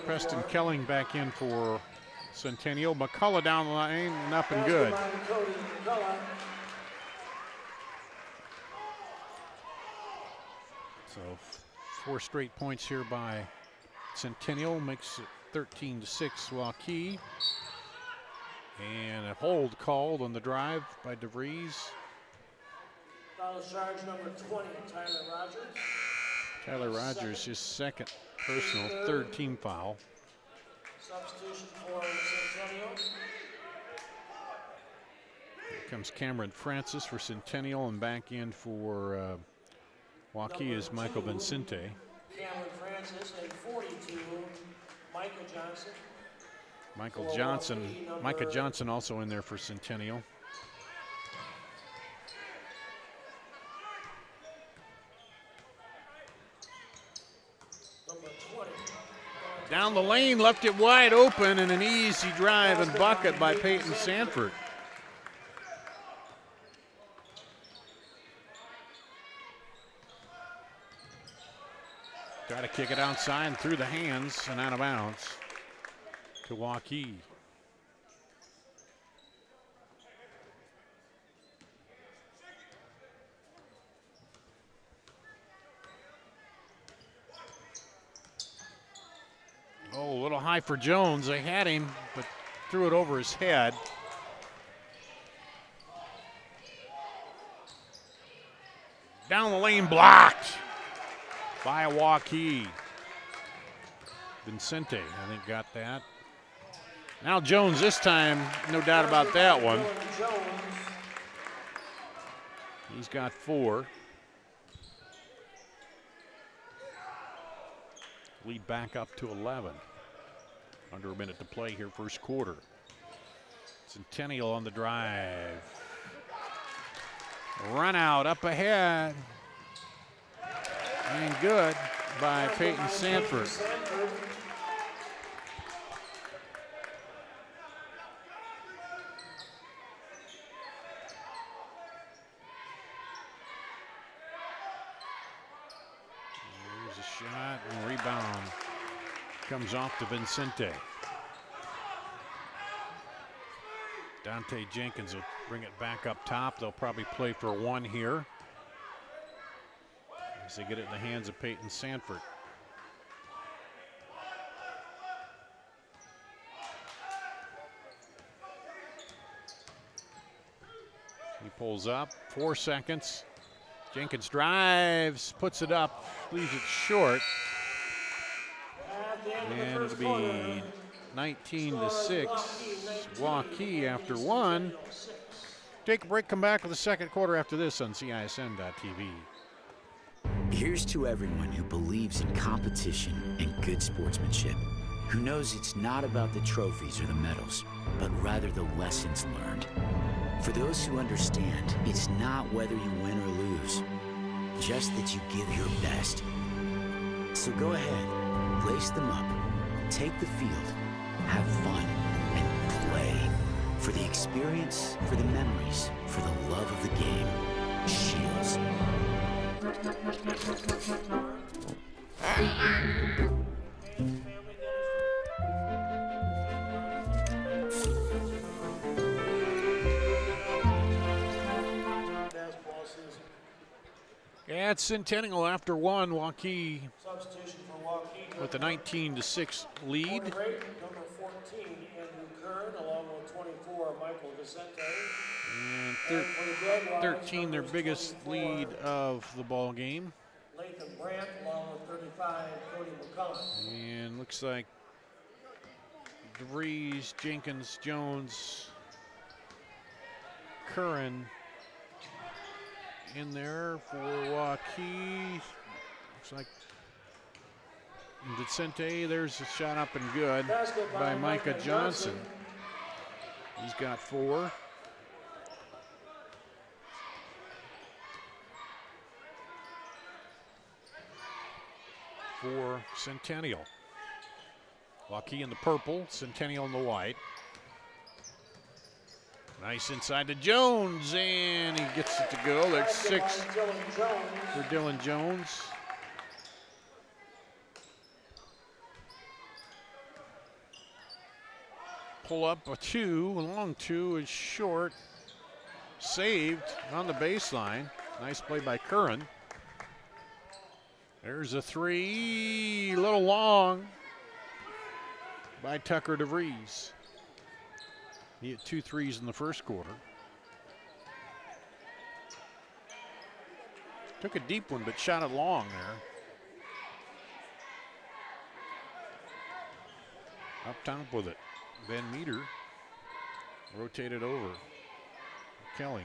Preston Kelling back in for Centennial. McCullough down the lane and up and good. So 4 straight points here by Centennial, makes it 13-6 Waukee. And a hold called on the drive by DeVries. Foul charge number 20, Tyler Rogers. Tyler Rogers, his second personal, third team foul. Substitution for Centennial. Here comes Cameron Francis for Centennial, and back in for Waukee is Michael Vincente. Cameron Francis and 42, Micah Johnson. Micah Johnson also in there for Centennial. Down the lane, left it wide open, and an easy drive and bucket by Peyton Sanford. Try to kick it outside and through the hands and out of bounds to Waukee. Oh, a little high for Jones. They had him, but threw it over his head. Down the lane, blocked by Waukee. Vincente, I think, got that. Now Jones this time, no doubt about that one. He's got 4. Lead back up to 11. Under a minute to play here, first quarter. Centennial on the drive. Run out up ahead. And good by Peyton Sanford. There's a shot and rebound. Comes off to Vincente. Dante Jenkins will bring it back up top. They'll probably play for 1 here as they get it in the hands of Peyton Sanford. He pulls up, 4 seconds. Jenkins drives, puts it up, leaves it short. And it'll be 19-6, Waukee after 1. Take a break, come back with the second quarter after this on CISN.TV. Here's to everyone who believes in competition and good sportsmanship, who knows it's not about the trophies or the medals, but rather the lessons learned. For those who understand, it's not whether you win or lose, just that you give your best. So go ahead, lace them up, take the field, have fun, and play. For the experience, for the memories, for the love of the game. Shields. At Centennial after 1, Waukee Substitution for Waukee with the 19-6 lead. Number 14, Andrew Kern, along with 24, Michael Vicente. And 13, their biggest lead of the ball game. Lathan Brandt, along with 35, Cody McCullough. And looks like DeVries, Jenkins, Jones, Curran in there for Waukee. Looks like Vicente, there's a shot up and good by Micah Johnson. He's got 4. For Centennial. Waukee in the purple, Centennial in the white. Nice inside to Jones, and he gets it to go. There's 6 for Dylan Jones. Pull up a 2, a long 2 is short. Saved on the baseline. Nice play by Curran. There's a 3, a little long by Tucker DeVries. He had 2 threes in the first quarter. Took a deep one, but shot it long there. Up top with it. Ben Meter rotated over. Kelly.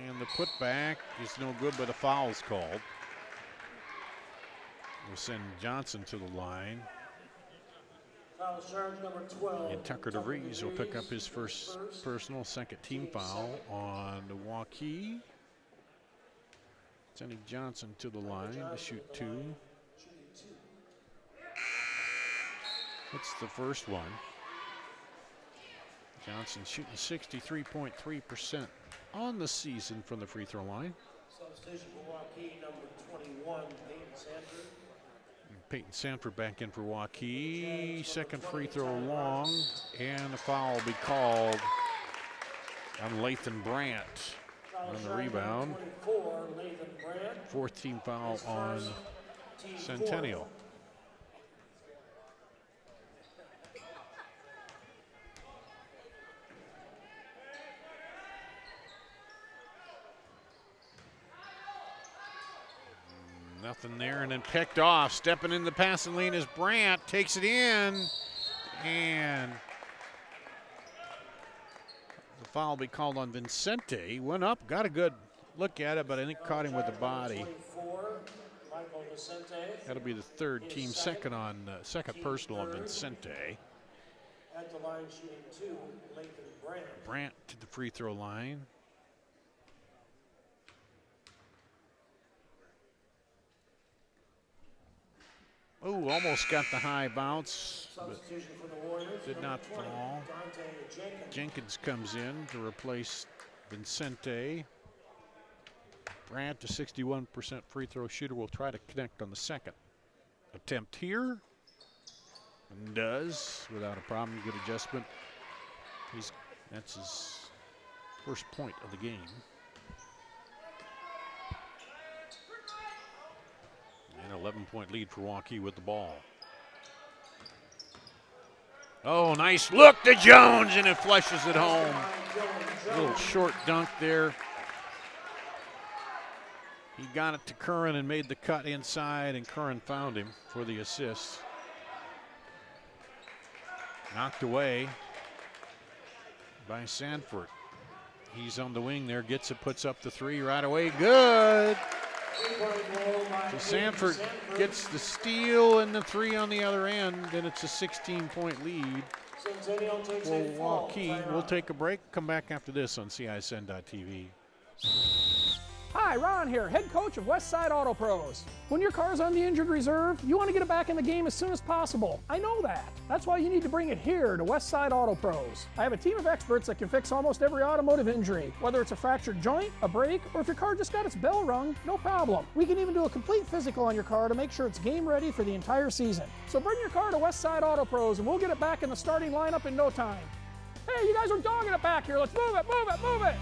And the putback is no good, but a foul is called. We'll send Johnson to the line. Foul charge number 12. And Tucker DeVries will pick up his first personal, second team foul on the Waukee. Sending Johnson to the line to shoot 2. That's the first one. Johnson shooting 63.3% on the season from the free throw line. Substitution for Waukee, number 21, Peyton Sanford. Peyton Sanford back in for Waukee. Second free throw long, and a foul will be called on Lathan Brandt on the rebound. 24, Lathan Brandt. 4th team foul on Centennial. Nothing there, and then picked off. Stepping in the passing lane is Brandt. Takes it in, and the foul will be called on Vicente. He went up, got a good look at it, but I think caught him with the body. That'll be the 3rd team, second personal on Vicente. At the line shooting 2, Lathan Brandt. Brandt to the free throw line. Oh, almost got the high bounce, but did not fall. Jenkins comes in to replace Vicente. Brandt, the 61% free throw shooter, will try to connect on the second attempt here. And does without a problem. Good adjustment. That's his first point of the game. An 11-point lead for Waukee with the ball. Oh, nice look to Jones, and it flushes it home. A little short dunk there. He got it to Curran and made the cut inside, and Curran found him for the assist. Knocked away by Sanford. He's on the wing there, gets it, puts up the 3 right away. Good. So Sanford gets the steal and the 3 on the other end, and it's a 16-point lead for Waukee. We'll take a break, come back after this on CISN.TV. Hi, Ron here, head coach of Westside Auto Pros. When your car's on the injured reserve, you want to get it back in the game as soon as possible. I know that. That's why you need to bring it here to Westside Auto Pros. I have a team of experts that can fix almost every automotive injury. Whether it's a fractured joint, a brake, or if your car just got its bell rung, no problem. We can even do a complete physical on your car to make sure it's game ready for the entire season. So bring your car to Westside Auto Pros and we'll get it back in the starting lineup in no time. Hey, you guys are dogging it back here. Let's move it, move it, move it.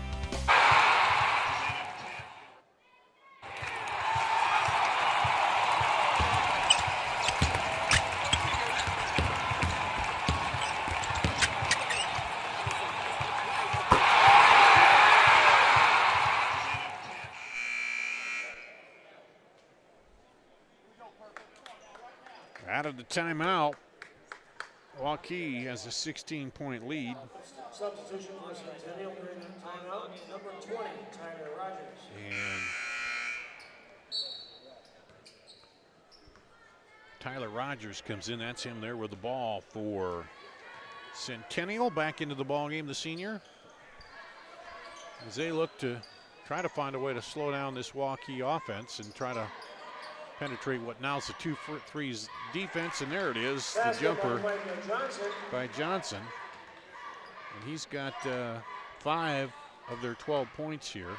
Out of the timeout, Waukee has a 16-point lead. Substitution for Centennial during that timeout, number 20, Tyler Rogers. And Tyler Rogers comes in. That's him there with the ball for Centennial. Back into the ball game, the senior, as they look to try to find a way to slow down this Waukee offense and try to penetrate what now is the 2-3 defense. And there it is, the jumper by Johnson. And he's got 5 of their 12 points here.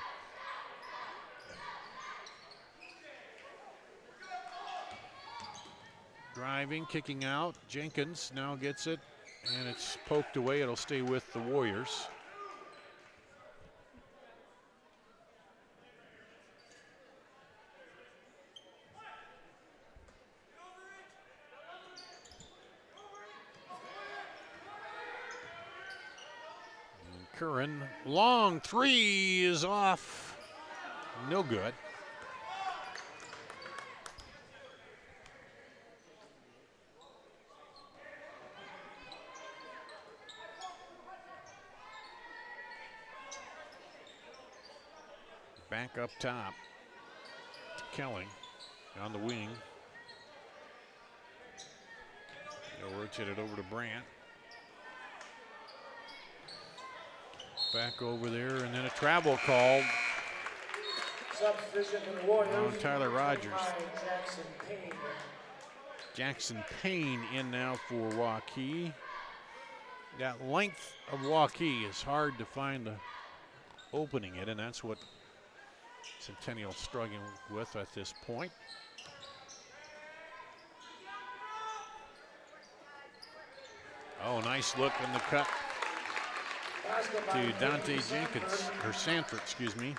Driving, kicking out. Jenkins now gets it, and it's poked away. It'll stay with the Warriors. And Curran, long three is off. No good. Back up top to Kelly on the wing. They'll rotate it over to Brandt. Back over there, and then a travel call Substitution for the Warriors. on Tyler Rogers. Jackson Payne. Jackson Payne in now for Waukee. That length of Waukee is hard to find the opening it, and that's what Centennial struggling with at this point. Oh, nice look in the cut to Dante Jenkins, or Sanford, excuse me.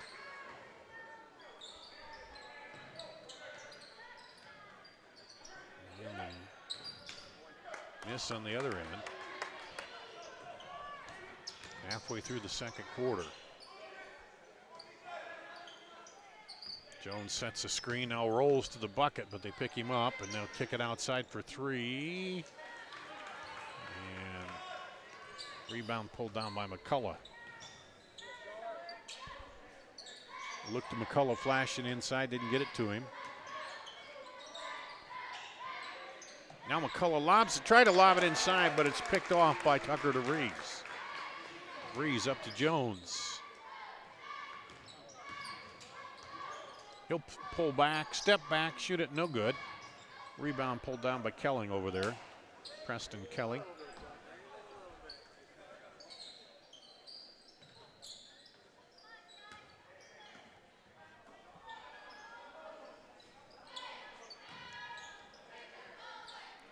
And miss on the other end. Halfway through the second quarter. Jones sets a screen, now rolls to the bucket, but they pick him up, and they'll kick it outside for 3. And rebound pulled down by McCullough. Looked to McCullough flashing inside, didn't get it to him. Now McCullough lobs it, tried to lob it inside, but it's picked off by Tucker DeVries. DeVries up to Jones. He'll pull back, step back, shoot it, no good. Rebound pulled down by Kelling over there. Preston Kelly.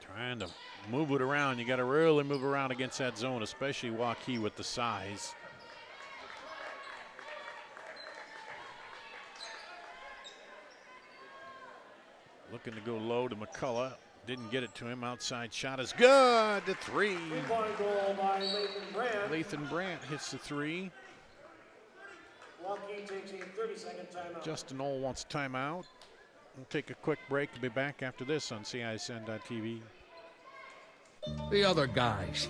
Trying to move it around. You got to really move around against that zone, especially Waukee with the size. Looking to go low to McCullough. Didn't get it to him. Outside shot is good. The 3. Three-point goal by Lathan Brandt. Lathan Brandt hits the 3. Waukee takes a 30-second timeout. Justin Knoll wants a timeout. We'll take a quick break and be back after this on CISN.TV. The other guys,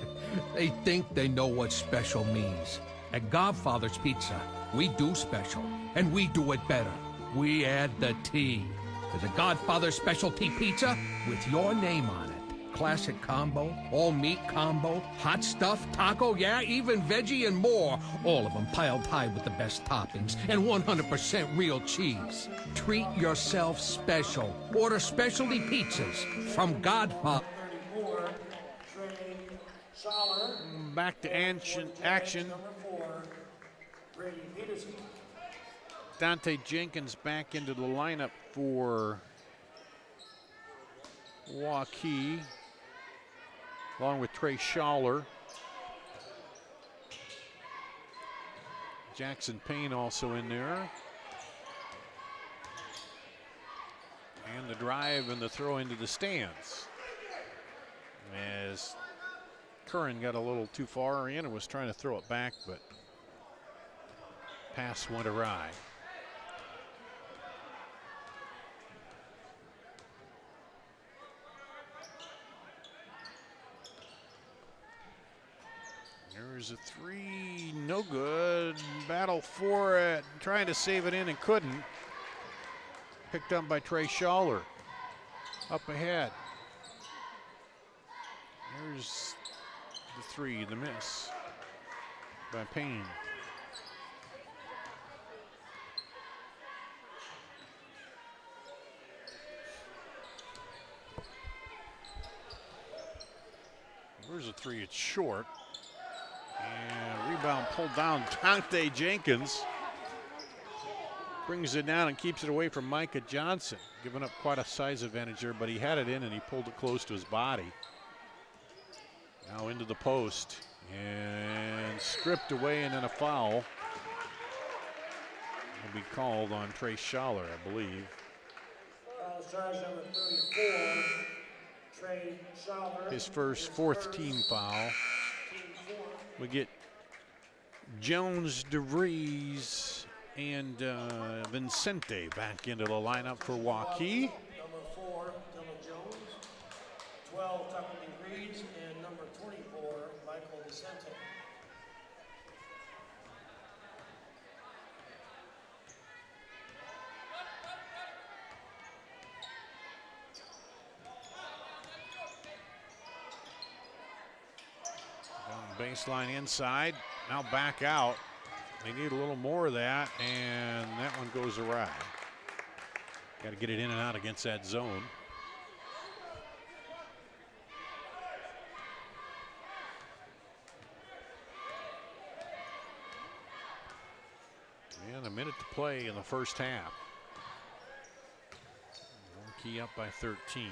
they think they know what special means. At Godfather's Pizza, we do special, and we do it better. We add the T. There's a Godfather specialty pizza with your name on it. Classic combo, all meat combo, hot stuff, taco, yeah, even veggie and more. All of them piled high with the best toppings and 100% real cheese. Treat yourself special. Order specialty pizzas from Godfather. 34, Trey Schaller. Back to action. Number 4, Brady Peterson. Dante Jenkins back into the lineup for Waukee, along with Trey Schaller. Jackson Payne also in there. And the drive and the throw into the stands. As Curran got a little too far in and was trying to throw it back, but pass went awry. There's a 3, no good. Battle for it, trying to save it in and couldn't. Picked up by Trey Schaller. Up ahead. three, the miss by Payne. Where's the three? It's short. And rebound pulled down. Dante Jenkins brings it down and keeps it away from Micah Johnson. Giving up quite a size advantage there, but he had it in and he pulled it close to his body. Now into the post and stripped away, and then a foul will be called on Trey Schaller, I believe. Foul charge number 34, Trey Schaller. His fourth team foul. We get Jones, DeVries, and Vincente back into the lineup for Waukee. Number 4, Dylan Jones. 12, Tucker DeVries, and number 24, Michael Vicente. Baseline inside, now back out. They need a little more of that, and that one goes awry. Got to get it in and out against that zone. And a minute to play in the first half. Waukee up by 13.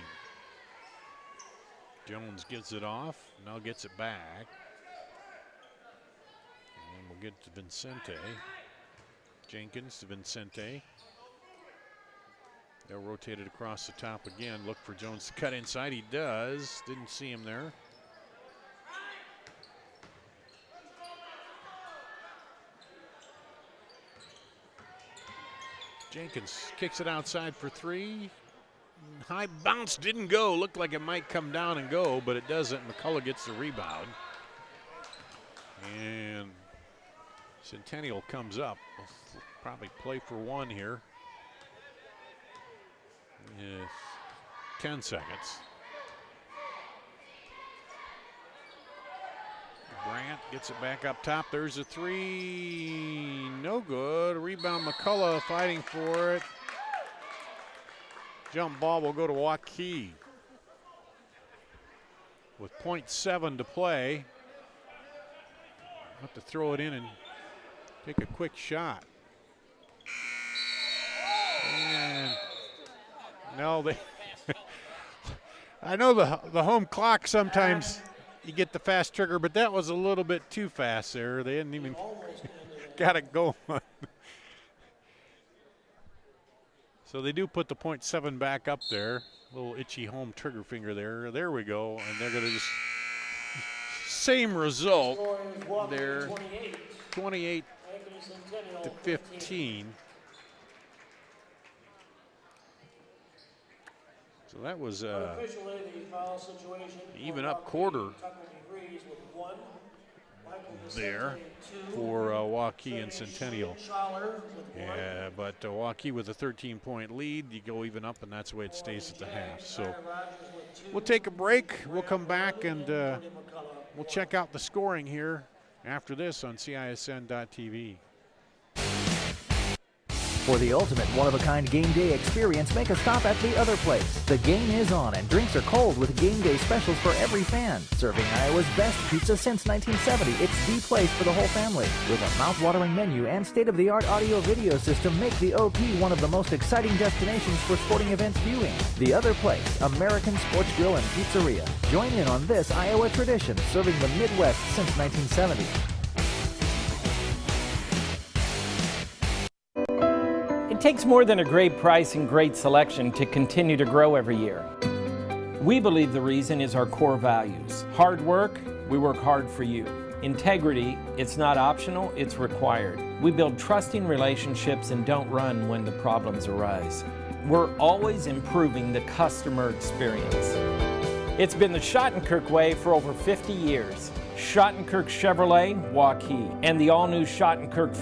Jones gives it off, now gets it back. And we'll get to Vincente. Jenkins to Vincente. They'll rotate it across the top again. Look for Jones to cut inside. He does. Didn't see him there. Jenkins kicks it outside for three. High bounce, didn't go. Looked like it might come down and go, but it doesn't. McCullough gets the rebound. And Centennial comes up. We'll probably play for one here. 10 seconds. Brandt gets it back up top. There's a three. No good. Rebound, McCullough fighting for it. Jump ball will go to Waukee. With .7 to play. Have to throw it in and take a quick shot. And no, they. I know the home clock sometimes you get the fast trigger, but that was a little bit too fast there. They didn't even got it going. So they do put the .7 back up there. Little itchy home trigger finger there. There we go. And they're going to just same result there. 28 to 15. So that was even up quarter there for Waukee and Centennial. Yeah, but Waukee with a 13-point lead, you go even up, and that's the way it stays at the half. So we'll take a break. We'll come back and we'll check out the scoring here after this on CISN.TV. For the ultimate one-of-a-kind game day experience, make a stop at the other place. The game is on and drinks are cold with game day specials for every fan. Serving Iowa's best pizza since 1970, it's the place for the whole family. With a mouth-watering menu and state-of-the-art audio-video system, make the OP one of the most exciting destinations for sporting events viewing. The other place, American Sports Grill and Pizzeria. Join in on this Iowa tradition, serving the Midwest since 1970. It takes more than a great price and great selection to continue to grow every year. We believe the reason is our core values. Hard work, we work hard for you. Integrity, it's not optional, it's required. We build trusting relationships and don't run when the problems arise. We're always improving the customer experience. It's been the Schottenkirk way for over 50 years. Schottenkirk Chevrolet, Waukee, and the all-new Schottenkirk.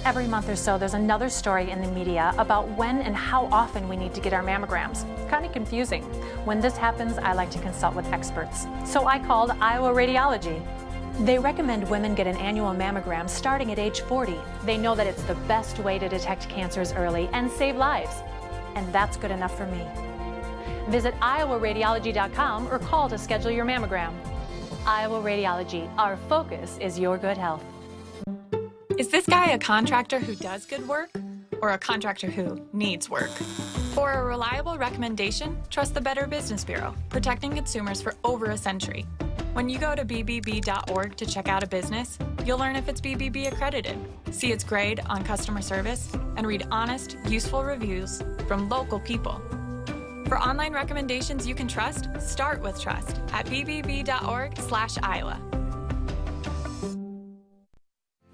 Every month or so, there's another story in the media about when and how often we need to get our mammograms. Kind of confusing. When this happens, I like to consult with experts. So I called Iowa Radiology. They recommend women get an annual mammogram starting at age 40. They know that it's the best way to detect cancers early and save lives. And that's good enough for me. Visit iowaradiology.com or call to schedule your mammogram. Iowa Radiology, our focus is your good health. Is this guy a contractor who does good work or a contractor who needs work? For a reliable recommendation, trust the Better Business Bureau, protecting consumers for over a century. When you go to bbb.org to check out a business, you'll learn if it's BBB accredited, see its grade on customer service, and read honest, useful reviews from local people. For online recommendations you can trust, start with trust at bbb.org/Iowa.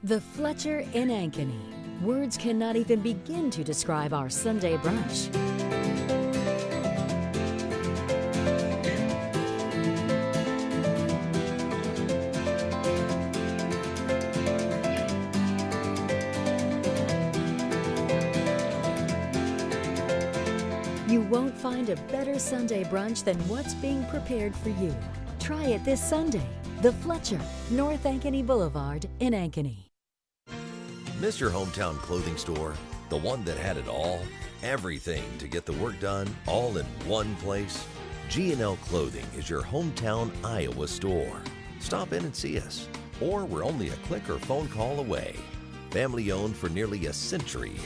The Fletcher in Ankeny. Words cannot even begin to describe our Sunday brunch. You won't find a better Sunday brunch than what's being prepared for you. Try it this Sunday. The Fletcher, North Ankeny Boulevard in Ankeny. Miss your hometown clothing store? The one that had it all? Everything to get the work done, all in one place? G&L Clothing is your hometown Iowa store. Stop in and see us. Or we're only a click or phone call away. Family owned for nearly a century.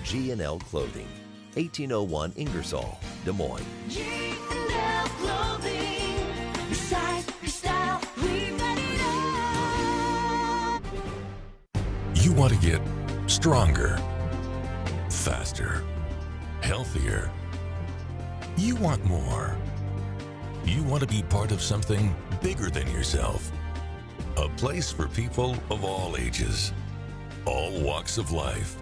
G&L Clothing. 1801 Ingersoll, Des Moines. G&L Clothing. Your size, your style, we've got it all. You want to get stronger, faster, healthier. You want more. You want to be part of something bigger than yourself. A place for people of all ages, all walks of life,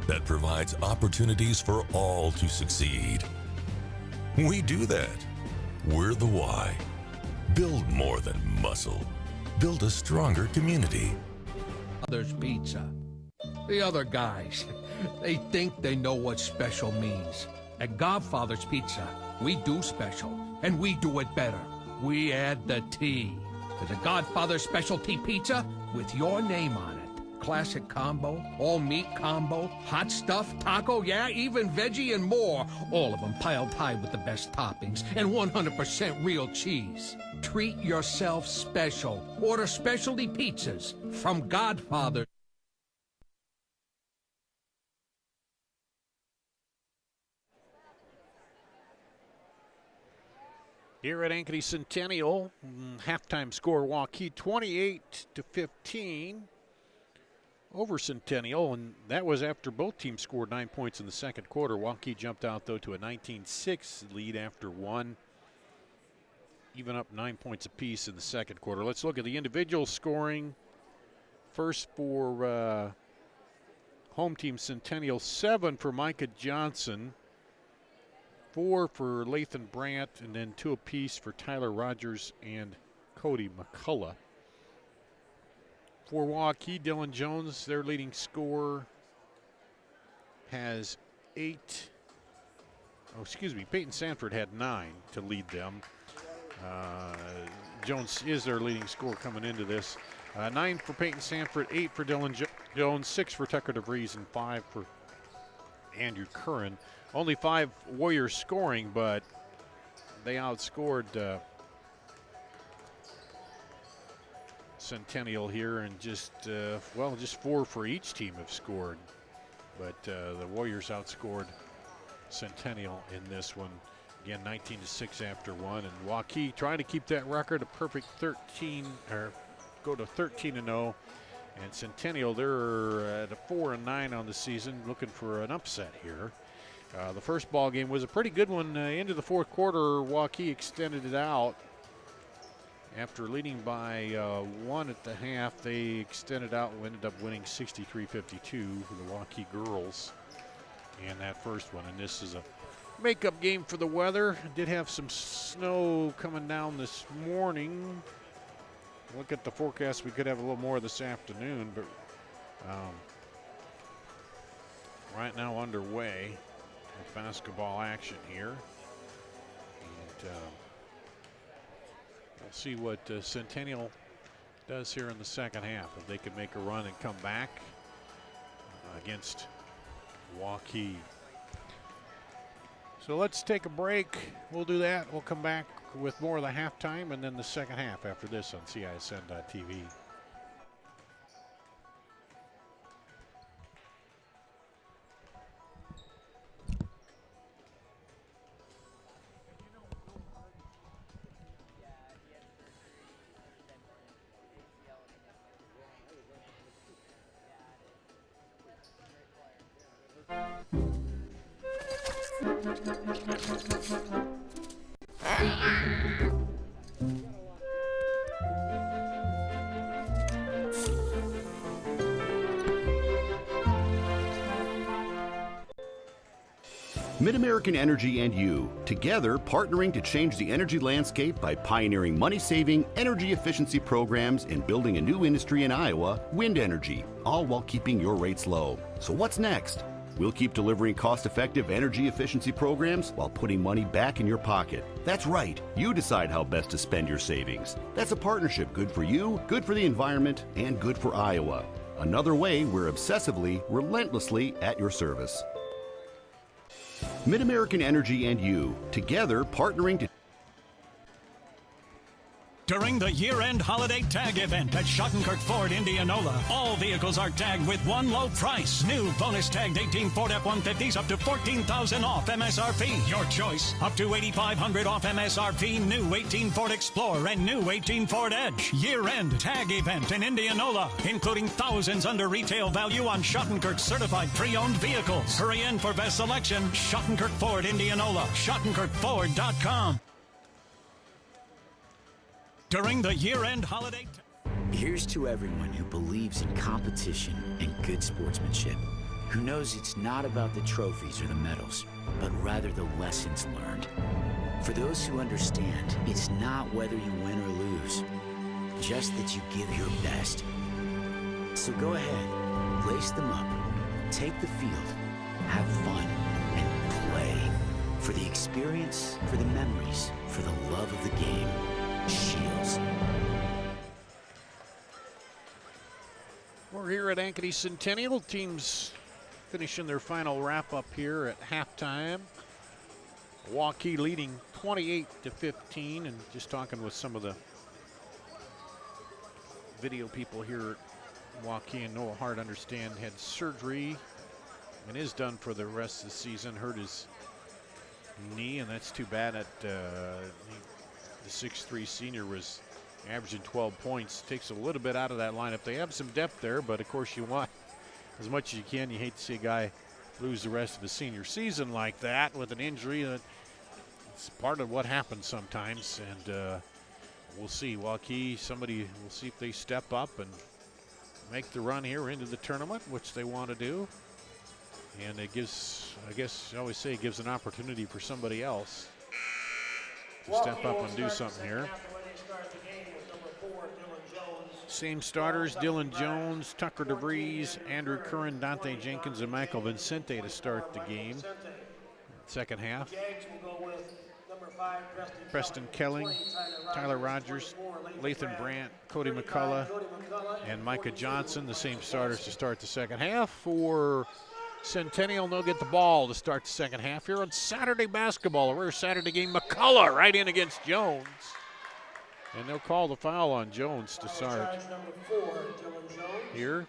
that provides opportunities for all to succeed. We do that. We're the why. Build more than muscle. Build a stronger community. There's pizza. The other guys, they think they know what special means. At Godfather's Pizza, we do special, and we do it better. We add the T to the Godfather Specialty Pizza with your name on it. Classic combo, all meat combo, hot stuff, taco, yeah, even veggie and more. All of them piled high with the best toppings and 100% real cheese. Treat yourself special. Order specialty pizzas from Godfather. Here at Ankeny Centennial, halftime score Waukee 28-15 over Centennial, and that was after both teams scored 9 points in the second quarter. Waukee jumped out, though, to a 19-6 lead after one, even up 9 points apiece in the second quarter. Let's look at the individual scoring. First for home team Centennial, 7 for Micah Johnson, 4 for Lathan Brandt, and then 2 apiece for Tyler Rogers and Cody McCullough. For Waukee, Dylan Jones, their leading scorer, has 8. Oh, excuse me, Peyton Sanford had 9 to lead them. Jones is their leading scorer coming into this. 9 for Peyton Sanford, 8 for Dylan Jones, 6 for Tucker DeVries, and 5 for Andrew Curran. Only 5 Warriors scoring, but they outscored Centennial here, and just 4 for each team have scored. But the Warriors outscored Centennial in this one. Again, 19-6 after one. And Waukee trying to keep that record a perfect 13, or go to 13-0. And Centennial, they're at a 4-9 on the season, looking for an upset here. The first ball game was a pretty good one. Into the fourth quarter, Waukee extended it out. After leading by 1 at the half, they extended out and ended up winning 63-52 for the Waukee girls in that first one. And this is a makeup game for the weather. Did have some snow coming down this morning. Look at the forecast. We could have a little more this afternoon, but right now underway with basketball action here. And we'll see what Centennial does here in the second half. If they can make a run and come back against Waukee. So let's take a break. We'll do that. We'll come back with more of the halftime and then the second half after this on CISN.TV. Mid-American Energy and you, together partnering to change the energy landscape by pioneering money-saving, energy efficiency programs and building a new industry in Iowa, wind energy, all while keeping your rates low. So what's next? We'll keep delivering cost-effective energy efficiency programs while putting money back in your pocket. That's right. You decide how best to spend your savings. That's a partnership good for you, good for the environment, and good for Iowa. Another way we're obsessively, relentlessly at your service. Mid-American Energy and you, together partnering to... During the year-end holiday tag event at Schottenkirk Ford, Indianola, all vehicles are tagged with one low price. New bonus tagged 18 Ford F-150s up to $14,000 off MSRP. Your choice. Up to $8,500 off MSRP. New 18 Ford Explorer and new 18 Ford Edge. Year-end tag event in Indianola, including thousands under retail value on Schottenkirk certified pre-owned vehicles. Hurry in for best selection. Schottenkirk Ford, Indianola. SchottenkirkFord.com. During the year-end holiday... Here's to everyone who believes in competition and good sportsmanship, who knows it's not about the trophies or the medals, but rather the lessons learned. For those who understand, it's not whether you win or lose, just that you give your best. So go ahead, lace them up, take the field, have fun, and play. For the experience, for the memories, for the love of the game. Shields. We're here at Ankeny Centennial. Teams finishing their final wrap-up here at halftime. Waukee leading 28-15, and just talking with some of the video people here at Waukee, and Noah Hart, understand, had surgery and is done for the rest of the season. Hurt his knee, and that's too bad. The 6'3" senior was averaging 12 points. Takes a little bit out of that lineup. They have some depth there, but of course you want as much as you can. You hate to see a guy lose the rest of the senior season like that with an injury. It's part of what happens sometimes, and we'll see. Waukee, somebody, we'll see if they step up and make the run here into the tournament, which they want to do. And it gives, I guess I always say, it gives an opportunity for somebody else to step up and do something here. Same starters: Dylan Jones, Tucker DeVries, Andrew Curran, Dante Jenkins, and Michael Vincente to start the game. Second half. Preston Kelling, Tyler Rogers, Lathan Brandt, Cody McCullough, and Micah Johnson, the same starters to start the second half. For Centennial, they'll get the ball to start the second half here on Saturday basketball. A rare Saturday game. McCullough right in against Jones. And they'll call the foul on Jones to start. Here,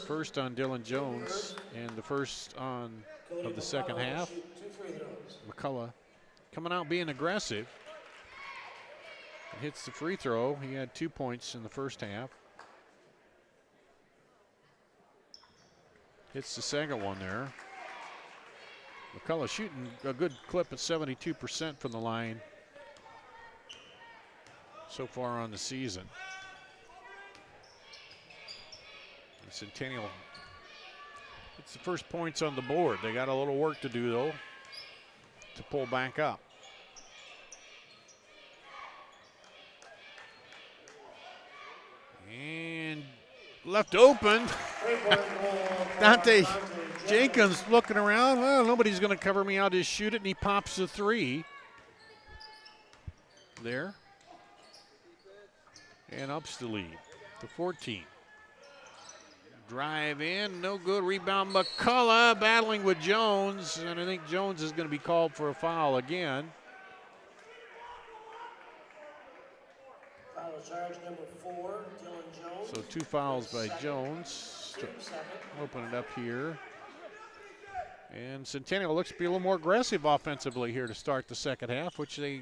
first on Dylan Jones, and the first on of the second half. McCullough coming out being aggressive. Hits the free throw. He had 2 points in the first half. Hits the second one there. McCullough shooting a good clip at 72% from the line so far on the season. And Centennial, it's the first points on the board. They got a little work to do, though, to pull back up. And left open. Dante Jenkins looking around. Well, nobody's going to cover me. I'll just shoot it, and he pops the 3. There. And ups the lead to 14. Drive in, no good. Rebound, McCullough battling with Jones, and I think Jones is going to be called for a foul again. Foul charge number 4, Dylan Jones. So 2 fouls by Jones. Open it up here. And Centennial looks to be a little more aggressive offensively here to start the second half, which they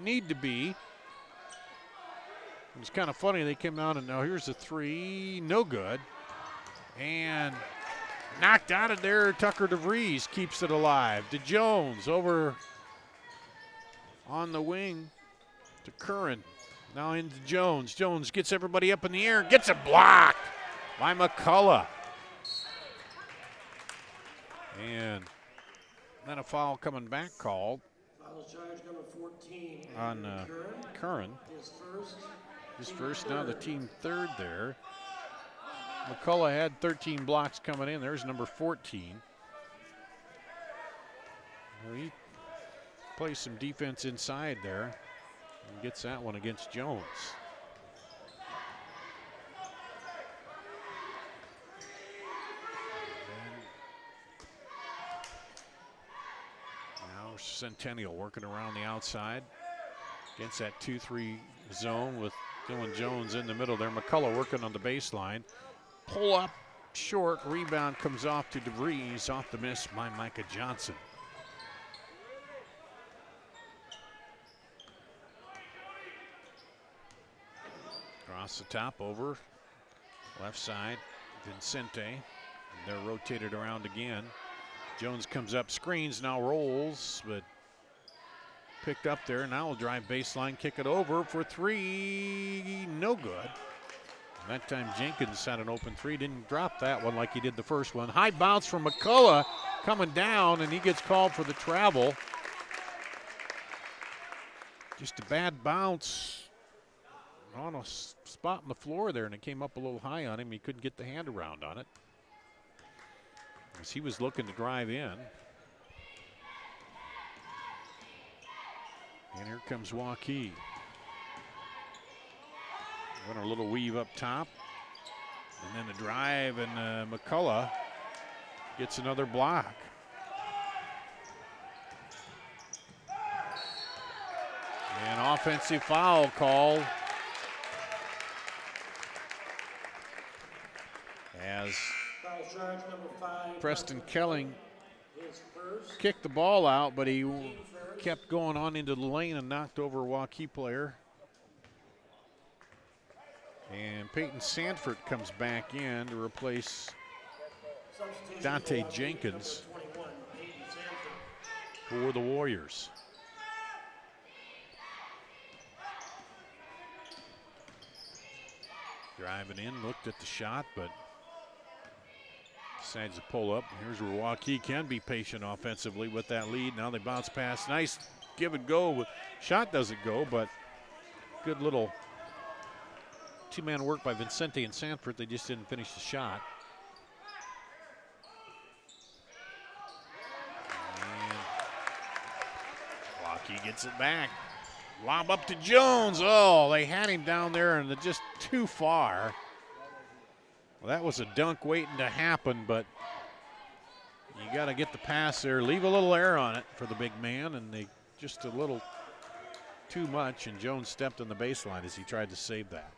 need to be. It's kind of funny, they came out and now here's a 3, no good. And knocked out of there, Tucker DeVries keeps it alive. To Jones, over on the wing to Curran. Now into Jones. Jones gets everybody up in the air, gets it blocked by McCullough. And then a foul coming back called Foul charge number 14 on Curran. His first, now the team third there. McCullough had 13 blocks coming in. There's number 14. Well, he plays some defense inside there and gets that one against Jones. And now Centennial working around the outside against that 2-3 zone with Dylan Jones in the middle there. McCullough working on the baseline. Pull up short, rebound comes off to DeVries, off the miss by Micah Johnson. Across the top over, left side, Vincente. And they're rotated around again. Jones comes up, screens, now rolls, but picked up there. Now will drive baseline, kick it over for 3, no good. That time Jenkins had an open 3, didn't drop that one like he did the first one. High bounce from McCullough coming down, and he gets called for the travel. Just a bad bounce on a spot on the floor there, and it came up a little high on him. He couldn't get the hand around on it as he was looking to drive in. And here comes Waukee. Went a little weave up top. And then the drive, and McCullough gets another block. And offensive foul called as Preston Kelling kicked the ball out, but he kept going on into the lane and knocked over a Waukee player. And Peyton Sanford comes back in to replace Dante Jenkins for the Warriors. Driving in, looked at the shot, but decides to pull up. Here's where Waukee can be patient offensively with that lead. Now they bounce pass. Nice give and go. Shot doesn't go, but good little two-man work by Vincente and Sanford. They just didn't finish the shot. And Waukee gets it back. Lob up to Jones. Oh, they had him down there and just too far. Well, that was a dunk waiting to happen, but you got to get the pass there. Leave a little air on it for the big man, and they just a little too much, and Jones stepped on the baseline as he tried to save that.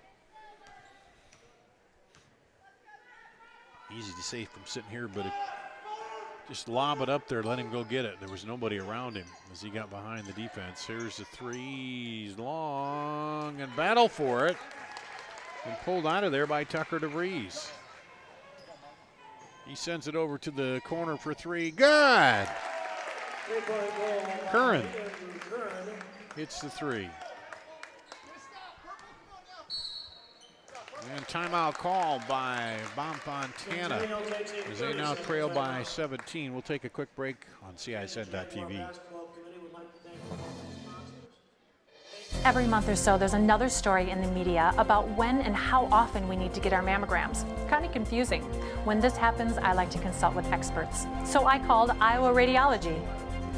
Easy to say from sitting here, but just lob it up there, let him go get it. There was nobody around him as he got behind the defense. Here's the 3, he's long and battle for it. And pulled out of there by Tucker DeVries. He sends it over to the corner for 3. Good! Curran hits the 3. And timeout called by Bonfontana as they now trail by 17. We'll take a quick break on CISN.TV. Every month or so, there's another story in the media about when and how often we need to get our mammograms. Kind of confusing. When this happens, I like to consult with experts. So I called Iowa Radiology.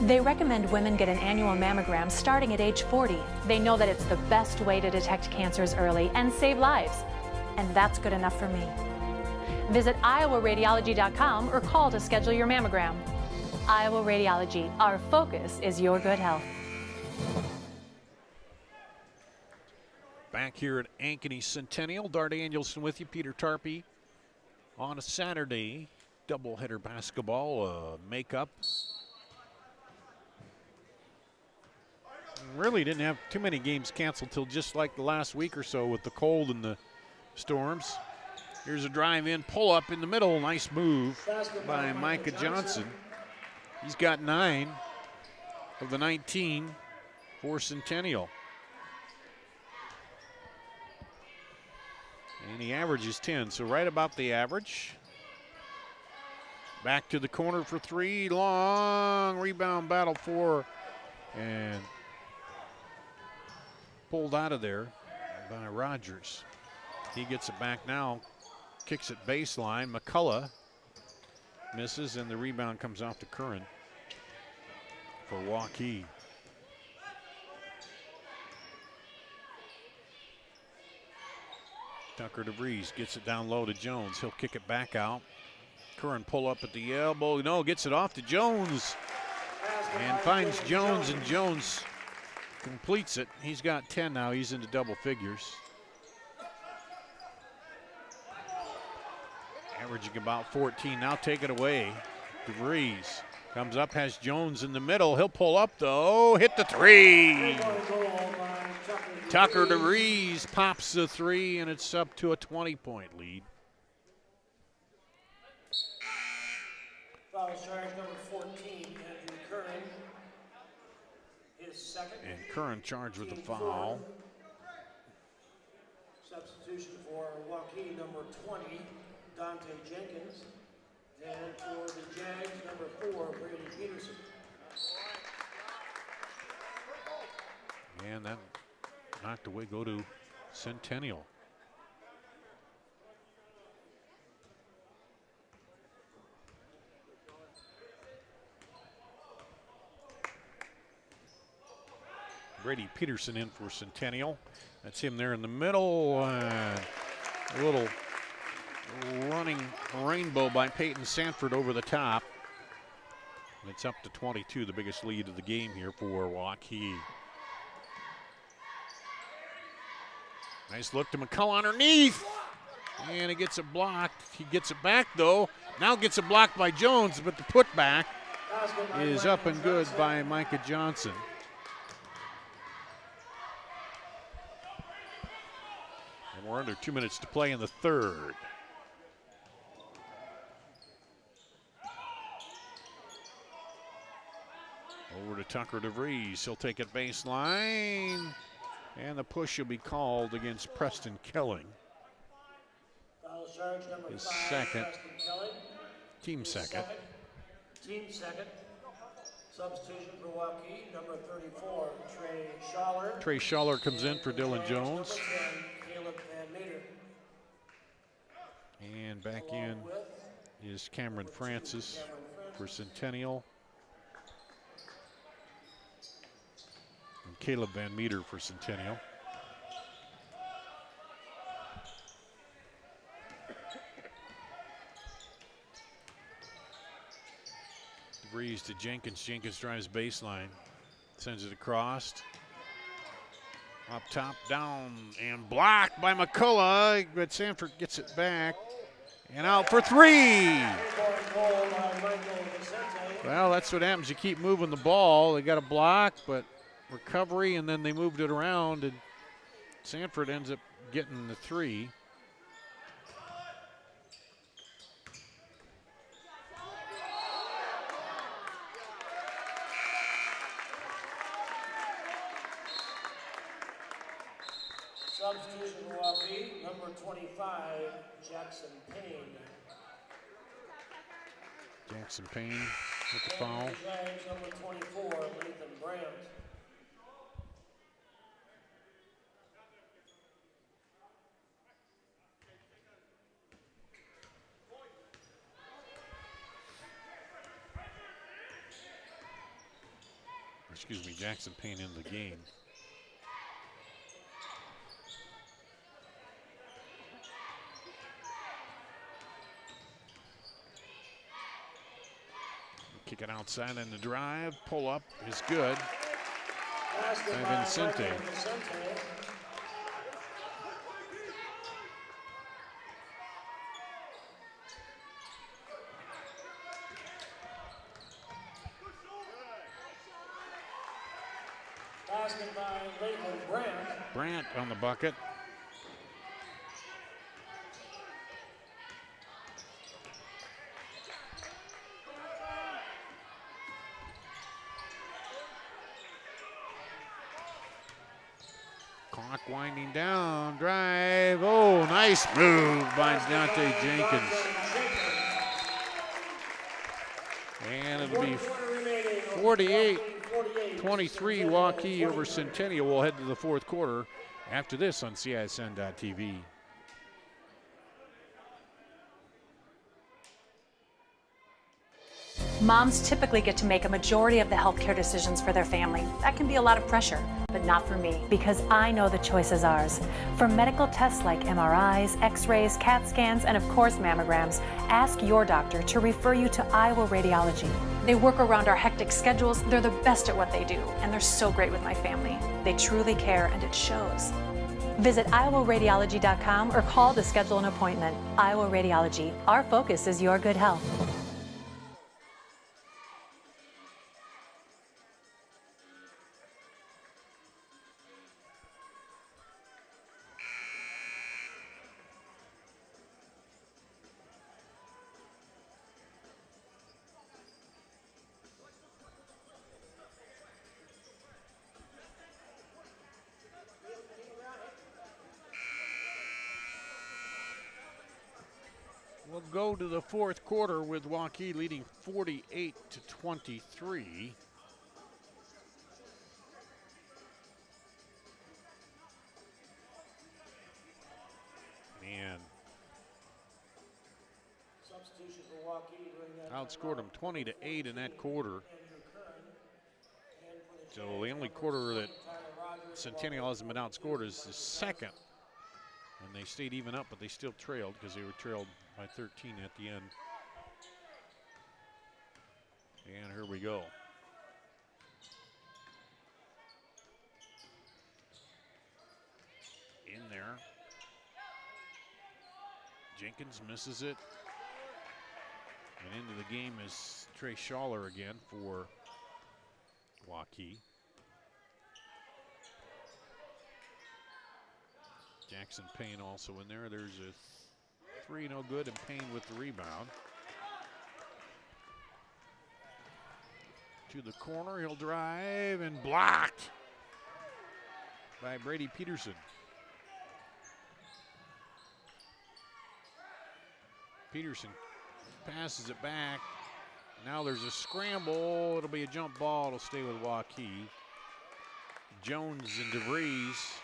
They recommend women get an annual mammogram starting at age 40. They know that it's the best way to detect cancers early and save lives. And that's good enough for me. Visit iowaradiology.com or call to schedule your mammogram. Iowa Radiology, our focus is your good health. Back here at Ankeny Centennial, Dar Danielson with you, Peter Tarpey. On a Saturday, doubleheader basketball, makeup. Really didn't have too many games canceled till just like the last week or so with the cold and the storms. Here's a drive-in pull-up in the middle. Nice move by Micah Johnson. He's got 9 of the 19 for Centennial. And he averages 10, so right about the average. Back to the corner for 3. Long rebound battle for, and pulled out of there by Rogers. He gets it back now, kicks it baseline. McCullough misses, and the rebound comes off to Curran for Waukee. Tucker DeVries gets it down low to Jones. He'll kick it back out. Curran pull up at the elbow. No, gets it off to Jones and finds Jones, and Jones completes it. He's got 10 now. He's into double figures. Averaging about 14. Now take it away. DeVries comes up, has Jones in the middle. He'll pull up though. Hit the 3. Tucker DeVries pops the 3, and it's up to a 20-point lead. Foul charge number 14, Andrew Curran. His second. And Curran charged with the foul. Substitution for Waukee, number 20, Dante Jenkins. And for the Jags, number 4, Brady Peterson. And that knocked away, go to Centennial. Brady Peterson in for Centennial. That's him there in the middle. A little running rainbow by Peyton Sanford over the top. And it's up to 22, the biggest lead of the game here for Waukee. Nice look to McCullough underneath. And he gets it blocked. He gets it back though. Now gets it blocked by Jones, but the putback is up and good by Micah Johnson. And we're under 2 minutes to play in the third. Over to Tucker DeVries. He'll take it baseline. And the push will be called against Preston Kelling. Foul charge number His 5, second. Preston Kelly. Team second. Team second. Substitution for Waukee, number 34, Trey Schaller. Trey Schaller comes in for Dylan Jones. Caleb Van Meter. And back in is Cameron Francis for Centennial. And Caleb Van Meter for Centennial. DeVries to Jenkins. Jenkins drives baseline. Sends it across. Up top, down, and blocked by McCullough. But Sanford gets it back. And out for 3. Well, that's what happens. You keep moving the ball. They got a block, but recovery, and then they moved it around, and Sanford ends up getting the 3. Substitution for Waukee, number 25, Jackson Payne. Jackson Payne with the foul. Jags, number 24, Nathan Brandt. excuse me, Jackson Payne in the game. Kick it outside in the drive. Pull up is good. By Vincente. Basket by Lakeland Brandt. Brandt on the bucket. Clock winding down, drive. Oh, nice move by Dante Jenkins. And it'll be 48-23 Waukee over Centennial. We'll head to the fourth quarter after this on CISN.TV. Moms typically get to make a majority of the healthcare decisions for their family. That can be a lot of pressure, but not for me, because I know the choice is ours. For medical tests like MRIs, X-rays, CAT scans, and of course mammograms, ask your doctor to refer you to Iowa Radiology. They work around our hectic schedules, they're the best at what they do, and they're so great with my family. They truly care, and it shows. Visit iowaradiology.com or call to schedule an appointment. Iowa Radiology. Our focus is your good health. We'll go to the fourth quarter with Waukee leading 48-23. Man. Substitution for Waukee during that Outscored them 20-8 in that quarter. So the only quarter that Centennial hasn't been outscored is the second. And they stayed even up, but they still trailed because they were trailed by 13 at the end. And here we go. In there. Jenkins misses it. And into the game is Trey Schaller again for Waukee. Jackson Payne also in there. There's a three, no good, and Payne with the rebound. To the corner, he'll drive and blocked by Brady Peterson. Peterson passes it back. Now there's a scramble. It'll be a jump ball. It'll stay with Waukee. Jones and DeVries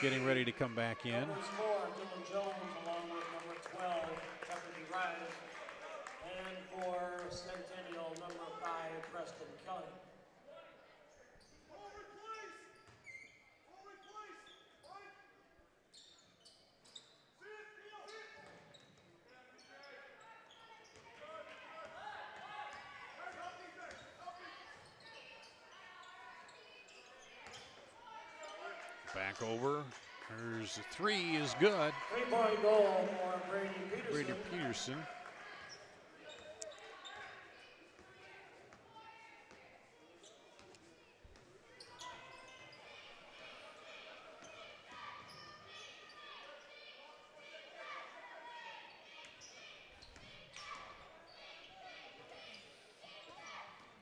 getting ready to come back in. Number 4, Dylan Jones, along with number 12, Tucker Rice. And for Centennial, number 5, Preston Kelly. Back over. There's a three is good. 3-point goal for Brady Peterson. Brady Peterson.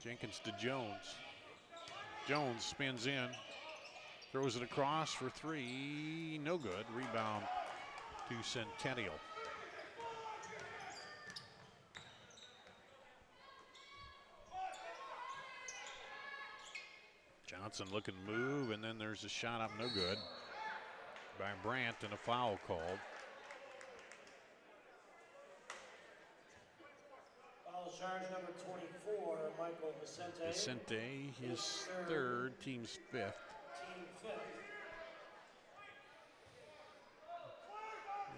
Jenkins to Jones. Jones spins in. Throws it across for three, no good. Rebound to Centennial. Johnson looking to move, and then there's a shot up, no good, by Brandt, and a foul called. Foul Foul charge number 24, Michael Vicente. Vicente, his third, team's fifth. Team fifth.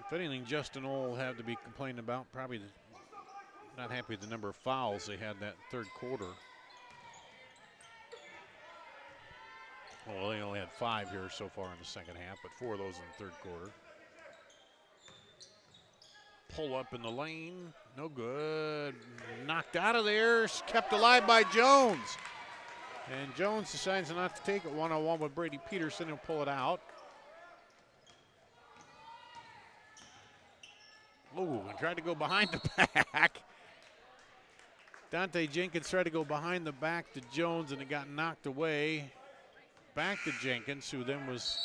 If anything, Justin will have to be complaining about. Probably not happy with the number of fouls they had that third quarter. Well, they only had 5 here so far in the second half, but 4 of those in the third quarter. Pull up in the lane, no good. Knocked out of there, kept alive by Jones. And Jones decides not to take it one-on-one with Brady Peterson. He'll pull it out. Oh, and tried to go behind the back. Dante Jenkins tried to go behind the back to Jones, and it got knocked away. Back to Jenkins, who then was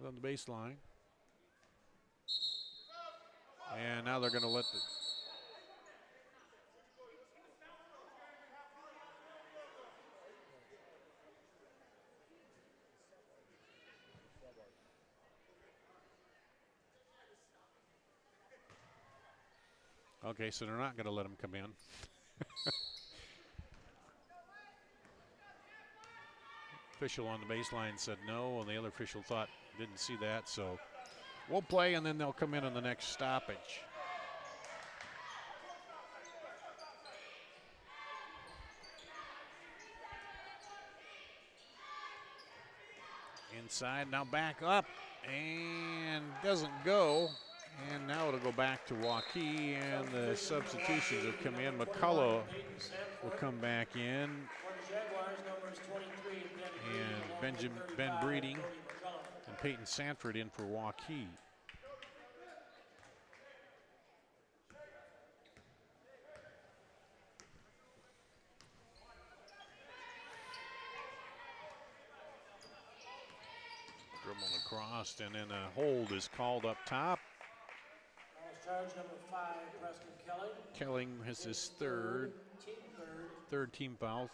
on the baseline. And now they're going to let the okay, so they're not going to let him come in. Official on the baseline said no, and the other official didn't see that, so we'll play, and then they'll come in on the next stoppage. Inside, now back up, and doesn't go. And now it'll go back to Waukee, and the substitutions will come in. McCullough will come back in. And Ben Breeding and Peyton Sanford in for Waukee. Dribble across, and then a hold is called up top. Charge number 5, Preston Kelly. Kelling has his third team foul.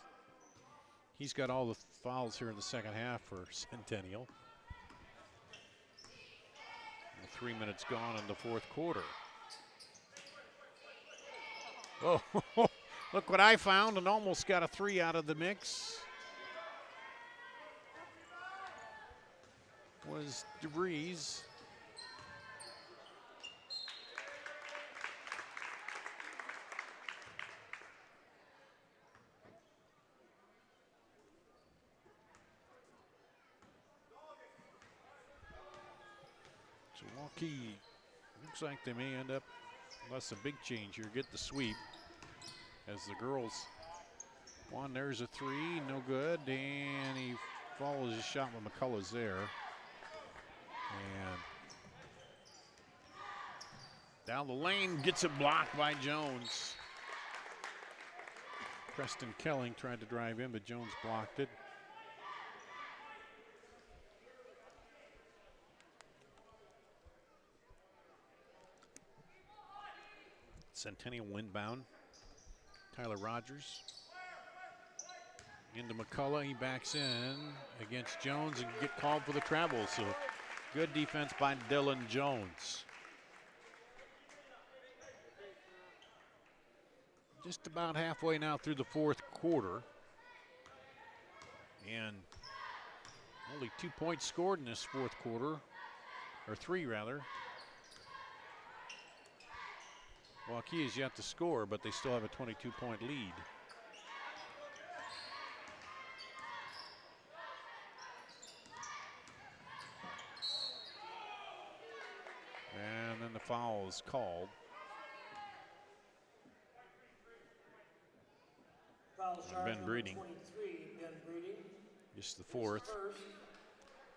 He's got all the fouls here in the second half for Centennial. And 3 minutes gone in the fourth quarter. Oh, look what I found, and almost got a 3 out of the mix. Was DeVries. Waukee, looks like they may end up, unless a big change here, get the sweep as the girls won. There's a 3, no good, and he follows his shot when McCullough's there. And down the lane, gets it blocked by Jones. Preston Kelling tried to drive in, but Jones blocked it. Centennial windbound. Tyler Rogers into McCullough. He backs in against Jones and get called for the travel. So good defense by Dylan Jones. Just about halfway now through the fourth quarter. And only 2 points scored in this fourth quarter, or 3 rather. Waukee is yet to score, but they still have a 22-point lead. And then the foul is called. Ben Breeding. Just the 4th.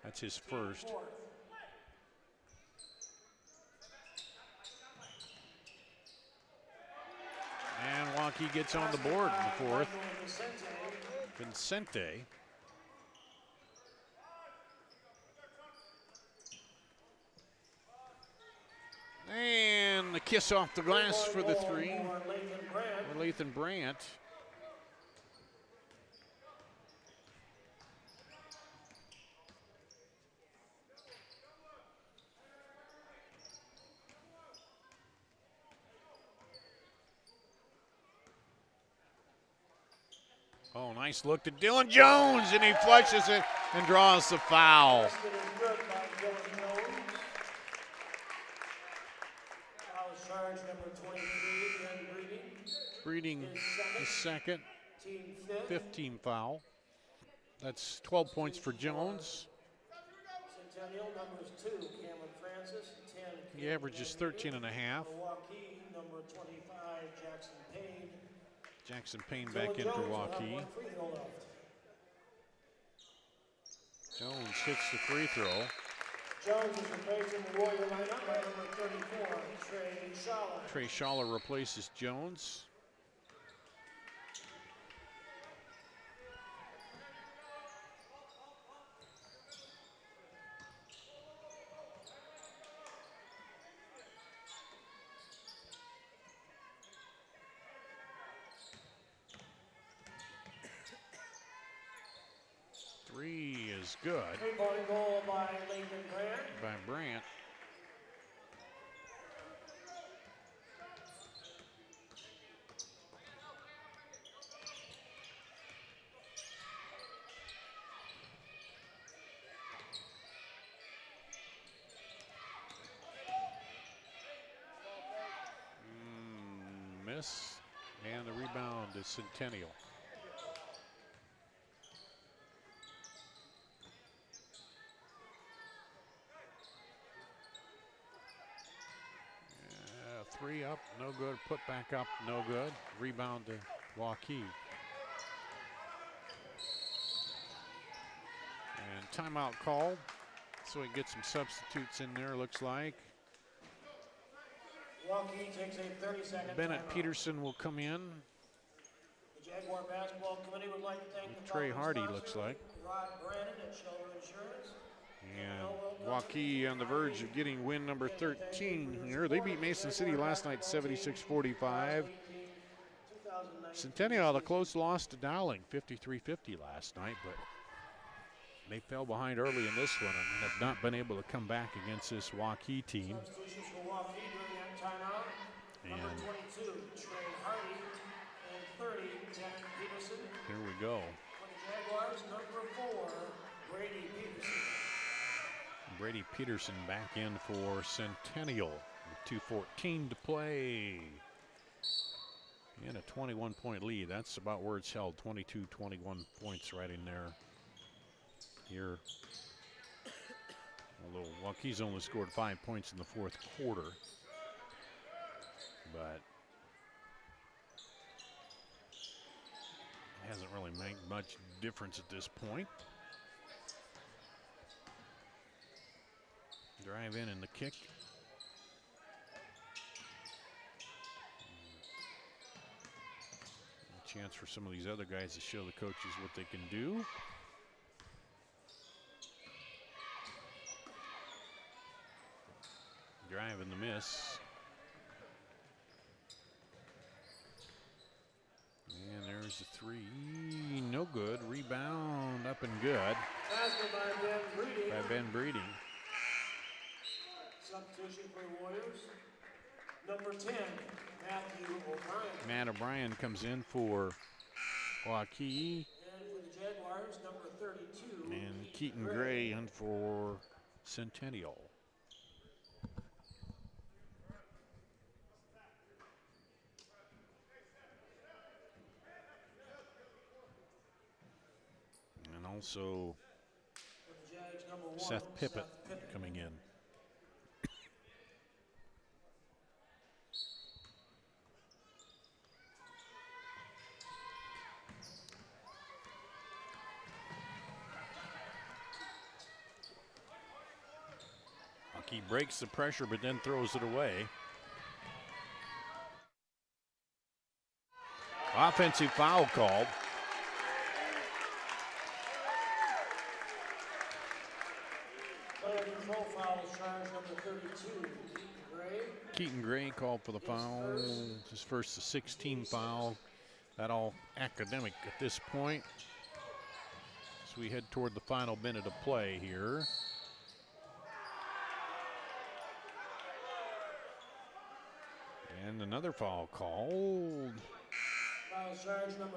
That's his first. And Waukee gets on the board in the 4th. Vicente. And the kiss off the glass for the 3. Lathan Brandt. Oh, nice look to Dylan Jones, and he flushes it and draws the foul. Basket is good by Dylan Jones. Foul charge number 23, Ben Breeding. Breeding his second, Team fifth. 15 foul. That's 12 points for Jones. Centennial numbers 2, Cameron Francis, 10. He averages 13 and a half. Waukee number 25, Jackson Payne. Jackson Payne back in for Waukee. Jones hits the free throw. Jones is replacing the Warrior lineup by number 34, Trey Schaller. Trey Schaller replaces Jones. Three is good. Three-point goal by Lincoln Grant. By Brandt. Miss, and the rebound is Centennial. Three up, no good. Put back up, no good. Rebound to Waukee. And timeout called, so we get some substitutes in there, looks like. Waukee takes a 30-second Bennett timeout. Peterson will come in. The Jaguar Basketball Committee would like to thank the Trey following Hardy sponsors. looks like. Rod Brandon at Shelter Insurance. And Waukee on the verge of getting win number 13 here. They beat Mason City last night 76-45. Centennial had a close loss to Dowling, 53-50 last night, but they fell behind early in this one and have not been able to come back against this Waukee team. Substitutions for Waukee during that timeout. Number 22, Trey Hardy, and 30, Jack Peterson. Here we go. For the Jaguars, number 4, Brady Peterson. Brady Peterson back in for Centennial with 2:14 to play. And a 21-point lead. That's about where it's held, 22, 21 points right in there. Here, although Waukee's only scored 5 points in the fourth quarter. But it hasn't really made much difference at this point. Drive in and the kick. A chance for some of these other guys to show the coaches what they can do. Drive in the miss. And there's the three. No good. Rebound up and good. Basket by Ben Breeding. By Ben Breeding. Substitution for the Warriors. Number 10, Matthew O'Brien. Matt O'Brien comes in for Waukee. And for the Jaguars, number 32. And Keaton Gray in for Centennial. And also For the Jags, number 1, Seth Pippett coming in. He breaks the pressure but then throws it away. Offensive foul called. Player control foul is charge number 32, Gray. Keaton Gray called for the foul. His first 16 foul. That all academic at this point. As we head toward the final minute of play here. And another foul called. Foul charge number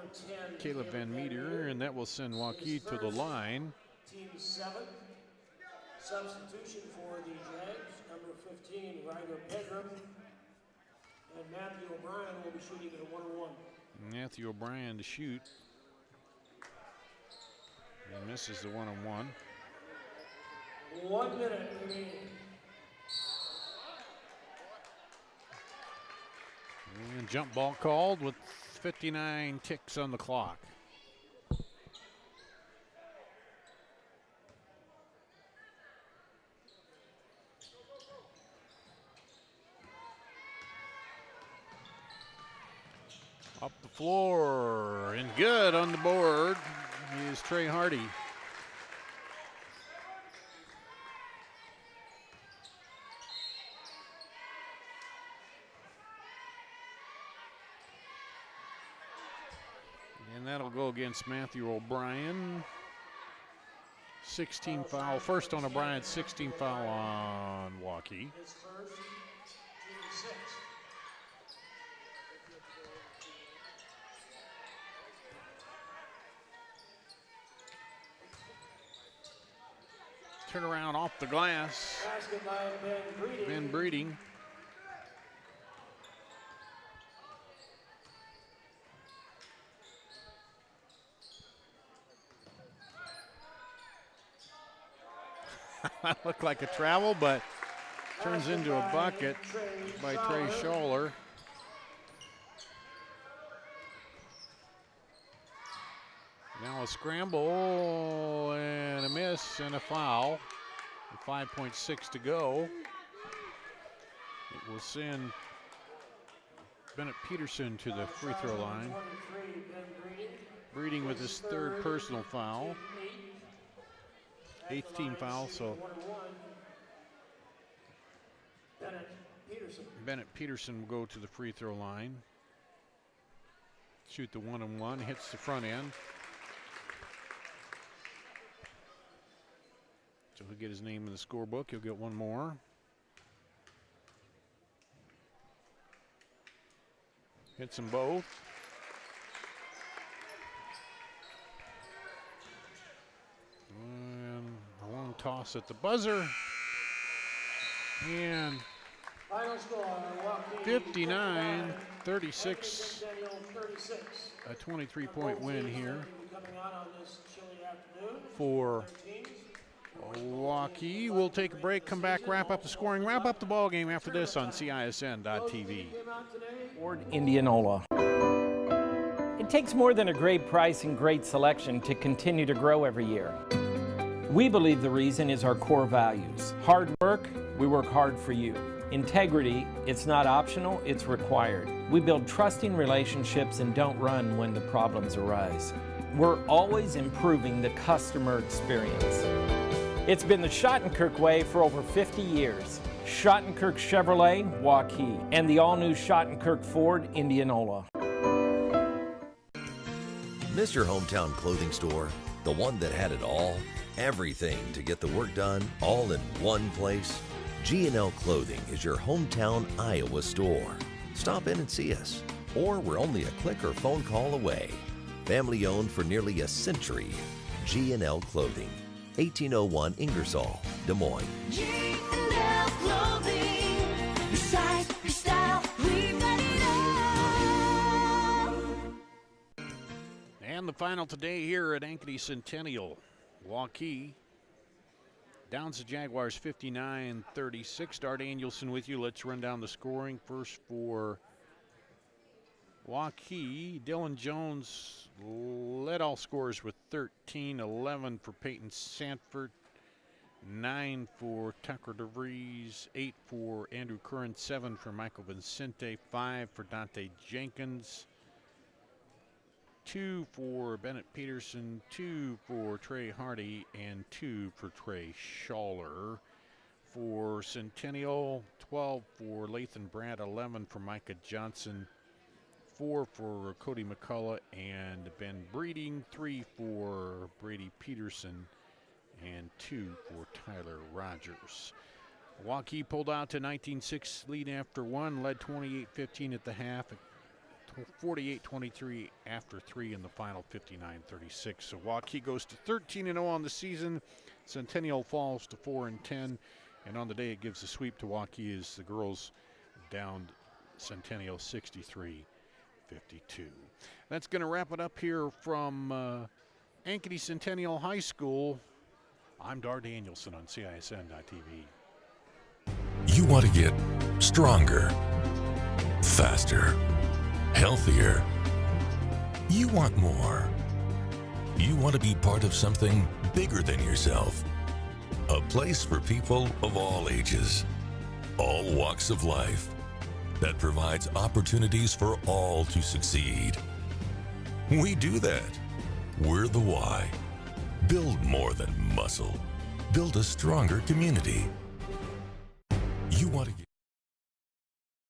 10. Caleb Van Meter, and that will send Waukee to the line. Team 7. Substitution for the Jags, number 15, Ryder Pedram. And Matthew O'Brien will be shooting at a 1-1. Matthew O'Brien to shoot. He misses the 1-on-1. 1 minute remaining. And jump ball called with 59 ticks on the clock. Up the floor and good on the board is Trey Hardy. And that'll go against Matthew O'Brien. 16 foul. First on O'Brien, 16 foul on Waukee. His first, team 6. Turn around off the glass. Basket by Ben Breeding. Ben Breeding. That looked like a travel, but turns into a bucket by Trey Schaller. Now a scramble and a miss and a foul. With 5.6 to go. It will send Bennett Peterson to the free throw line. Breeding with his third personal foul. 8th team foul, so Bennett Peterson will go to the free throw line. Shoot the 1-on-1, hits the front end. So he'll get his name in the scorebook. He'll get one more. Hits them both. And a long toss at the buzzer. And 59-36. A 23-point win here for Waukee. We'll take a break, come back, wrap up the scoring, wrap up the ball game after this on CISN.TV. Indianola. It takes more than a great price and great selection to continue to grow every year. We believe the reason is our core values. Hard work, we work hard for you. Integrity, it's not optional, it's required. We build trusting relationships and don't run when the problems arise. We're always improving the customer experience. It's been the Schottenkirk way for over 50 years. Schottenkirk Chevrolet, Waukee, and the all-new Schottenkirk Ford, Indianola. Miss your hometown clothing store? The one that had it all? Everything to get the work done, all in one place? G&L Clothing is your hometown Iowa store. Stop in and see us. Or we're only a click or phone call away. Family owned for nearly a century. G&L Clothing. 1801 Ingersoll, Des Moines. G&L Clothing. Your size, your style, we've got it all. And the final today here at Ankeny Centennial. Waukee downs the Jaguars 59-36. Dart Danielson with you. Let's run down the scoring. First for Waukee, Dylan Jones led all scorers with 13, 11 for Peyton Sanford, 9 for Tucker DeVries, 8 for Andrew Curran, 7 for Michael Vincente, 5 for Dante Jenkins, 2 for Bennett Peterson, 2 for Trey Hardy, and 2 for Trey Schaller. For Centennial, 12 for Lathan Brad, 11 for Micah Johnson, 4 for Cody McCullough and Ben Breeding, 3 for Brady Peterson, and 2 for Tyler Rogers. Waukee pulled out to 19-6 lead after one, led 28-15 at the half. At 48-23 after 3 in the final, 59-36. So Waukee goes to 13-0 on the season. Centennial falls to 4-10. And on the day it gives a sweep to Waukee as the girls downed Centennial 63-52. That's going to wrap it up here from Ankeny Centennial High School. I'm Dar Danielson on CISN.TV. You want to get stronger, faster, healthier. You want more. You want to be part of something bigger than yourself. A place for people of all ages, all walks of life, that provides opportunities for all to succeed. We do that. We're the why. Build more than muscle. Build a stronger community. You want to get